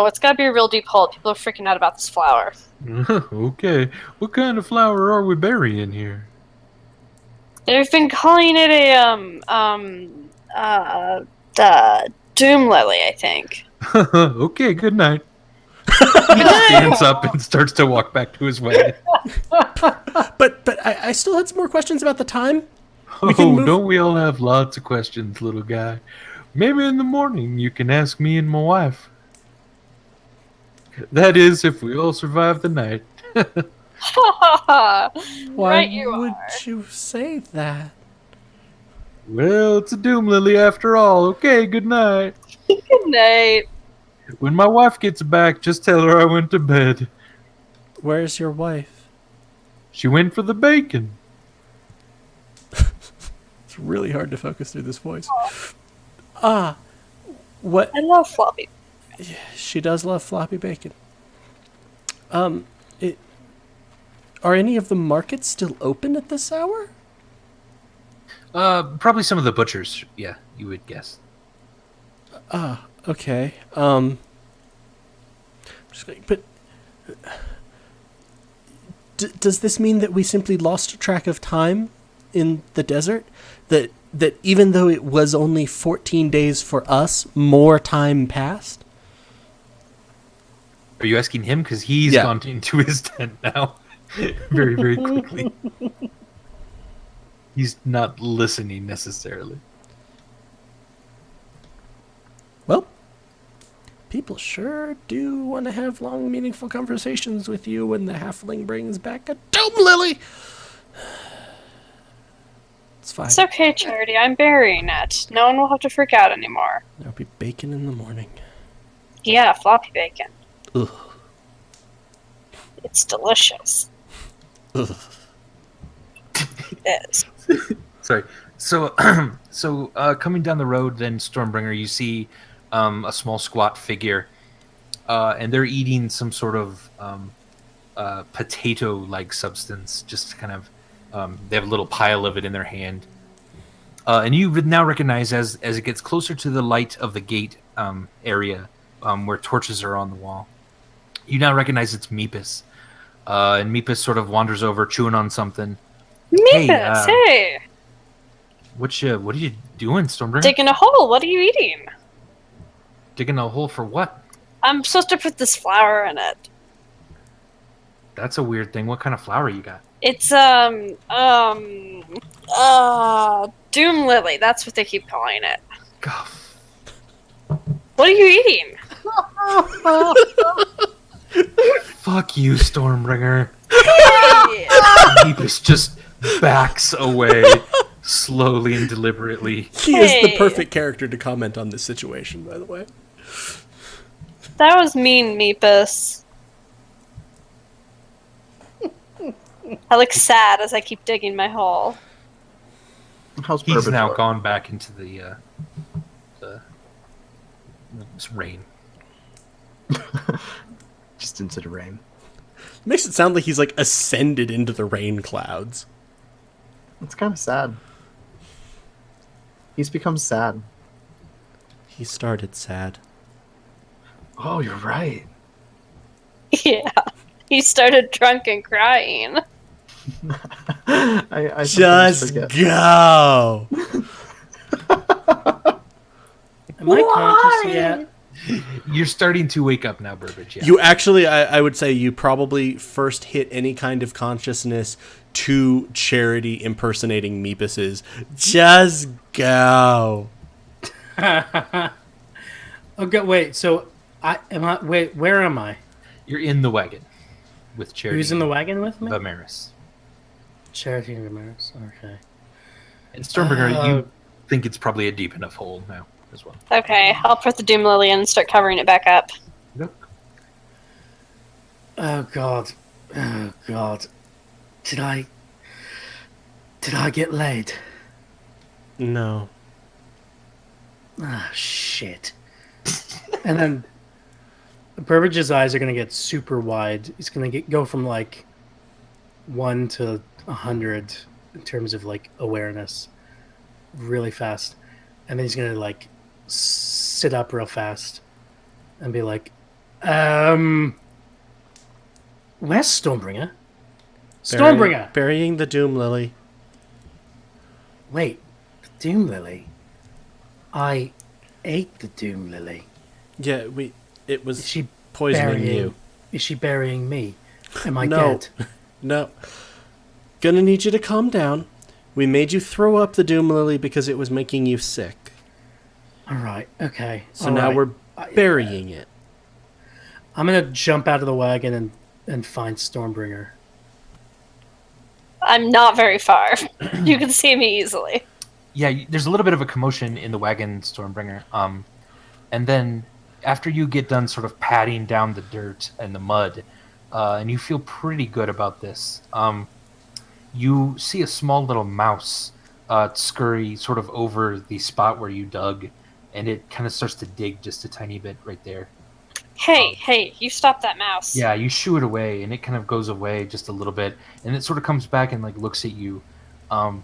it's gotta be a real deep hole. People are freaking out about this flower. Okay. What kind of flower are we burying here? They've been calling it Doom Lily, I think. Okay, good night. He stands up and starts to walk back to his wagon. But I still had some more questions about the time. We can Oh, move- don't we all have lots of questions, little guy? Maybe in the morning you can ask me and my wife. That is, if we all survive the night. Why Right, you would are. you say that? Well, it's a doom lily after all. Okay, good night. Good night. When my wife gets back, just tell her I went to bed. Where's your wife? She went for the bacon. It's really hard to focus through this voice. What? I love floppy. She does love floppy bacon. Are any of the markets still open at this hour? Probably some of the butchers. Yeah, you would guess. Okay. But does this mean that we simply lost track of time in the desert? That even though it was only 14 days for us, more time passed? Are you asking him? Because he's gone into his tent now. Very, very quickly. He's not listening necessarily. Well, people sure do want to have long, meaningful conversations with you when the halfling brings back a doom lily. It's fine. It's okay, Charity. I'm burying it. No one will have to freak out anymore. There'll be bacon in the morning. Yeah, floppy bacon. Ugh. It's delicious. Ugh. It is. Sorry. So, coming down the road, then Stormbringer, you see a small squat figure, and they're eating some sort of potato-like substance. Just kind of, they have a little pile of it in their hand, and you would now recognize as it gets closer to the light of the gate area, where torches are on the wall. You now recognize it's Meepus, and Meepus sort of wanders over, chewing on something. Meepus, hey! What are you doing, Stormbringer? Digging a hole. What are you eating? Digging a hole for what? I'm supposed to put this flower in it. That's a weird thing. What kind of flower you got? It's doom lily. That's what they keep calling it. God. What are you eating? Fuck you, Stormbringer. Hey! Meepus just backs away slowly and deliberately. He is the Hey. perfect character to comment on this situation, by the way. That was mean, Meepus. I look sad as I keep digging my hole. How's He's Burbage now look? gone back into the rain. Just into the rain. Makes it sound like he's like ascended into the rain clouds. It's kind of sad. He's become sad. He started sad. Oh, you're right. Yeah. He started drunk and crying. I sometimes Just forget. go. Am I conscious yet? You're starting to wake up now, Burbage. Yeah. You actually, I would say you probably first hit any kind of consciousness to Charity impersonating Meepus's. Just go. Okay, wait. So, wait, where am I? You're in the wagon with Charity. Who's in the wagon with me? Damaris. Charity and Damaris. Okay. And Stormbringer, you think it's probably a deep enough hole now as well. Okay, I'll put the doom lily in and start covering it back up. Look. Oh god. Oh god. Did I get laid? No. Ah, shit. And then Burbage's eyes are gonna get super wide. He's gonna go from like 1 to 100 in terms of like awareness, really fast, and then he's gonna like sit up real fast and be like, "Where's Stormbringer? Stormbringer! Burying the Doom Lily. Wait, the Doom Lily? I ate the Doom Lily. Yeah, it was Is she poisoning burying you. Is she burying me? Am I No. dead? No. Gonna need you to calm down. We made you throw up the Doom Lily because it was making you sick. All right. Okay. So all now right. we're burying it. I'm gonna jump out of the wagon and find Stormbringer. I'm not very far. You can see me easily. Yeah, there's a little bit of a commotion in the wagon, Stormbringer. And then after you get done sort of patting down the dirt and the mud, and you feel pretty good about this, you see a small little mouse scurry sort of over the spot where you dug, and it kind of starts to dig just a tiny bit right there. Hey, you stop that mouse. Yeah, you shoo it away, and it kind of goes away just a little bit, and it sort of comes back and like looks at you, and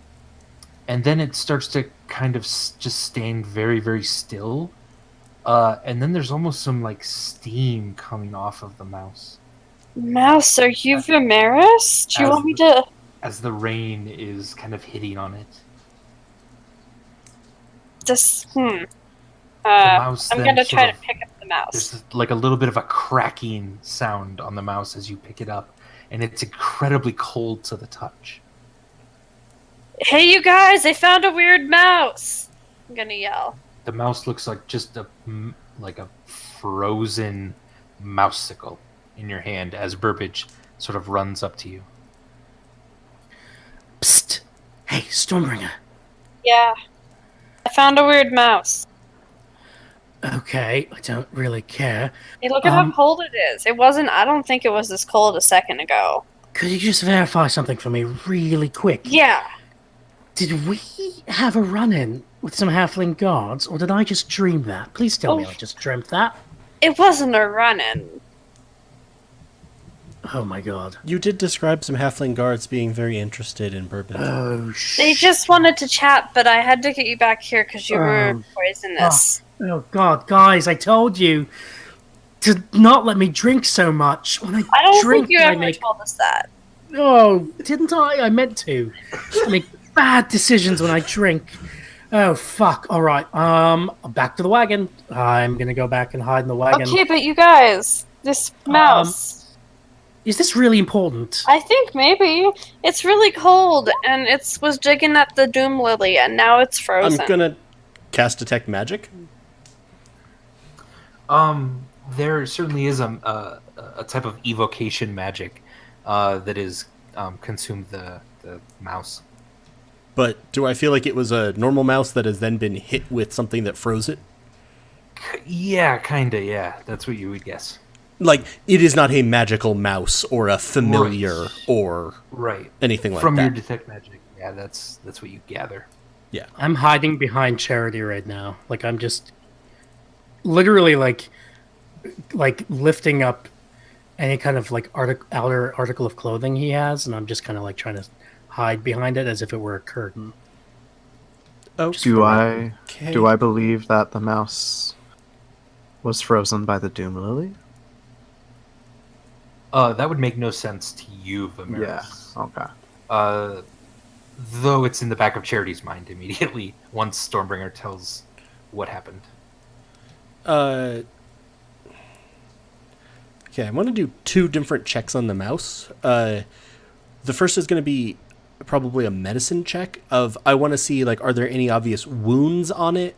then it starts to kind of just stand very, very still, and then there's almost some like steam coming off of the mouse. Mouse, are you Vimeris? Do you want me to... As the rain is kind of hitting on it. I'm gonna try to pick up the mouse. There's like a little bit of a cracking sound on the mouse as you pick it up, and it's incredibly cold to the touch. Hey, you guys! I found a weird mouse. I'm gonna yell. The mouse looks like just a frozen mousesicle in your hand as Burbage sort of runs up to you. Psst! Hey, Stormbringer. Yeah. I found a weird mouse. Okay, I don't really care. Hey, look at how cold it is. I don't think it was this cold a second ago. Could you just verify something for me really quick? Yeah. Did we have a run-in with some halfling guards, or did I just dream that? Please tell me I just dreamt that. It wasn't a run-in. Oh my god. You did describe some halfling guards being very interested in bourbon. Oh, They just wanted to chat, but I had to get you back here because you were poisonous. Oh god, guys, I told you to not let me drink so much. When I don't drink, think you ever told us that. Oh, didn't I? I meant to. I make bad decisions when I drink. Oh, fuck. Alright, back to the wagon. I'm gonna go back and hide in the wagon. Okay, but you guys, this mouse... Is this really important? I think maybe. It's really cold, and it was digging at the Doom Lily, and now it's frozen. I'm gonna cast Detect Magic. There certainly is a type of evocation magic that is consumed the mouse. But do I feel like it was a normal mouse that has then been hit with something that froze it? Yeah, kinda, yeah. That's what you would guess. Like, it is not a magical mouse or a familiar or anything like that. From your Detect Magic, yeah, that's what you gather. Yeah. I'm hiding behind Charity right now. Like, I'm just literally like lifting up any kind of like outer article of clothing he has, and I'm just kind of like trying to hide behind it as if it were a curtain. Oh, do I believe that the mouse was frozen by the Doom Lily? That would make no sense to you, Vimeris. Yeah, okay. Though it's in the back of Charity's mind immediately once Stormbringer tells what happened. Okay, I want to do 2 different checks on the mouse. The first is going to be probably a medicine check of, I want to see, like, are there any obvious wounds on it?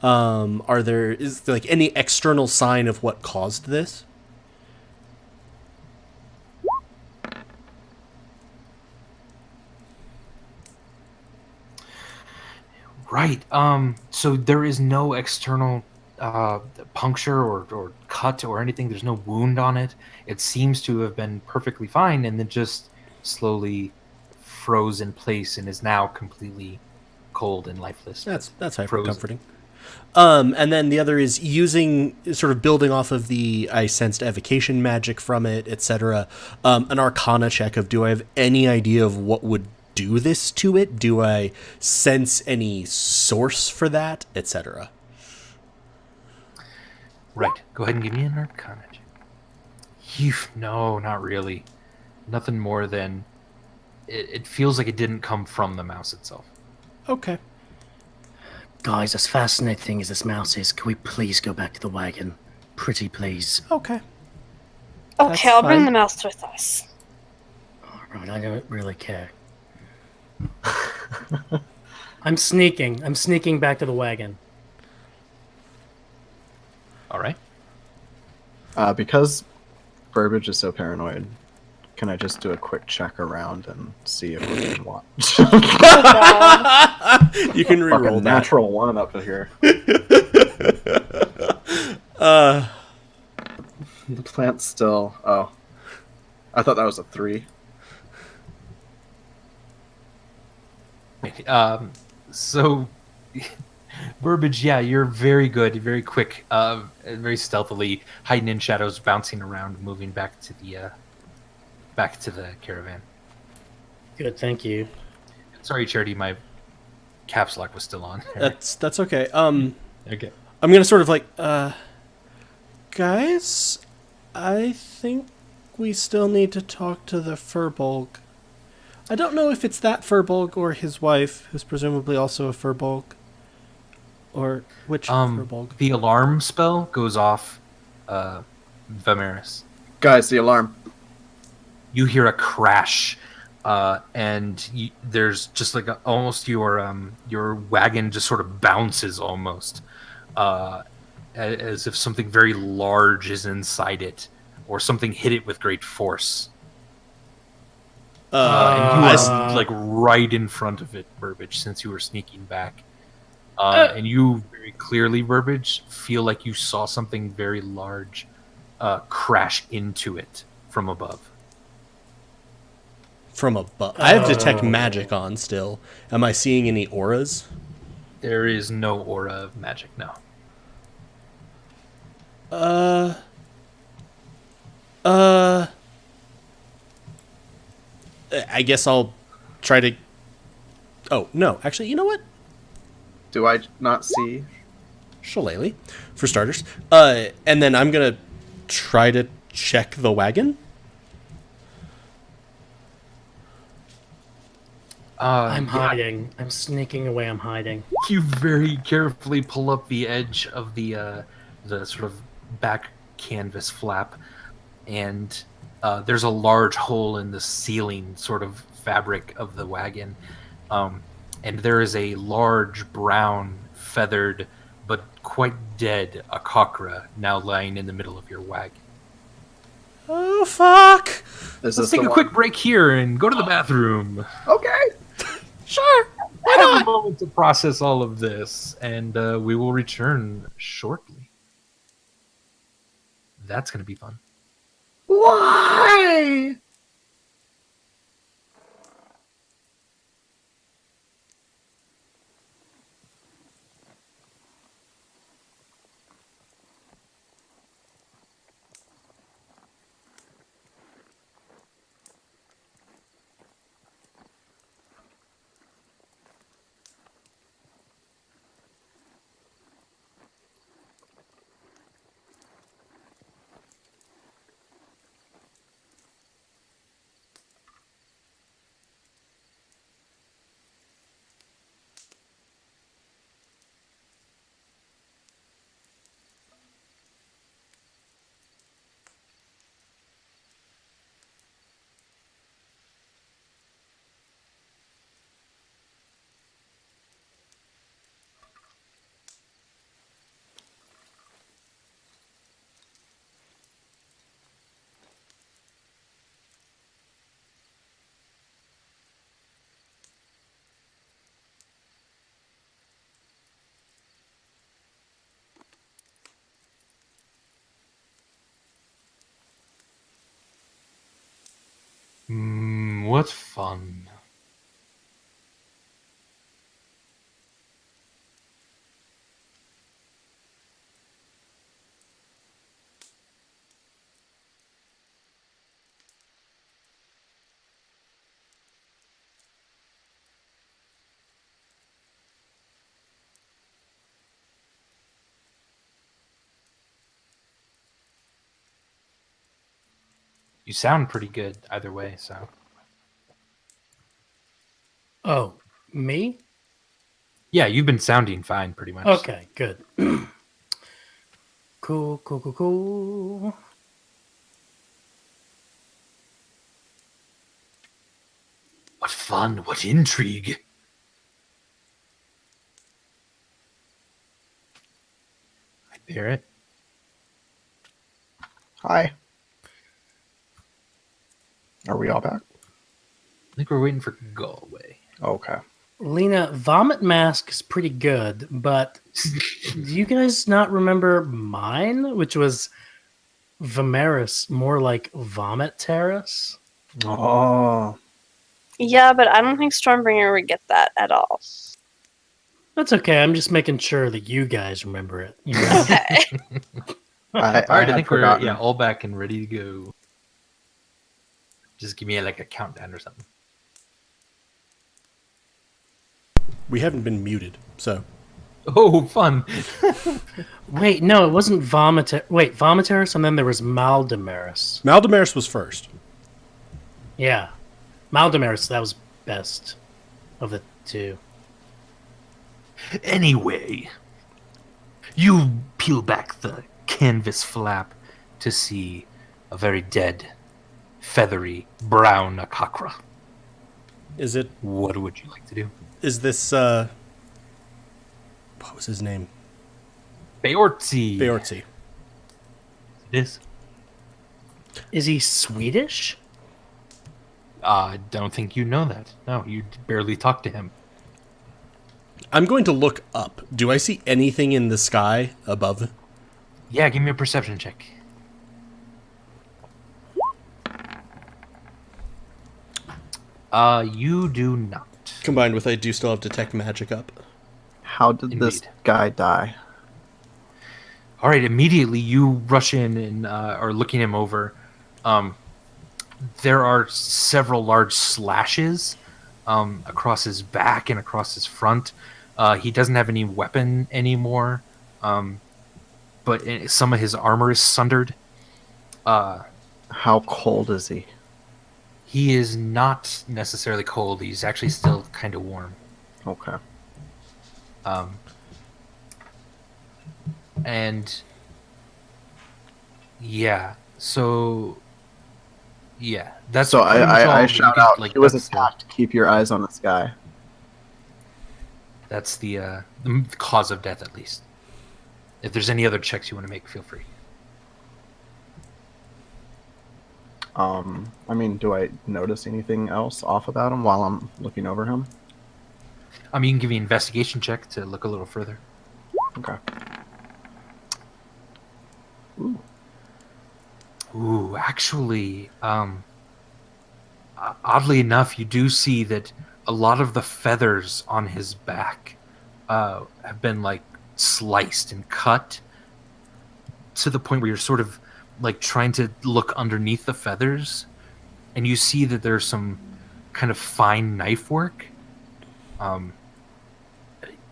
Is there, like, any external sign of what caused this? Right. So there is no external puncture or cut or anything. There's no wound on it. It seems to have been perfectly fine and then just slowly froze in place and is now completely cold and lifeless. That's hyper comforting. And then the other is using, sort of building off of the, I sensed evocation magic from it, etc. An Arcana check of, do I have any idea of what would do this to it? Do I sense any source for that, etc.? Right. Go ahead and give me an Arcana check. No, not really. Nothing more than it feels like it didn't come from the mouse itself. Okay. Guys, as fascinating as this mouse is, can we please go back to the wagon? Pretty please. Okay. Okay, I'll bring the mouse with us. Alright, I don't really care. I'm sneaking. I'm sneaking back to the wagon. All right. Because Burbage is so paranoid. Can I just do a quick check around and see if we can watch? You can reroll Fucking that. natural one up here. The plant's still. Oh, I thought that was a 3. So, Burbage, yeah, you're very good, very quick, and very stealthily hiding in shadows, bouncing around, moving back to the caravan. Good, thank you. Sorry, Charity, my caps lock was still on. That's okay. Okay. I'm gonna sort of like, guys, I think we still need to talk to the Furbolg. I don't know if it's that Furbolg or his wife, who's presumably also a Furbolg. Or which Furbolg? The alarm spell goes off, Vimeris. Guys, the alarm. You hear a crash, and there's just like almost your wagon just sort of bounces almost, as if something very large is inside it, or something hit it with great force. And you are like right in front of it, Burbage, since you were sneaking back. And you very clearly, Burbage, feel like you saw something very large crash into it from above. From above. I have detect magic on still. Am I seeing any auras? There is no aura of magic, no. I guess I'll try to... Oh, no. Actually, you know what? Do I not see? Shillelagh, for starters. And then I'm going to try to check the wagon. I'm hiding. I'm sneaking away. I'm hiding. You very carefully pull up the edge of the sort of back canvas flap, and there's a large hole in the ceiling sort of fabric of the wagon, and there is a large brown feathered but quite dead akakra now lying in the middle of your wagon. Oh, fuck! Let's take a quick break here and go to the bathroom. Okay. Sure. I have a moment to process all of this, and we will return shortly. That's going to be fun. Why? What fun. You sound pretty good either way, so. Oh, me? Yeah, you've been sounding fine pretty much. Okay, good. Cool. What fun, what intrigue. I hear it. Hi. Are we all back? I think we're waiting for Galway. Okay. Lena, Vomit Mask is pretty good, but do you guys not remember mine, which was Vimeris, more like Vomit Terrace? Oh. Yeah, but I don't think Stormbringer would get that at all. That's okay. I'm just making sure that you guys remember it. You know? Okay. All right, I had think forgotten. we're all back and ready to go. Just give me a countdown or something. We haven't been muted, so. Oh, fun! Wait, no, it wasn't Vomiteris, and then there was Maldemeris. Maldemeris was first. Yeah. Maldemeris, that was best of the two. Anyway, you peel back the canvas flap to see a very dead, feathery, brown Akakra. Is it? What would you like to do? Is this, what was his name? Beortzi. Beortzi. It is. Is he Swedish? I don't think you know that. No, you barely talked to him. I'm going to look up. Do I see anything in the sky above? Yeah, give me a perception check. You do not. Combined with I do still have Detect Magic up. How did this Indeed. guy die? All right, immediately you rush in and are looking him over. There are several large slashes across his back and across his front. He doesn't have any weapon anymore, but some of his armor is sundered. How cold is he? He is not necessarily cold. He's actually still kind of warm. Okay. And yeah, so yeah, that's So pretty much all I that shout you out, could, he was that's attacked. Keep your eyes on this guy. That's the cause of death, at least. If there's any other checks you want to make, feel free. I mean, do I notice anything else off about him while I'm looking over him? You can give me an investigation check to look a little further. Okay. Ooh, actually, oddly enough, you do see that a lot of the feathers on his back have been sliced and cut to the point where you're sort of trying to look underneath the feathers, and you see that there's some kind of fine knife work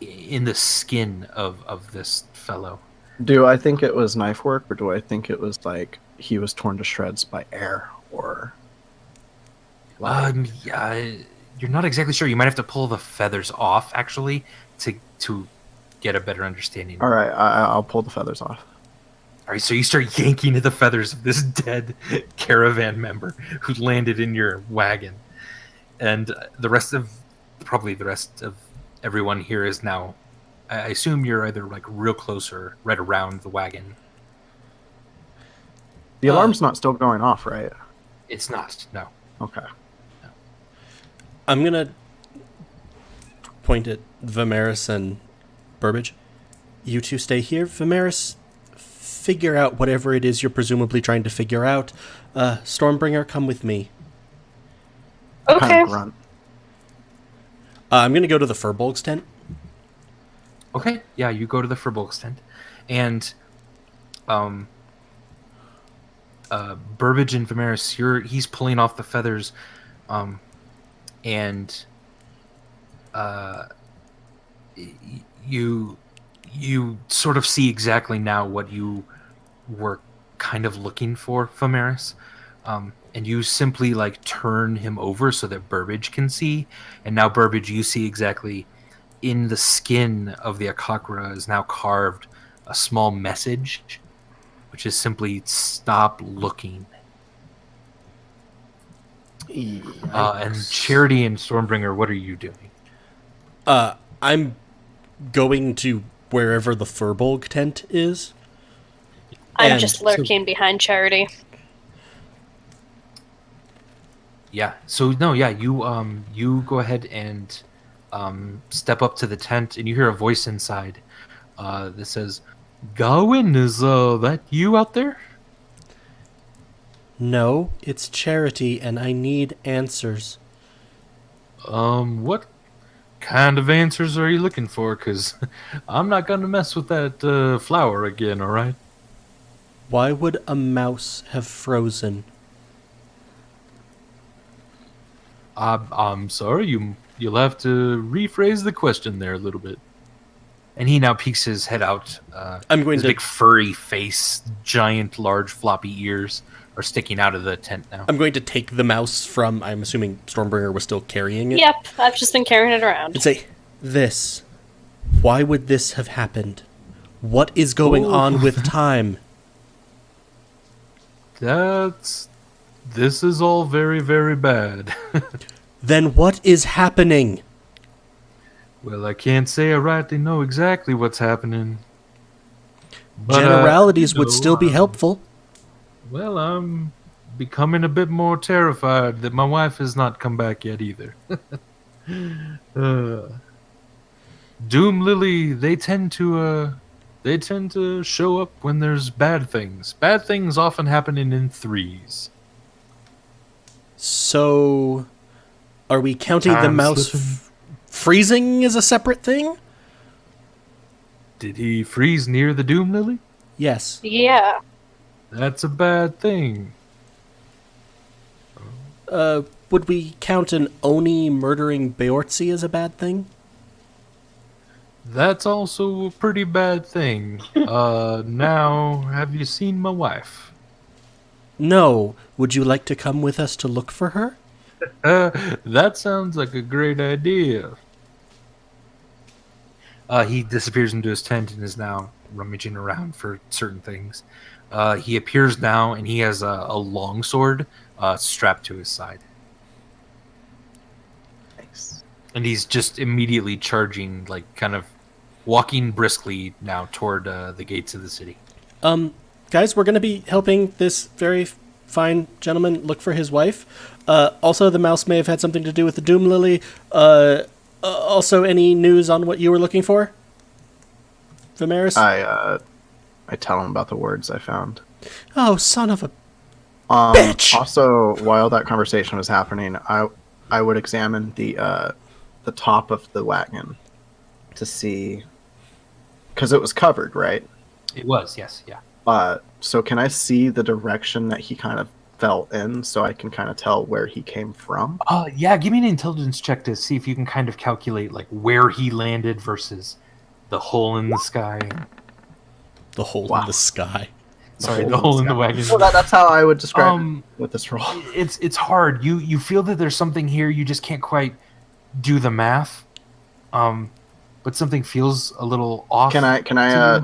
in the skin of this fellow. Do I think it was knife work, or do I think it was he was torn to shreds by air, or? Yeah, you're not exactly sure. You might have to pull the feathers off actually to get a better understanding. All right, I'll pull the feathers off. All right, so you start yanking at the feathers of this dead caravan member who landed in your wagon, and the rest of everyone here is now. I assume you're either real close or right around the wagon. The alarm's not still going off, right? It's not. No. Okay. I'm going to point at Vimeris and Burbage. You two stay here. Vimeris, figure out whatever it is you're presumably trying to figure out. Stormbringer, come with me. Okay. Kind of grunt. I'm going to go to the Furbolg's tent. Okay. Yeah, you go to the Furbolg's tent, and Burbage and Vimeris, he's pulling off the feathers, and you sort of see exactly now what you were kind of looking for, Vimeris, and you simply turn him over so that Burbage can see, and now Burbage, you see exactly in the skin of the Akakra is now carved a small message, which is simply "Stop looking." And Charity and Stormbringer, what are you doing? I'm going to wherever the Furbolg tent is. I'm And just lurking behind Charity. Yeah. So no, yeah, you go ahead and step up to the tent, and you hear a voice inside that says, "Gawain, is that you out there?" No, it's Charity, and I need answers. What kind of answers are you looking for? Cause I'm not gonna mess with that flower again. All right. Why would a mouse have frozen? I'm sorry. You'll have to rephrase the question there a little bit. And he now peeks his head out. I'm going his to- big furry face, giant, large, floppy ears are sticking out of the tent now. I'm going to take the mouse from, I'm assuming Stormbringer was still carrying it. Yep, I've just been carrying it around. And say, this. Why would this have happened? What is going on with time? This is all very, very bad. Then what is happening? Well, I can't say I rightly know exactly what's happening. But, Generalities you would know, still be helpful. Well, I'm becoming a bit more terrified that my wife has not come back yet either. Doom Lily, they tend to show up when there's bad things. Bad things often happening in threes. So, are we counting the Time mouse slipping. freezing as a separate thing? Did he freeze near the Doom Lily? Yes. Yeah. That's a bad thing. Would we count an Oni murdering Beortzi as a bad thing? That's also a pretty bad thing. Now, have you seen my wife? No. Would you like to come with us to look for her? That sounds like a great idea. He disappears into his tent and is now rummaging around for certain things. He appears now, and he has a long sword strapped to his side. Nice. And he's just immediately charging, like, kind of walking briskly now toward the gates of the city. Guys, we're going to be helping this very fine gentleman look for his wife. Also, the mouse may have had something to do with the Doom Lily. Also, any news on what you were looking for? Vimeris? I tell him about the words I found. Oh, son of a bitch! Also, while that conversation was happening, I would examine the top of the wagon to see, because it was covered, right? It was, yes, yeah. So can I see the direction that he kind of fell in, so I can kind of tell where he came from? Yeah, give me an intelligence check to see if you can kind of calculate, like, where he landed versus the hole in the sky. The hole in the sky. Sorry, the hole in the wagon. Well, that's how I would describe it with this roll. It's hard. You feel that there's something here. You just can't quite do the math. But something feels a little off. Can I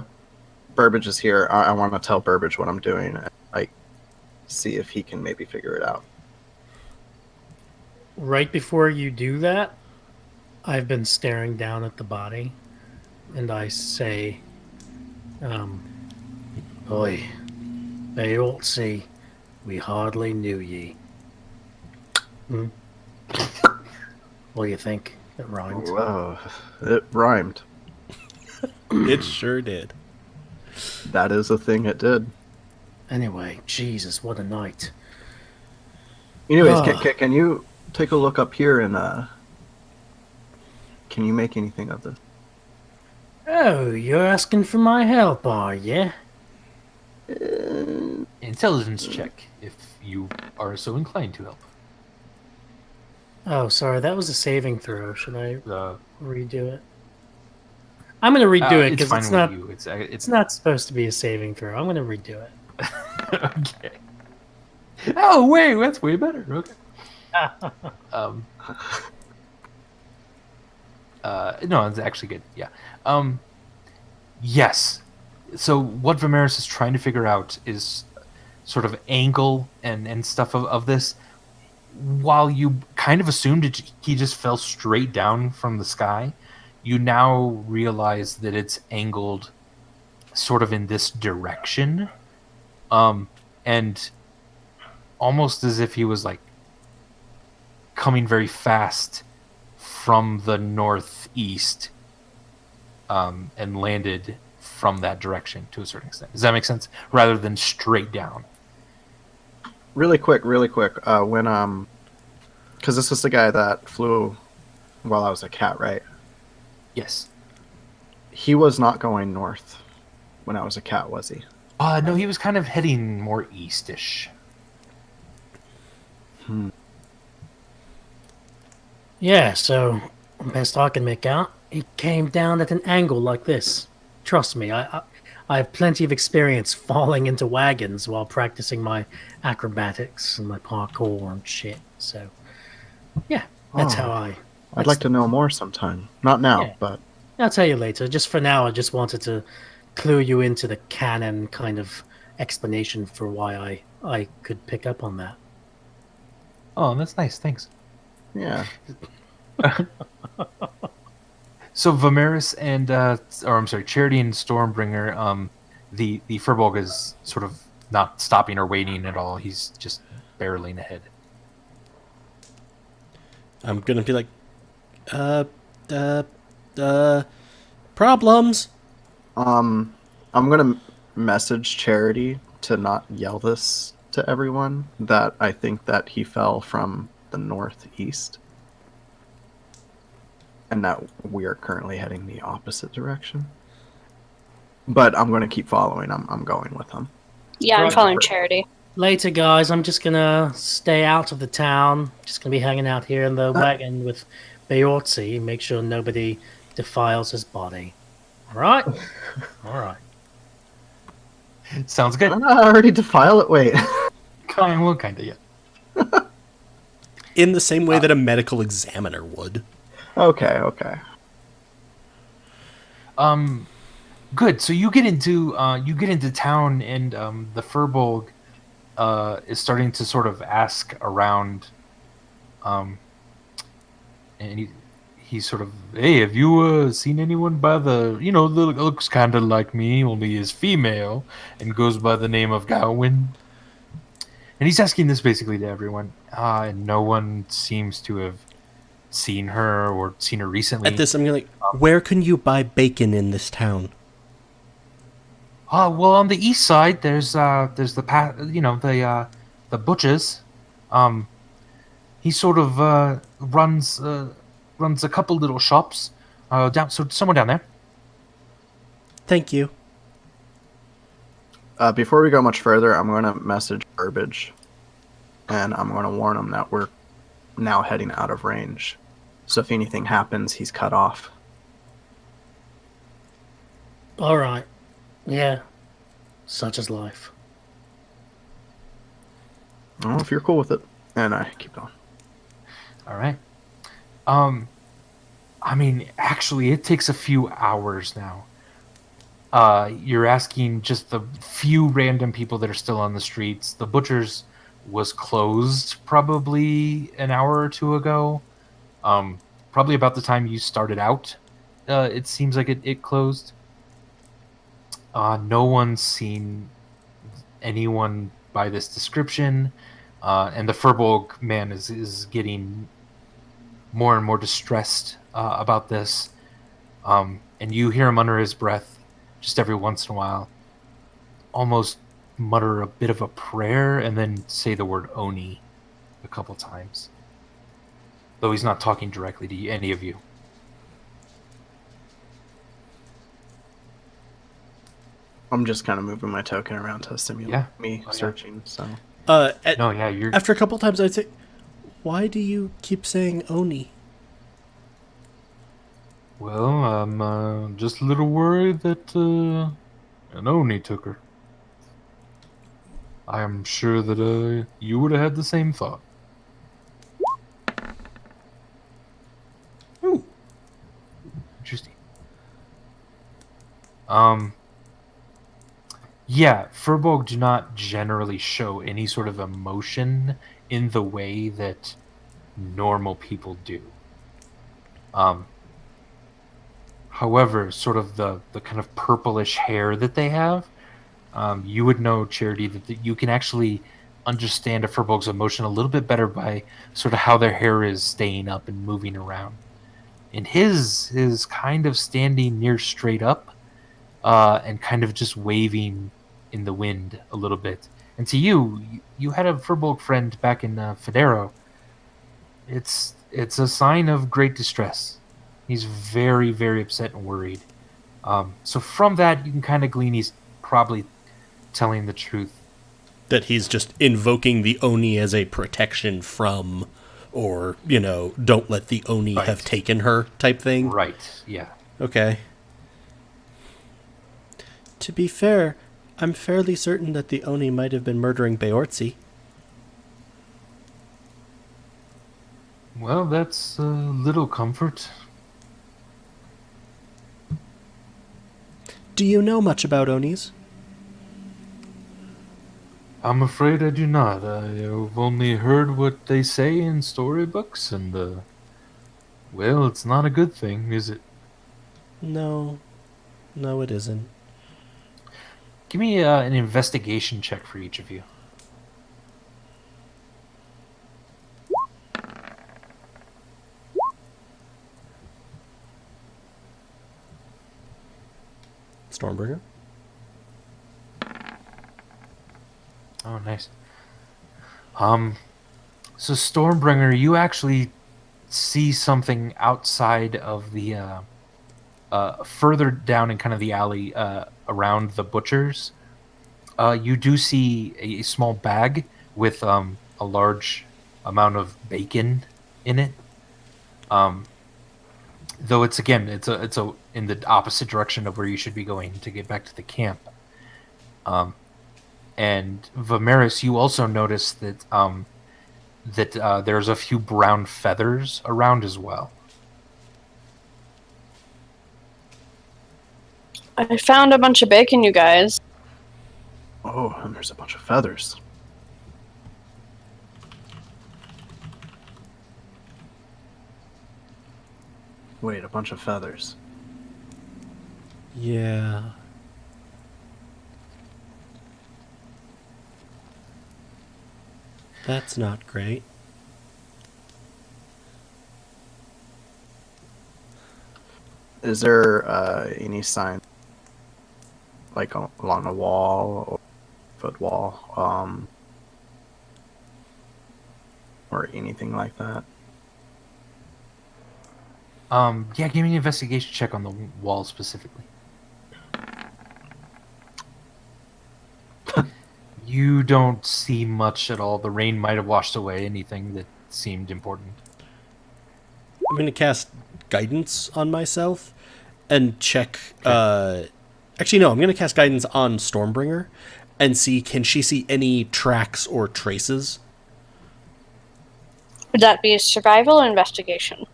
Burbage is here. I want to tell Burbage what I'm doing. Like, see if he can maybe figure it out. Right before you do that, I've been staring down at the body, and I say, Oi, Beortzi, we hardly knew ye. What do you think? It rhymed. Whoa, it rhymed. It sure did. That is a thing it did. Anyway, Jesus, what a night. Anyways, can you take a look up here and can you make anything of this? Oh, you're asking for my help, are you? Intelligence check if you are so inclined to help. Oh, sorry, that was a saving throw. Should I Uh, redo it? I'm going to redo it because fine it's with not. you. It's not supposed to be a saving throw. I'm going to redo it. Okay. Oh wait, that's way better. Okay. No, it's actually good. Yeah. Yes. So what Vimeris is trying to figure out is sort of angle and stuff of this. While you kind of assumed he just fell straight down from the sky, you now realize that it's angled sort of in this direction. And almost as if he was like coming very fast from the northeast, and landed from that direction to a certain extent. Does that make sense? Rather than straight down. Really quick. When because this was the guy that flew while I was a cat, right? Yes. He was not going north when I was a cat, was he? No, he was kind of heading more eastish. Yeah, so best I can make out, it came down at an angle like this. Trust me, I have plenty of experience falling into wagons while practicing my acrobatics and my parkour and shit. So, yeah, that's how I'd like to know more sometime. Not now, Yeah. but I'll tell you later. Just for now, I just wanted to clue you into the canon kind of explanation for why I could pick up on that. Oh, that's nice. Thanks. yeah. So Vimeris and, Charity and Stormbringer, the Furbolg is sort of not stopping or waiting at all. He's just barreling ahead. I'm gonna be like, problems. I'm gonna message Charity to not yell this to everyone, that I think that he fell from the northeast, and that we are currently heading the opposite direction. But I'm gonna keep following. I'm going with him. Yeah, I'm Right. following Charity. Later, guys, I'm just gonna stay out of the town. Just gonna be hanging out here in the wagon with Beorzi. Make sure nobody defiles his body. All right? All right. Sounds good. I already defile it. Wait. Kind of, yeah. In the same way that a medical examiner would. Okay. Good. So you get into town, and the Furbolg is starting to sort of ask around, and he's sort of, hey, have you seen anyone by the, that looks kind of like me, only is female, and goes by the name of Gawain? And he's asking this basically to everyone, and no one seems to have seen her or seen her recently. At this, I'm gonna like, where can you buy bacon in this town? Well, on the east side, there's the butchers. He sort of runs a couple little shops somewhere down there. Thank you. Before we go much further, I'm going to message Burbage, and I'm going to warn him that we're now heading out of range. So if anything happens, he's cut off. All right. Yeah. Such is life. I don't know if you're cool with it. And I keep going. All right. Actually, it takes a few hours now. You're asking just the few random people that are still on the streets. The butcher's was closed probably an hour or two ago. Probably about the time you started out. It seems like it closed. No one's seen anyone by this description. And the Furbolg man is getting more and more distressed about this. And you hear him under his breath just every once in a while almost mutter a bit of a prayer and then say the word Oni a couple times. Though he's not talking directly to any of you. I'm just kind of moving my token around to simulate me searching, so... You're... After a couple times, I'd say, why do you keep saying Oni? Well, I'm just a little worried that an Oni took her. I am sure that you would have had the same thought. Ooh. Interesting. Yeah, Furbolg do not generally show any sort of emotion in the way that normal people do. However, sort of the kind of purplish hair that they have, you would know, Charity, that you can actually understand a furbolg's emotion a little bit better by sort of how their hair is staying up and moving around. And his is kind of standing near straight up, and kind of just waving in the wind a little bit. And to you had a furbolg friend back in Federo. It's a sign of great distress. He's very, very upset and worried. So from that, you can kind of glean he's probably telling the truth. That he's just invoking the Oni as a protection from, or, don't let the Oni have taken her type thing? Right, yeah. Okay. To be fair, I'm fairly certain that the Oni might have been murdering Beortzi. Well, that's a little comfort. Do you know much about Onis? I'm afraid I do not. I've only heard what they say in storybooks, and, well, it's not a good thing, is it? No, it isn't. Give me an investigation check for each of you. Stormbringer? Oh, nice. So Stormbringer, you actually see something outside of the, further down in kind of the alley, around the butchers. You do see a small bag with, a large amount of bacon in it. Though it's a in the opposite direction of where you should be going to get back to the camp. And Vimeris, you also notice that there's a few brown feathers around as well. I found a bunch of bacon, you guys. Oh, and there's a bunch of feathers. Wait, a bunch of feathers. Yeah. That's not great. Is there any sign, like along a wall or foot wall, or anything like that? Yeah, give me an investigation check on the wall specifically. You don't see much at all. The rain might have washed away anything that seemed important. I'm going to cast guidance on myself and check. Okay. Actually, no, I'm going to cast guidance on Stormbringer and see, can she see any tracks or traces? Would that be a survival or investigation?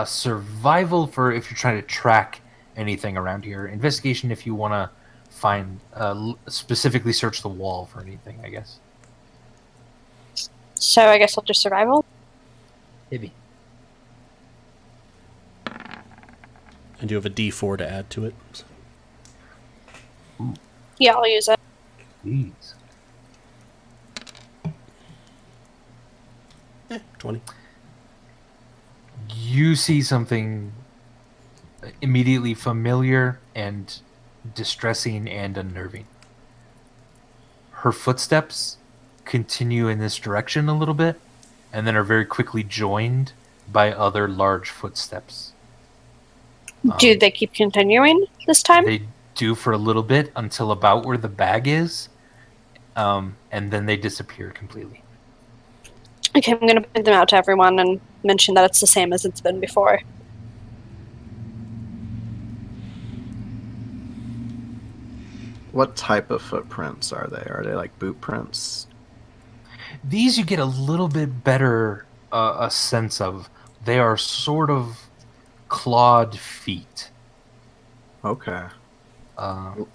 Survival for if you're trying to track anything around here. Investigation if you want to find, specifically search the wall for anything, I guess. So I guess I'll do survival. Maybe. And you have a D4 to add to it. Yeah, I'll use it. Please. 20. You see something immediately familiar and distressing and unnerving. Her footsteps continue in this direction a little bit, and then are very quickly joined by other large footsteps. Do they keep continuing this time? They do for a little bit until about where the bag is, and then they disappear completely. Okay, I'm going to point them out to everyone and mention that it's the same as it's been before. What type of footprints are they? Are they like boot prints? These you get a little bit better a sense of. They are sort of clawed feet. Okay.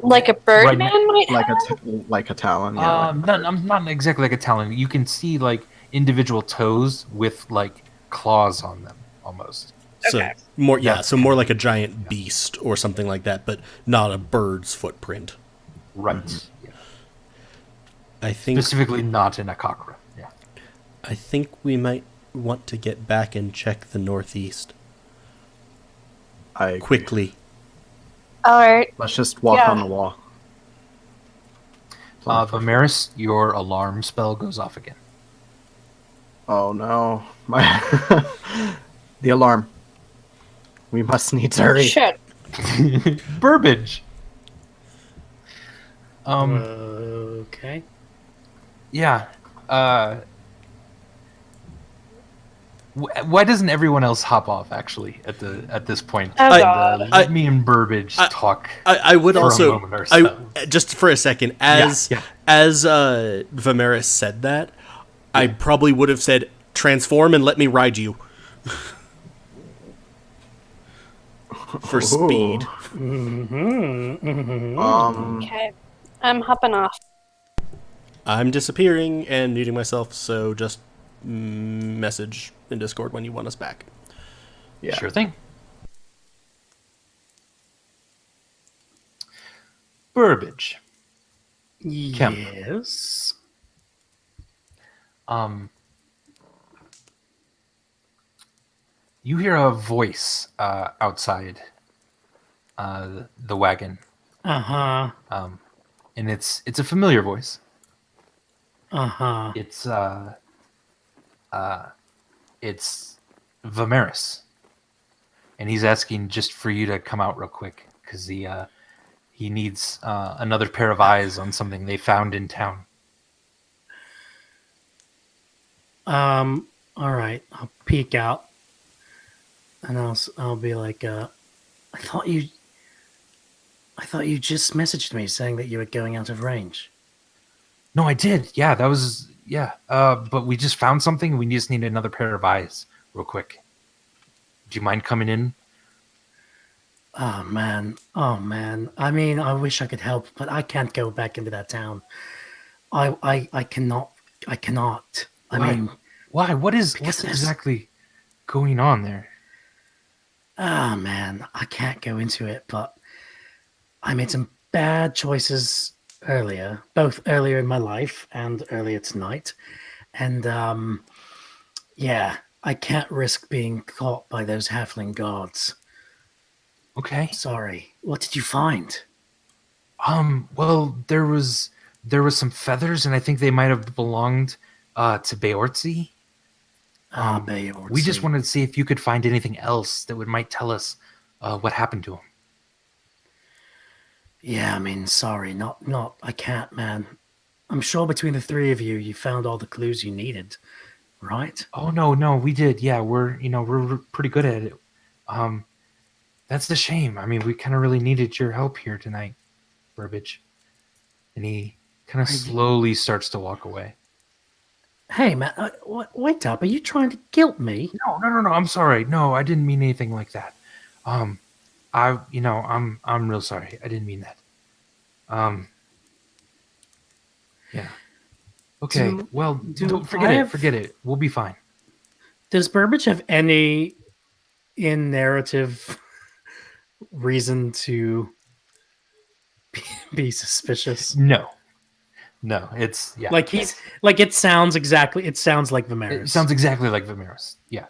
Like a birdman might Like have? like a talon. Yeah. Not exactly like a talon. You can see like individual toes with like claws on them almost. Okay. So more, so more like a giant beast or something like that, but not a bird's footprint. Right. Mm-hmm. I think Specifically not in Akakra. Yeah. I think we might want to get back and check the northeast I agree. quickly. Alright. Let's just walk Yeah. on the wall. Vimeris, your alarm spell goes off again. Oh no, the alarm. We must needs hurry. Shit. Burbage. Okay. Yeah. Why doesn't everyone else hop off? Actually, at this point, Oh, And, God. let me and Burbage talk. I would for a also, moment or so. just for a second, as Vimeris said that, I probably would have said, transform and let me ride you. For speed. Okay. I'm hopping off. I'm disappearing and muting myself, so just message in Discord when you want us back. Yeah. Sure thing. Burbage. Kemp. Yes. You hear a voice outside the wagon, Uh-huh. and it's a familiar voice. Uh-huh. It's Vimeris, and he's asking just for you to come out real quick because he needs another pair of eyes on something they found in town. All right. I'll peek out. And I'll be like, I thought you just messaged me saying that you were going out of range. No, I did. Yeah, that was but we just found something. We just need another pair of eyes, real quick. Do you mind coming in? Oh man. I mean, I wish I could help, but I can't go back into that town. I cannot. I Why? mean, Why? What's there's- exactly going on there? man, I can't go into it, but I made some bad choices earlier, both earlier in my life and earlier tonight. And yeah, I can't risk being caught by those halfling guards. Okay. Sorry. What did you find? Well, there was some feathers, and I think they might have belonged to Beortzi. Beortzi. We just wanted to see if you could find anything else that might tell us what happened to him. Yeah, I mean, sorry, not. I can't, man. I'm sure between the three of you, you found all the clues you needed, right? Oh no, we did. Yeah, we're pretty good at it. That's the shame. I mean, we kind of really needed your help here tonight, Burbage. And he kind of slowly starts to walk away. Hey, man, wait up. Are you trying to guilt me? No. I'm sorry. No, I didn't mean anything like that. I'm real sorry. I didn't mean that. Yeah. Okay. Forget it. We'll be fine. Does Burbage have any in-narrative reason to be suspicious? No, it's Like it sounds like Vimeris. It sounds exactly like Vimeris. Yeah.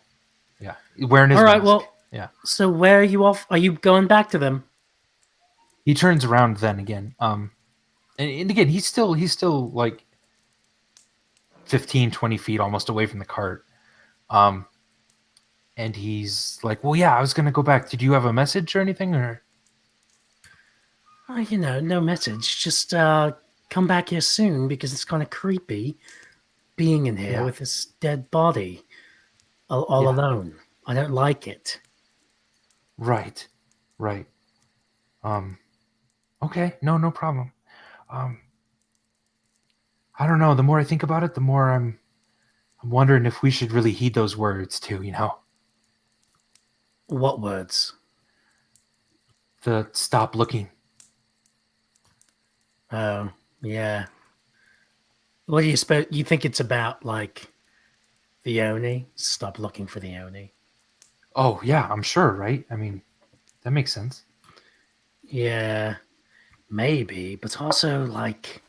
Wearing his all right. mask. Well, yeah. So where are you off? Are you going back to them? He turns around then again. And again, he's still like 15, 20 feet almost away from the cart. And he's like, well, yeah, I was gonna go back. Did you have a message or anything, or? No message. Just come back here soon because it's kind of creepy being in here with this dead body all alone. I don't like it. Right. Okay. No problem. I don't know. The more I think about it, the more I'm wondering if we should really heed those words too. What words? The stop looking. Oh, yeah. What do you suppose? You think it's about like the Oni? Stop looking for the Oni. Oh yeah, I'm sure. Right? I mean, that makes sense. Yeah, maybe, but also like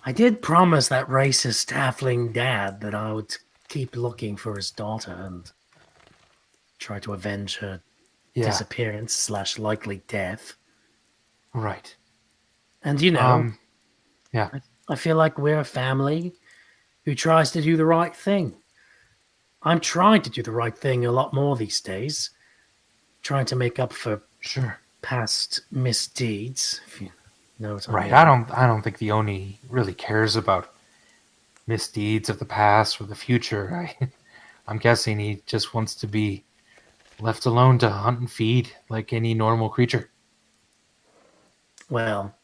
I did promise that racist halfling dad that I would keep looking for his daughter and try to avenge her Yeah, disappearance slash likely death. right. And you know, Yeah. I feel like we're a family who tries to do the right thing. I'm trying to do the right thing a lot more these days, trying to make up for Sure. past misdeeds, if you know what I Right. mean. I don't think the Oni really cares about misdeeds of the past or the future. I'm guessing he just wants to be left alone to hunt and feed like any normal creature. Well,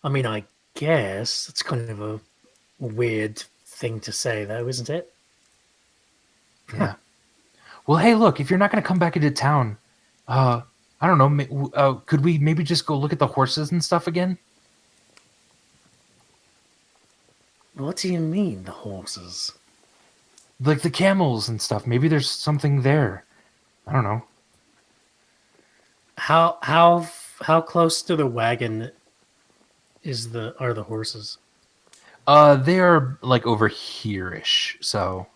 I mean, I guess it's kind of a weird thing to say, though, isn't it? Yeah. Well, hey, look, if you're not going to come back into town, uh, I don't know, could we maybe just go look at the horses and stuff again? What do you mean, the horses? Like the camels and stuff. Maybe there's something there. I don't know. How close to the wagon are the horses? They are like over here-ish, so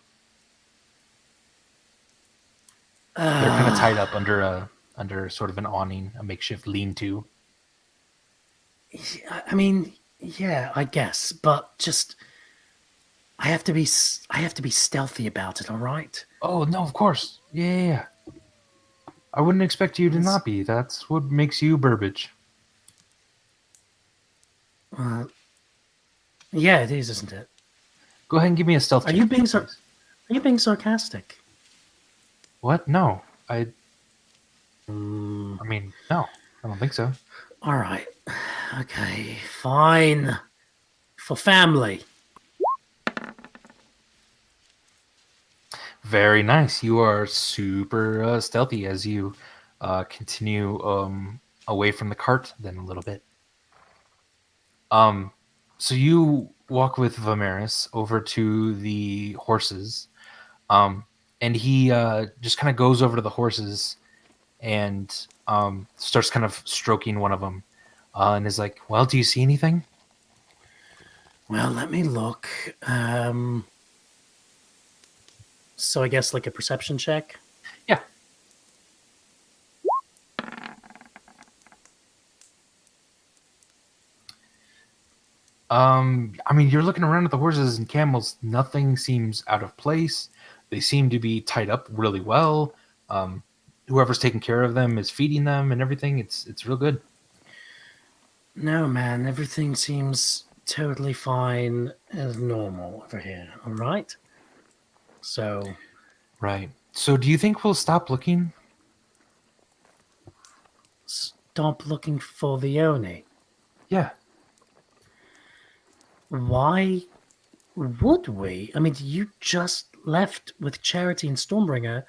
they're kind of tied up under sort of an awning, a makeshift lean-to. I mean, yeah, I guess, but just I have to be stealthy about it. All right. Oh no, of course. Yeah. I wouldn't expect you to not be. That's what makes you Burbage. Yeah, it is, isn't it? Go ahead and give me a stealth Are check. you being please. Are you being sarcastic? What? No. I mean, no. I don't think so. All right. Okay, fine. For family. Very nice. You are super stealthy as you continue away from the cart then a little bit. So you walk with Vimeris over to the horses, and he just kind of goes over to the horses and starts kind of stroking one of them, and is like, "Well, do you see anything?" Well, let me look. So I guess like a perception check. Yeah. I mean, you're looking around at the horses and camels. Nothing seems out of place. They seem to be tied up really well. Whoever's taking care of them is feeding them and everything. It's real good. No, man, everything seems totally fine as normal over here. All right. So, Right. So, do you think we'll stop looking? stop looking for the Oni. Yeah. Why would we? I mean, you just left with Charity and Stormbringer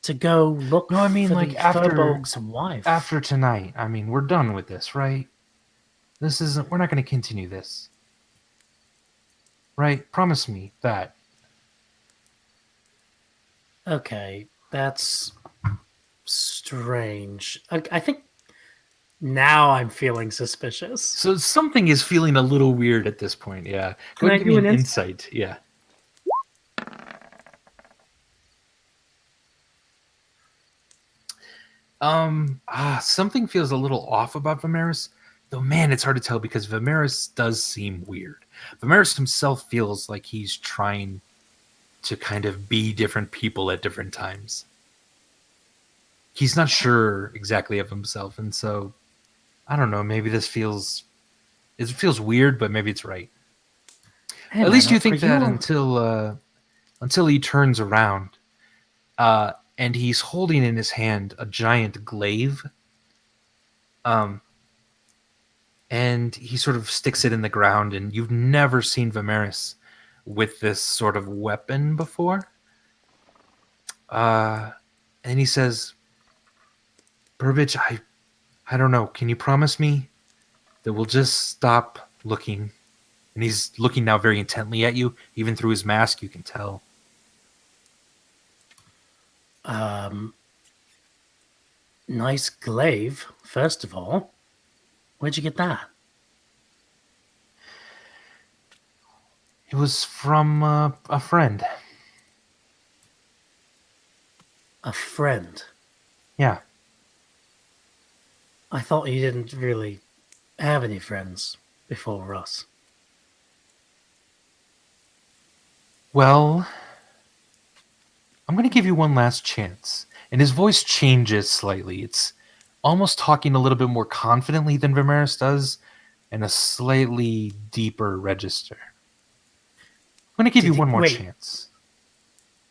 to go look No, I mean, for like, the after- Furbolg's wife. After tonight, I mean, we're done with this, right? This isn't. We're not going to continue this. Right? Promise me that. Okay, that's strange. I think now I'm feeling suspicious. So something is feeling a little weird at this point. Yeah. Go Can I ahead and give do me an an insight. Yeah. Something feels a little off about Vimeris, though. Man, it's hard to tell because Vimeris does seem weird. Vimeris himself feels like he's trying to kind of be different people at different times. He's not sure exactly of himself, and so I don't know. Maybe it feels weird, but maybe it's right. Hey, At man, least you are think that you- until he turns around, and he's holding in his hand a giant glaive, and he sort of sticks it in the ground, and you've never seen Vimeris with this sort of weapon before. And he says, "Burbage, I don't know. Can you promise me that we'll just stop looking?" And he's looking now very intently at you, even through his mask. You can tell. Nice glaive, first of all. Where'd you get that? It was from a friend. A friend. Yeah. I thought you didn't really have any friends before us. Well, I'm going to give you one last chance. And his voice changes slightly. It's almost talking a little bit more confidently than Vimeris does, and a slightly deeper register. I'm going to give you one more chance.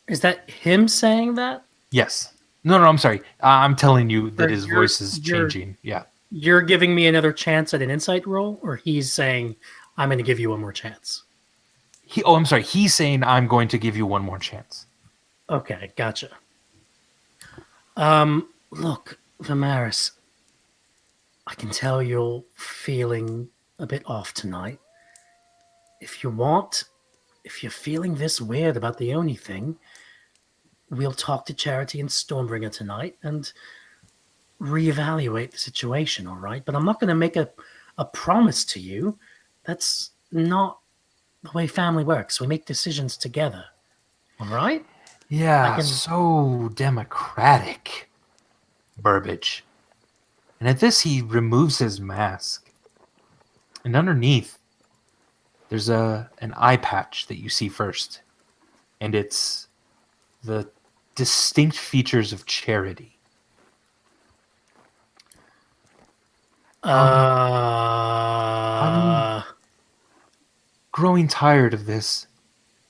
Is that him saying that? Yes. No, I'm sorry. I'm telling you that Or his voice is changing. Yeah. You're giving me another chance at an insight roll, or he's saying, I'm going to give you one more chance? I'm sorry. He's saying, I'm going to give you one more chance. Okay, gotcha. Look, Vimeris, I can tell you're feeling a bit off tonight. If you want, if you're feeling this weird about the Oni thing, we'll talk to Charity and Stormbringer tonight and reevaluate the situation, all right? But I'm not going to make a promise to you. That's not the way family works. We make decisions together, all right? Yeah, so democratic, Burbage. And at this, he removes his mask. And underneath, there's an eye patch that you see first. And it's the distinct features of Charity. I'm growing tired of this.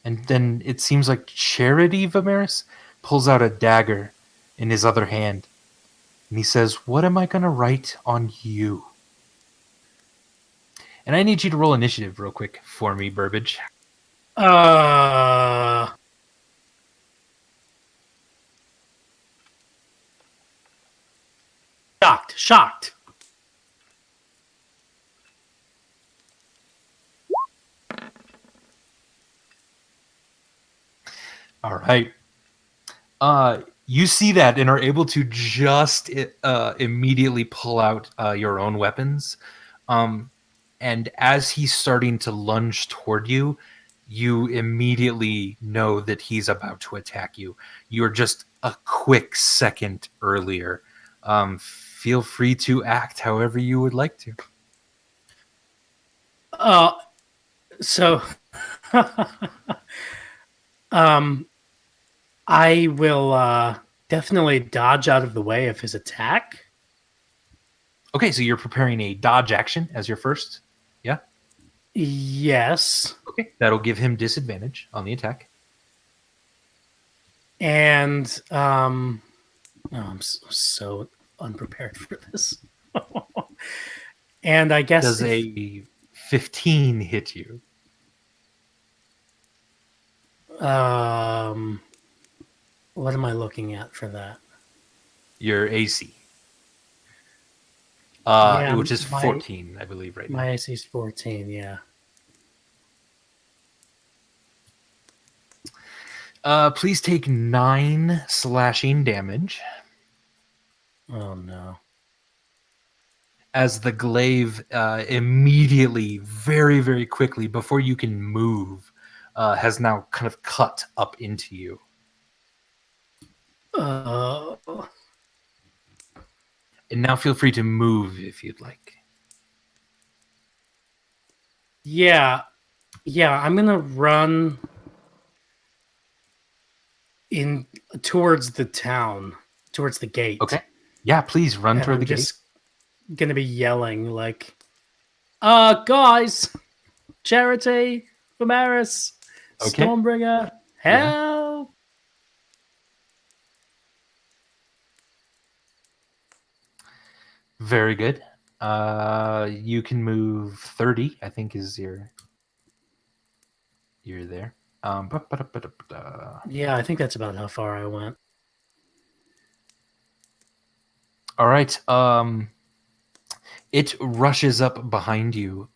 And then it seems like Charity, Vimeris, pulls out a dagger in his other hand. And he says, what am I going to write on you? And I need you to roll initiative real quick for me, Burbage. Shocked. All right. You see that and are able to just immediately pull out your own weapons. And as he's starting to lunge toward you, you immediately know that he's about to attack you. You're just a quick second earlier. Feel free to act however you would like to. So I will definitely dodge out of the way of his attack. Okay, so you're preparing a dodge action as your first? Yeah? Yes. Okay, that'll give him disadvantage on the attack. And I'm so unprepared for this. And I guess does a 15 hit you? What am I looking at for that? Your AC. Which is 14, I believe, right now. My AC is 14, yeah. Please take 9 slashing damage. Oh, no. As the glaive immediately, very, very quickly, before you can move, has now kind of cut up into you. And now feel free to move if you'd like. Yeah, I'm gonna run in towards the town, towards the gate. Okay. Yeah, please run toward the gate. Just gonna be yelling like, guys, Charity, Vimeris, okay. Stormbringer, help! Very good. You can move 30, I think is you're there. Yeah, I think that's about how far I went. All right. It rushes up behind you,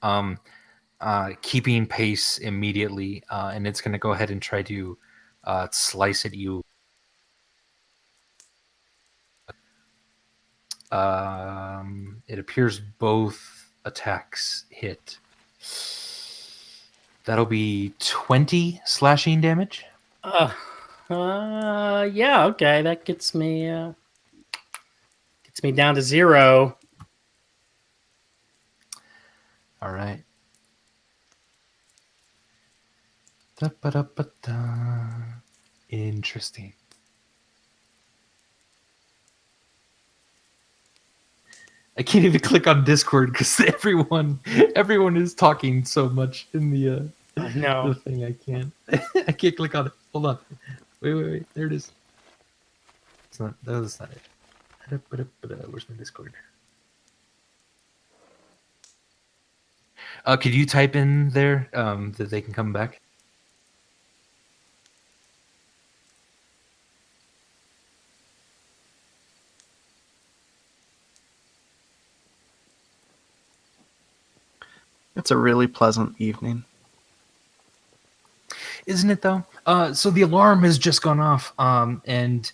keeping pace immediately, and it's going to go ahead and try to slice at you. It appears both attacks hit. That'll be 20 slashing damage. Yeah, okay, that gets me down to 0. All right. Da-ba-da-ba-da. Interesting. I can't even click on Discord because everyone is talking so much in the No. the thing. I can't I can't click on it. Hold on. Wait. There it is. It's not. That's not it. Where's my Discord? Could you type in there that they can come back? It's a really pleasant evening. Isn't it though? So the alarm has just gone off, and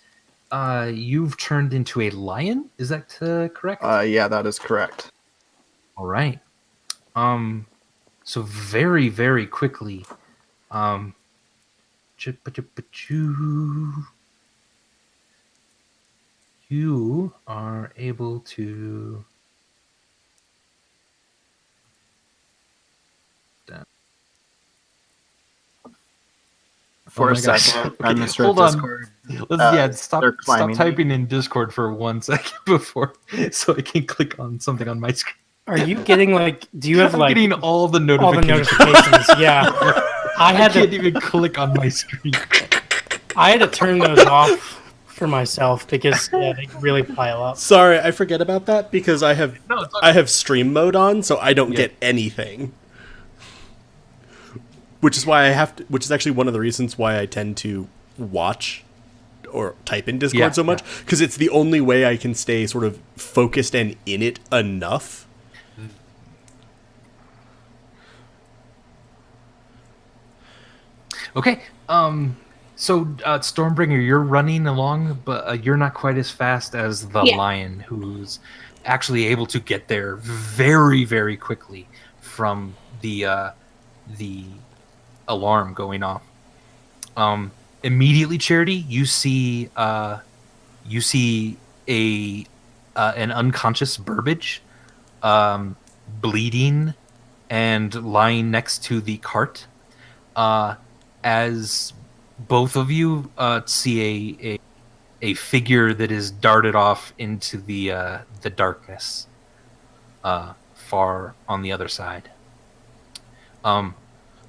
you've turned into a lion. Is that correct? Yeah, that is correct. All right. So very, very quickly, you are able to. For Oh a my gosh. second, Okay, I misread hold on. Discord. Stop they're climbing. typing in Discord for 1 second before, so I can click on something on my screen. Are you getting do you have I'm getting all the notifications. Yeah. I can't even click on my screen. I had to turn those off for myself because they really pile up. Sorry, I forget about that because I have No, it's okay. I have stream mode on, so I don't get anything. Which is why which is actually one of the reasons why I tend to watch or type in Discord so much, because it's the only way I can stay sort of focused and in it enough. Okay. So Stormbringer, you're running along, but you're not quite as fast as the lion, who's actually able to get there very, very quickly from the alarm going off. Immediately, Charity, you see an unconscious Burbage, bleeding and lying next to the cart. As both of you see a figure that is darted off into the darkness, far on the other side.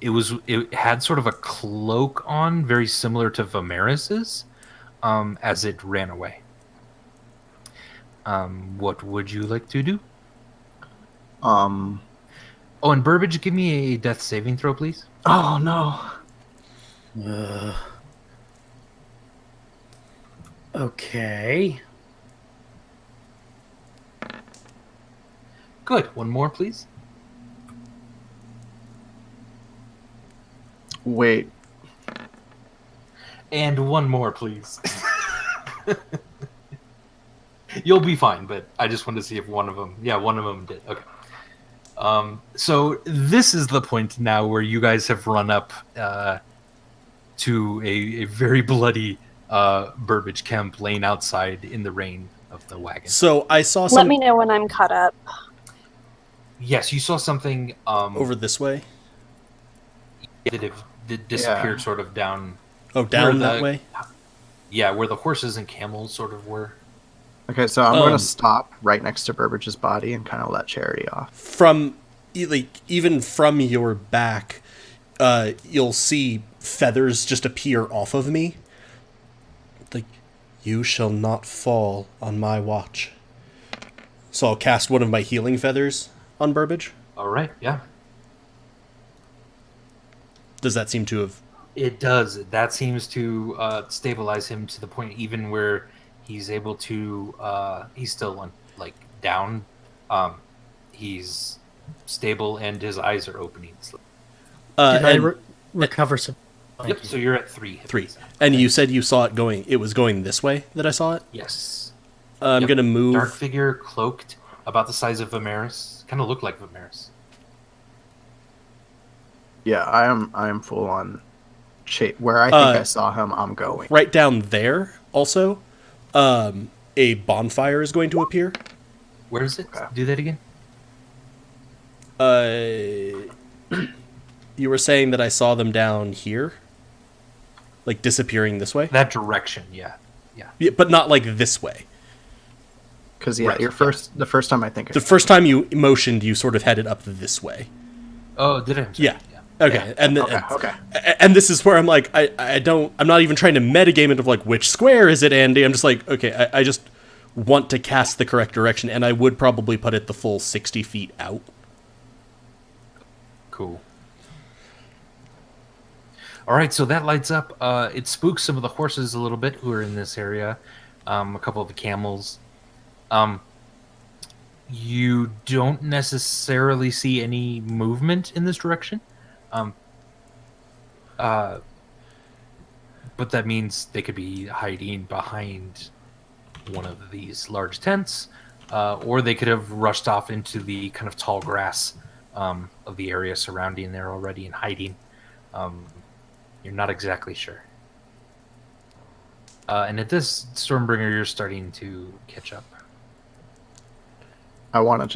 It had sort of a cloak on, very similar to Vimeris's, as it ran away. What would you like to do? Oh, and Burbage, give me a death saving throw, please. Oh no. Okay. Good. One more, please. Wait. And one more, please. You'll be fine, but I just wanted to see if one of them... Yeah, one of them did. Okay. So this is the point now where you guys have run up to a very bloody Burbage Kemp laying outside in the rain of the wagon. So I saw Let me know when I'm caught up. Yes, you saw something... over this way? That disappeared sort of down... Oh, down that way? Yeah, where the horses and camels sort of were. Okay, so I'm going to stop right next to Burbage's body and kind of let Charity off. From, even from your back, you'll see feathers just appear off of me. Like, you shall not fall on my watch. So I'll cast one of my healing feathers on Burbage. All right, yeah. Does that seem to have... It does. That seems to stabilize him to the point even where he's able to... he's still, down. He's stable and his eyes are opening. Did I recover some? Yep, so you're at 3. 3. And you said you saw it going... It was going this way that I saw it? Yes. I'm going to move... Dark figure, cloaked, about the size of Vimeris. Kind of looked like Vimeris. Yeah, I am full on where I think I saw him, I'm going. Right down there, also, a bonfire is going to appear. Where is it? Okay. Do that again. You were saying that I saw them down here, like disappearing this way. That direction, yeah. Yeah, but not like this way. Because Right, the first time I think The first time you motioned, you sort of headed up this way. Oh, did I? I'm sorry. Yeah. Okay. And okay. And this is where I'm like, I'm not even trying to metagame it of like which square is it, Andy. I'm just like, okay, I just want to cast the correct direction, and I would probably put it the full 60 feet out. Cool. All right, so that lights up. It spooks some of the horses a little bit who are in this area. A couple of the camels. You don't necessarily see any movement in this direction. But that means they could be hiding behind one of these large tents, or they could have rushed off into the kind of tall grass of the area surrounding there already and hiding. You're not exactly sure. And at this, Stormbringer, you're starting to catch up. I wanted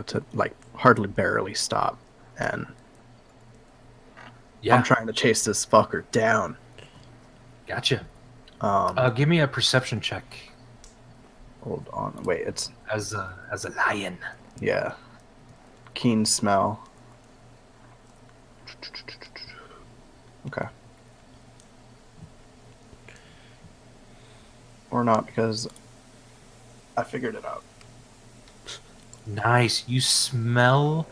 to like hardly barely stop, and Yeah, I'm trying to chase this fucker down. gotcha. Give me a perception check Hold on, wait, it's as a lion. yeah, keen smell. Okay. Or not, because I figured it out. Nice. You smell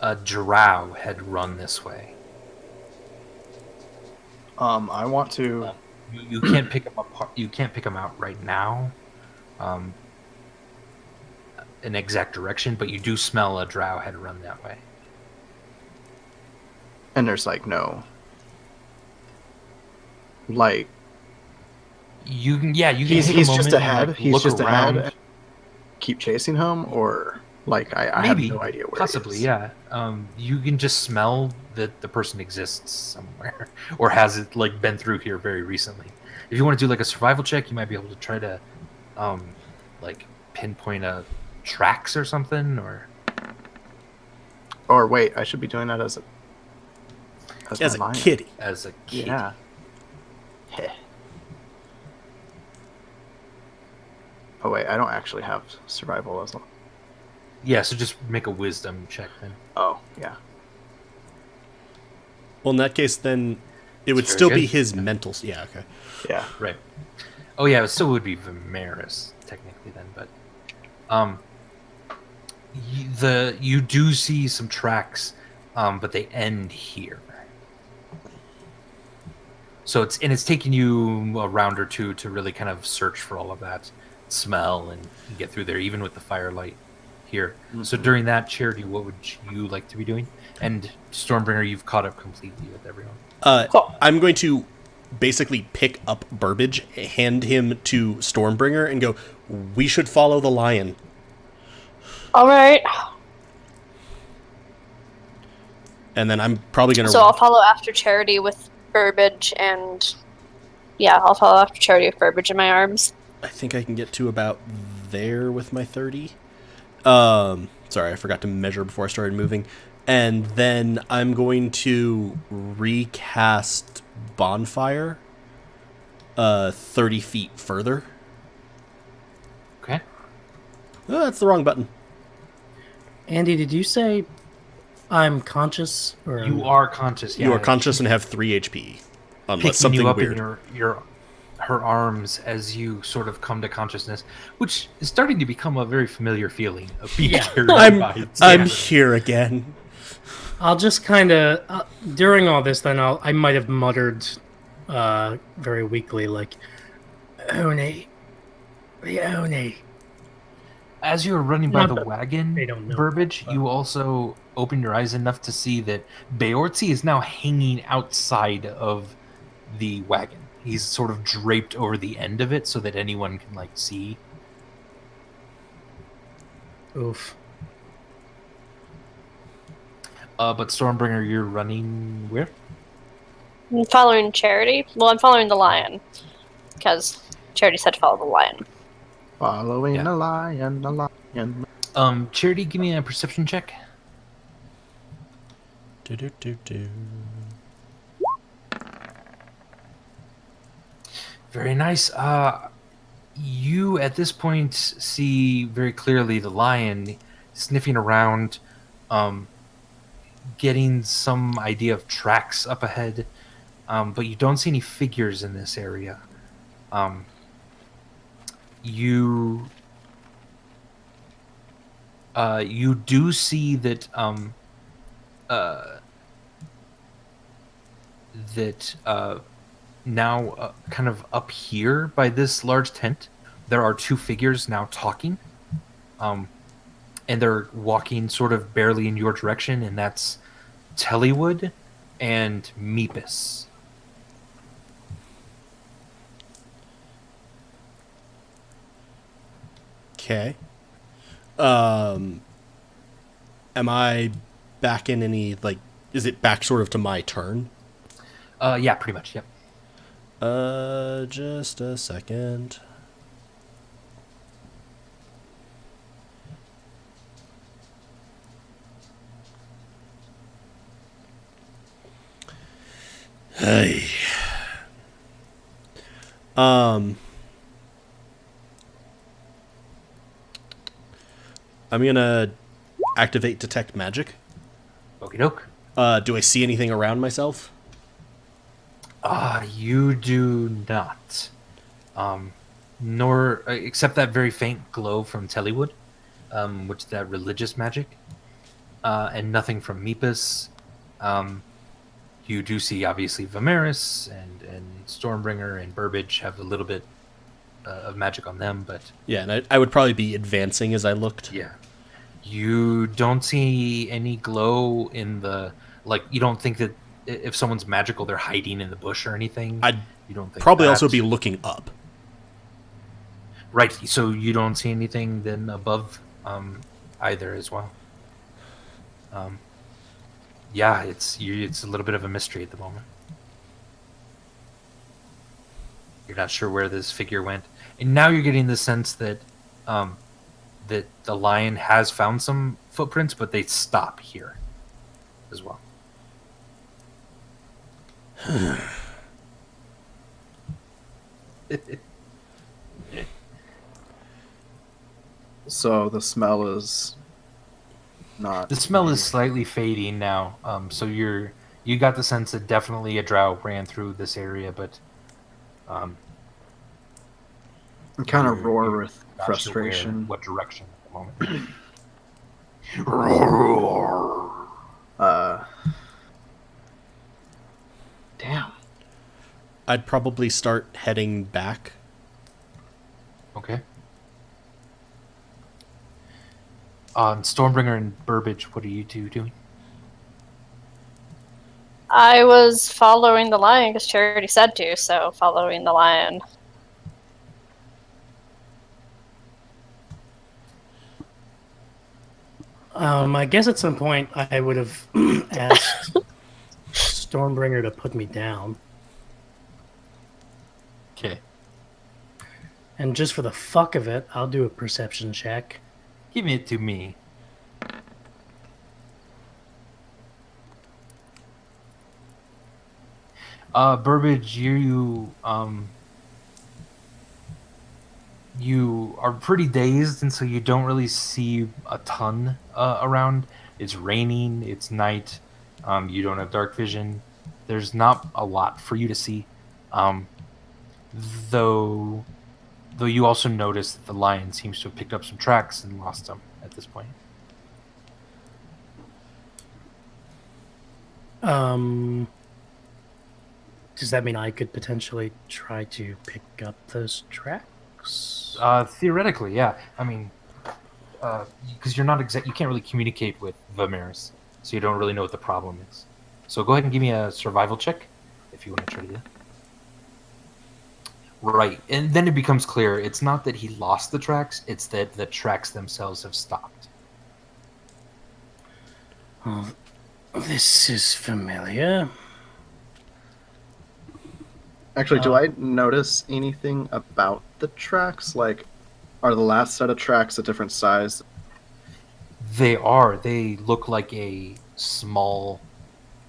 a drow had run this way. I want to. You can't pick them apart. You can't pick them out right now. An exact direction, but you do smell a drow had run that way. And there's like no. Like You can, yeah, you can. he's take a just moment and, ahead. like, He's look just around. ahead. And keep chasing him, or like I have Maybe, no idea where. possibly, he is. yeah. You can just smell that the person exists somewhere, or has it like been through here very recently. If you want to do like a survival check, you might be able to try to, like pinpoint a tracks or something, or Or wait, I should be doing that as a As my a lion. kitty. as a kid. Yeah. Heh. Oh wait, I don't actually have survival as well. Yeah, so just make a wisdom check then. Oh yeah. Well, in that case, then it would That's still very be good. his mental. Yeah, okay. Yeah. Right. Oh yeah, it still would be Vimeris technically then, but you do see some tracks, but they end here. So it's taking you a round or two to really kind of search for all of that smell and get through there, even with the firelight here. So during that, Charity, what would you like to be doing? And Stormbringer, you've caught up completely with everyone. Cool. I'm going to basically pick up Burbage, hand him to Stormbringer, and go, we should follow the lion. All right. And then I'm probably going to... So I'll follow after Charity with Burbage and... Yeah, I'll follow after Charity with Burbage in my arms. I think I can get to about there with my 30. Sorry, I forgot to measure before I started moving. And then I'm going to recast Bonfire 30 feet further. Okay. Oh, that's the wrong button. Andy, did you say I'm conscious? Or You are conscious. Yeah, You are conscious and have 3 HP. Unless picking something you up weird. in her arms as you sort of come to consciousness, which is starting to become a very familiar feeling of being carried by I'm Santa. here again. I'll just kind of during all this. Then I might have muttered very weakly, like, "Oni, the Oni." As you were running by Not the that wagon, they don't know Burbage, that, you also opened your eyes enough to see that Beortzi is now hanging outside of the wagon. He's sort of draped over the end of it so that anyone can like see. Oof. But Stormbringer, you're running where? I'm following Charity. Well, I'm following the lion because Charity said to follow the lion. Following Yeah. the lion, the lion. Charity, give me a perception check. Do. Very nice. You at this point see very clearly the lion sniffing around, getting some idea of tracks up ahead, but you don't see any figures in this area. You do see that now kind of up here by this large tent, there are two figures now talking, and they're walking sort of barely in your direction, and that's Tellywood and Meepus. Okay. Am I back in any, like, is it back sort of to my turn? Yeah, pretty much, yep. Just a second. Hey. I'm gonna activate Detect Magic. Okie doke. Do I see anything around myself? You do not. Nor, except that very faint glow from Tellywood, which is that religious magic, and nothing from Meepus. You do see, obviously, Vimeris and Stormbringer and Burbage have a little bit of magic on them, but... Yeah, and I would probably be advancing as I looked. Yeah. You don't see any glow in the... Like, you don't think that if someone's magical, they're hiding in the bush or anything? You don't think probably that. Also be looking up. Right, so you don't see anything then above either as well. Yeah, it's a little bit of a mystery at the moment. You're not sure where this figure went, and now you're getting the sense that that the lion has found some footprints, but they stop here as well. So the smell is not. The smell is slightly fading now. So you got the sense that definitely a drow ran through this area, but I'm kind of roar with not sure frustration. what direction at the moment? Damn. I'd probably start heading back. Okay. Stormbringer and Burbage, what are you two doing? I was following the lion because Charity said to, so following the lion. I guess at some point I would have asked Stormbringer to put me down. Okay. And just for the fuck of it, I'll do a perception check. Give it to me. Burbage, you are pretty dazed, and so you don't really see a ton around. It's raining, it's night, you don't have dark vision. There's not a lot for you to see. Though you also notice that the lion seems to have picked up some tracks and lost them at this point. Does that mean I could potentially try to pick up those tracks? Theoretically, yeah. I mean, because you're not you can't really communicate with Vimeris, so you don't really know what the problem is. So go ahead and give me a survival check if you want to try to do that. Right, and then it becomes clear it's not that he lost the tracks; it's that the tracks themselves have stopped. This is familiar. Actually, do I notice anything about the tracks? Like, are the last set of tracks a different size? They are. They look like a small,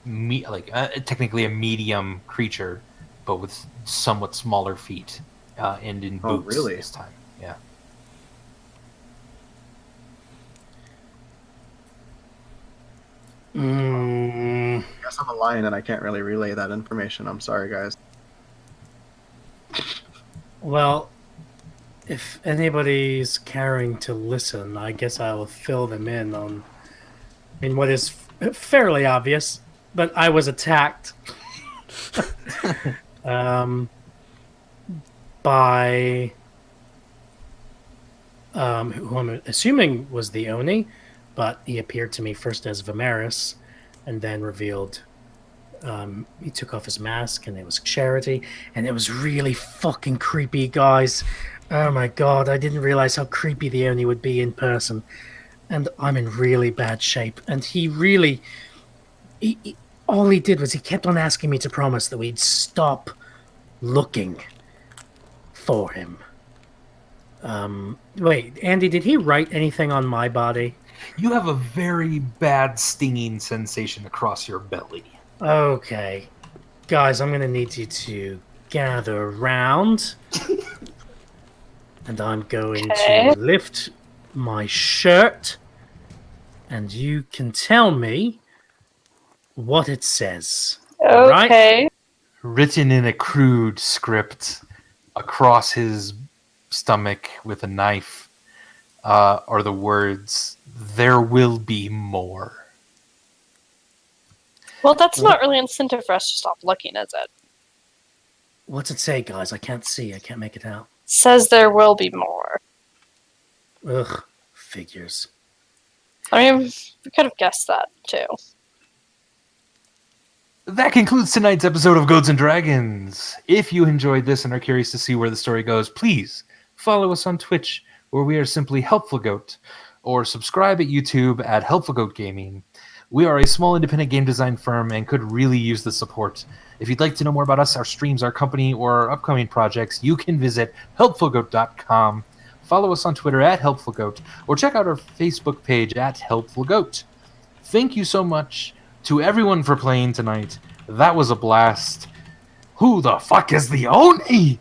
technically a medium creature, but with somewhat smaller feet and in Oh, boots really? this time. Yeah. I guess I'm a lion and I can't really relay that information. I'm sorry, guys. Well, if anybody's caring to listen, I guess I will fill them in on, what is fairly obvious, but I was attacked by who I'm assuming was the Oni, but he appeared to me first as Vimeris and then revealed he took off his mask and it was Charity, and it was really fucking creepy, guys. Oh my god, I didn't realize how creepy the Oni would be in person, and I'm in really bad shape. And he really, all he did was he kept on asking me to promise that we'd stop looking for him. Wait, Andy, did he write anything on my body? You have a very bad stinging sensation across your belly. Okay. Guys, I'm going to need you to gather around. And I'm going to lift my shirt. And you can tell me what it says. Okay. All right? Written in a crude script across his stomach with a knife are the words, "There will be more." Well, that's not really incentive for us to stop looking, is it? What's it say, guys? I can't see. I can't make it out. Says there will be more. Ugh, figures. I mean, we could have guessed that, too. That concludes tonight's episode of Goats and Dragons. If you enjoyed this and are curious to see where the story goes, please follow us on Twitch, where we are simply Helpful Goat, or subscribe at YouTube at Helpful Goat Gaming. We are a small independent game design firm and could really use the support. If you'd like to know more about us, our streams, our company, or our upcoming projects, you can visit helpfulgoat.com. Follow us on Twitter at HelpfulGoat, or check out our Facebook page at Helpful Goat. Thank you so much to everyone for playing tonight. That was a blast. Who the fuck is the Oni?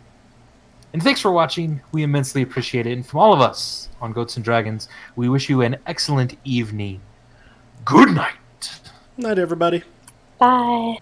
And thanks for watching. We immensely appreciate it. And from all of us on Goats and Dragons, we wish you an excellent evening. Good night. Night, everybody. Bye.